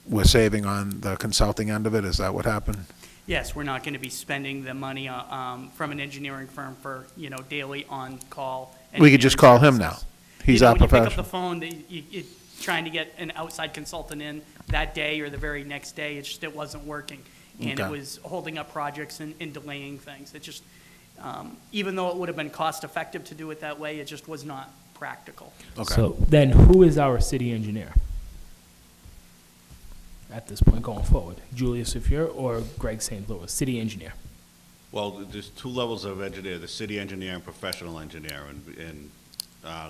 we're saving on the consulting end of it? Is that what happened? Yes, we're not going to be spending the money from an engineering firm for, daily on-call. We could just call him now. services. He's You know, our when you pick up professional. the phone, you're trying to get an outside consultant in that day or the very next day. It wasn't working. And Okay. it was holding up projects and delaying things. It just, even though it would have been cost-effective to do it that way, it just was not practical. Okay. So then who is our city engineer at this point going forward? Julius Sofier or Greg St. Louis, city engineer? Well, there's two levels of engineer, the city engineer and professional engineer, and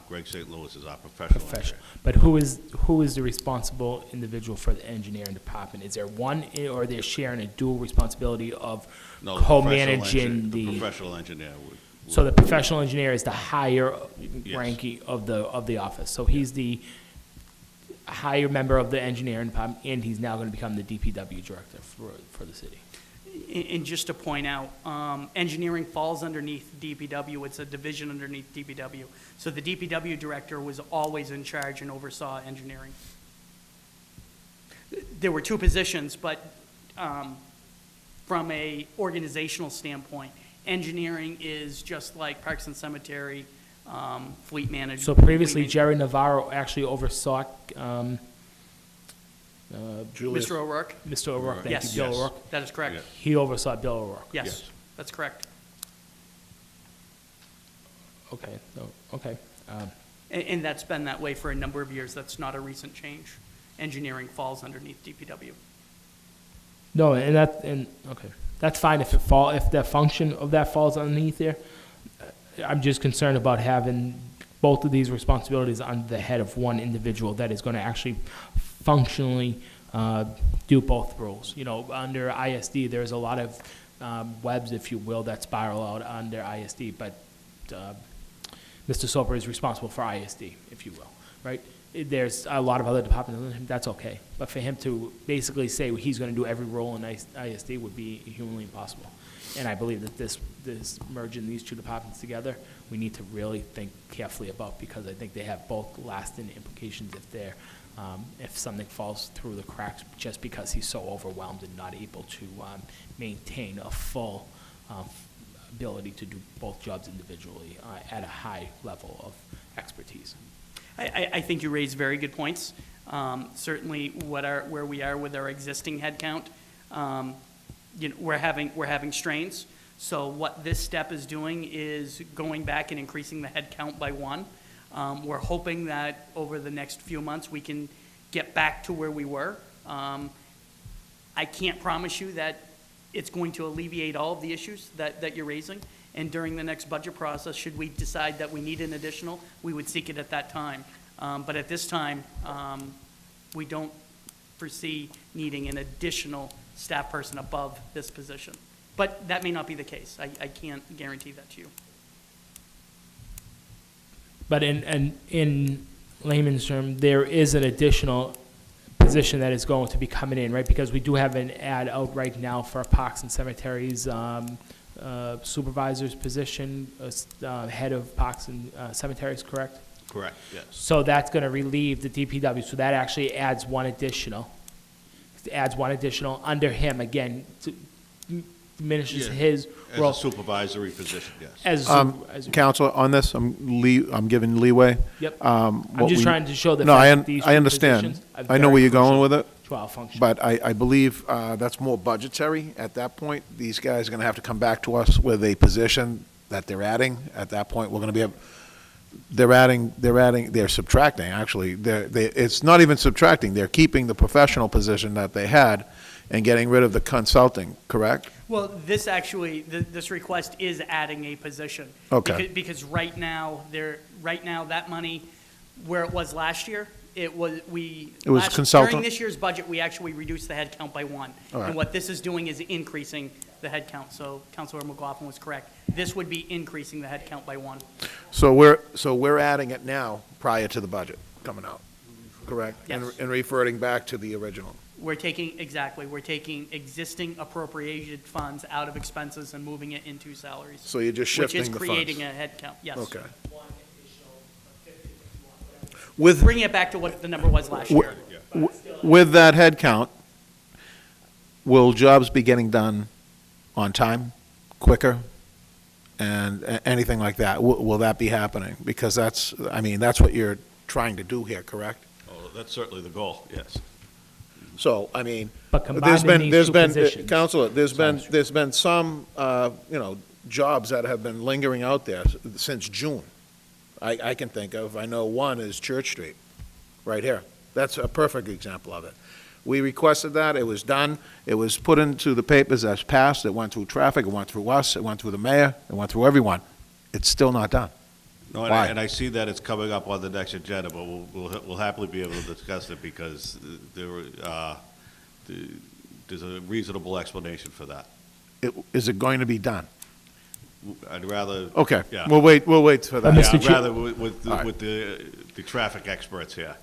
Greg St. Louis is our professional engineer. Professional. But who is the responsible individual for the engineering department? Is there one, or they're sharing a dual responsibility of No, the professional co-managing the professional engineer would. So the professional engineer is the higher Yes. ranking of the office. So he's the higher member of the engineering department, and he's now going to become the DPW director for the city. And just to point out, engineering falls underneath DPW. It's a division underneath DPW. So the DPW director was always in charge and oversaw engineering. There were two positions, but from a organizational standpoint, engineering is just like Parks and Cemetery, fleet management. So previously, Jerry Navarro actually oversaw Julius. Mr. O'Rourke? Mr. O'Rourke, thank Yes. you, Bill Yes. O'Rourke. That is correct. Yeah. He oversaw Bill O'Rourke. Yes, Yes. that's correct. Okay, no, okay. And that's been that way for a number of years. That's not a recent change. Engineering falls underneath DPW. No, okay, that's fine if the function of that falls underneath there. I'm just concerned about having both of these responsibilities on the head of one individual that is going to actually functionally do both roles. You know, under ISD, there's a lot of webs, if you will, that spiral out under ISD, but Mr. Soper is responsible for ISD, if you will, right? There's a lot of other departments, that's okay. But for him to basically say he's going to do every role in ISD would be humanly impossible. And I believe that this merging these two departments together, we need to really think carefully about, because I think they have both lasting implications if something falls through the cracks just because he's so overwhelmed and not able to maintain a full ability to do both jobs individually at a high level of expertise. I think you raise very good points. Certainly, where we are with our existing headcount, we're having strains. So what this step is doing is going back and increasing the headcount by one. We're hoping that over the next few months we can get back to where we were. I can't promise you that it's going to alleviate all of the issues that you're raising. And during the next budget process, should we decide that we need an additional, we would seek it at that time. But at this time, we don't foresee needing an additional staff person above this position. But that may not be the case. I can't guarantee that to you. But in layman's term, there is an additional position that is going to be coming in, right? Because we do have an ad out right now for a Parks and Cemeteries supervisor's position, head of Parks and Cemeteries, correct? Correct, yes. So that's going to relieve the DPW, so that actually adds one additional. Adds one additional under him, again, diminishes Yeah, his As role a supervisory position, yes. as a supervisor. Counselor, on this, I'm giving leeway. Yep. I'm I'm just trying to show the No, fact that these I two understand. positions are I know where very you're going crucial with it, to our function. but I believe that's more budgetary at that point. These guys are going to have to come back to us with a position that they're adding. At that point, we're going to be, they're subtracting, actually. It's not even subtracting. They're keeping the professional position that they had and getting rid of the consulting, correct? Well, this actually, this request is adding a position. Okay. Because right now, that money, where it was last year, it was consultant? During this year's budget, we actually reduced the head count by one. All right. And what this is doing is increasing the head count. So Councilor McLaughlin was correct. This would be increasing the head count by one. So we're adding it now prior to the budget coming out, correct? Yes. And reverting back to the original. We're taking existing appropriated funds out of expenses and moving it into salaries. So you're just shifting the funds? Which is creating a head count, yes. Okay. Bringing it back to what the number was last year. With that head count, will jobs be getting done on time, quicker, and anything like that? Will that be happening? Because that's what you're trying to do here, correct? Oh, that's certainly the goal, yes. So, But there's combining been, these two positions. Counselor, there's been some, jobs that have been lingering out there since June. I can think of. I know one is Church Street, right here. That's a perfect example of it. We requested that, it was done, it was put into the papers as passed, it went through traffic, it went through us, it went through the mayor, it went through everyone. It's still not done. No, Why? and I see that it's coming up on the next agenda, but we'll happily be able to discuss it because there's a reasonable explanation for that. Is it going to be done? I'd rather. Okay, Yeah. we'll wait for that. Mr. Yeah, I'd Chair- rather with All right. the traffic experts here,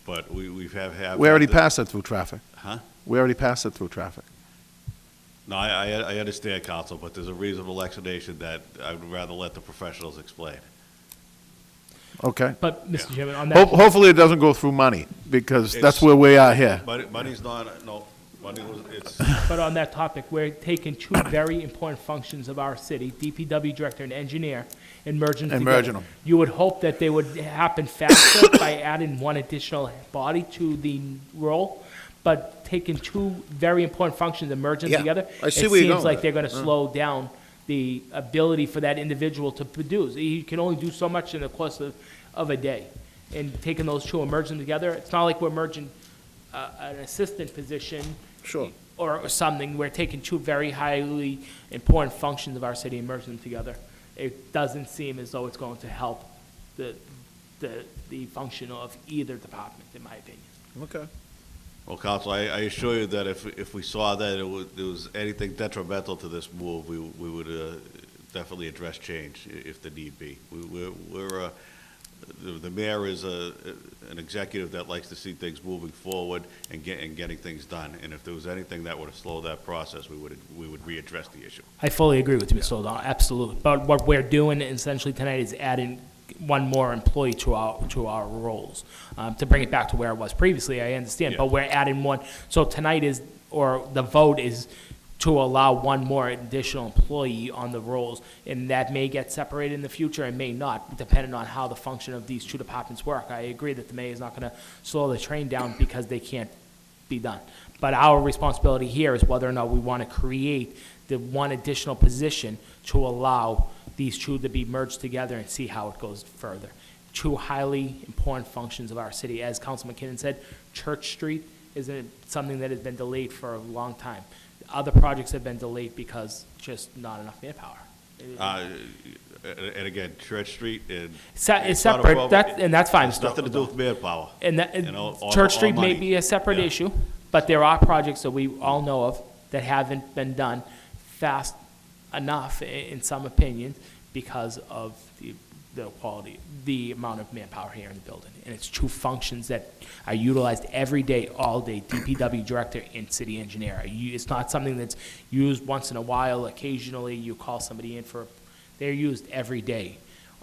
but we have. We already passed it through traffic. Huh? We already passed it through traffic. No, I understand, Counsel, but there's a reasonable explanation that I would rather let the professionals explain. Okay. But, Mr. Chairman, on that, Hopefully, it doesn't go through money, because that's It's- where we are here. Money's not, no, money was, it's, but on that topic, we're taking two very important functions of our city, DPW director and engineer, and merging them And together. merging them. You would hope that they would happen faster by adding one additional body to the role, but taking two very important functions and merging them Yeah, together, I see it where you're seems going like with they're it. going to slow down the ability for that individual to produce. He can only do so much in the course of a day. And taking those two and merging them together, it's not like we're merging an assistant position. Sure. Or something. We're taking two very highly important functions of our city and merging them together. It doesn't seem as though it's going to help the function of either department, in my opinion. Okay. well, Counsel, I assure you that if we saw that there was anything detrimental to this move, we would definitely address change if the need be. The mayor is an executive that likes to see things moving forward and getting things done. And if there was anything that would have slowed that process, we would readdress the issue. I fully agree with you, Mr. O'Donnell, absolutely. But what we're doing essentially tonight is adding one more employee to our roles. To bring it back to where it was previously, I understand, Yeah. but we're adding one. So tonight the vote is to allow one more additional employee on the rolls, and that may get separated in the future and may not, depending on how the function of these two departments work. I agree that the mayor is not going to slow the train down because they can't be done. But our responsibility here is whether or not we want to create the one additional position to allow these two to be merged together and see how it goes further. Two highly important functions of our city. As Councilman McKinnon said, Church Street is something that has been delayed for a long time. Other projects have been delayed because just not enough manpower. And again, Church Street and. It's not a separate, problem. and that's fine. It's nothing to do with manpower. And that, You know, all- Church all Street may money. be a separate Yeah. issue, but there are projects that we all know of that haven't been done fast enough in some opinions because of the quality, the amount of manpower here in the building. And it's two functions that are utilized every day, all day, DPW director and city engineer. It's not something that's used once in a while, occasionally you call somebody in for, they're used every day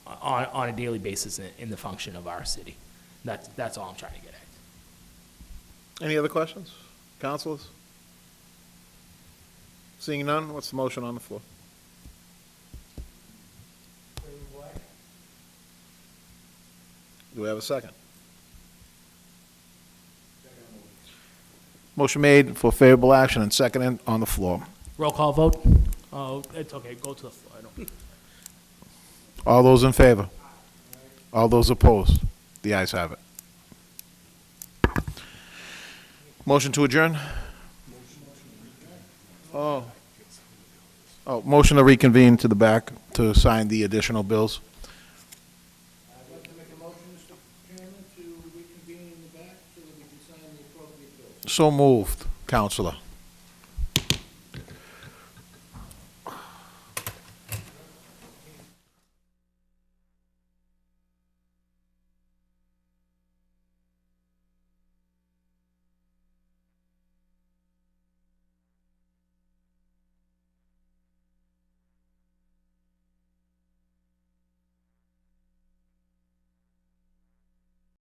on a daily basis in the function of our city. That's all I'm trying to get at. Any other questions? Councilors? Seeing none, what's the motion on the floor? Do we have a second? Motion made for favorable action and seconded on the floor. Roll call vote? Oh, it's okay, go to the floor. I don't. All those in favor? All those opposed? The ayes have it. Motion to adjourn? Oh, motion to reconvene to the back to sign the additional bills. I'd like to make a motion, Mr. Chairman, to reconvene in the back so that we can sign the appropriate bills. So moved, Counselor.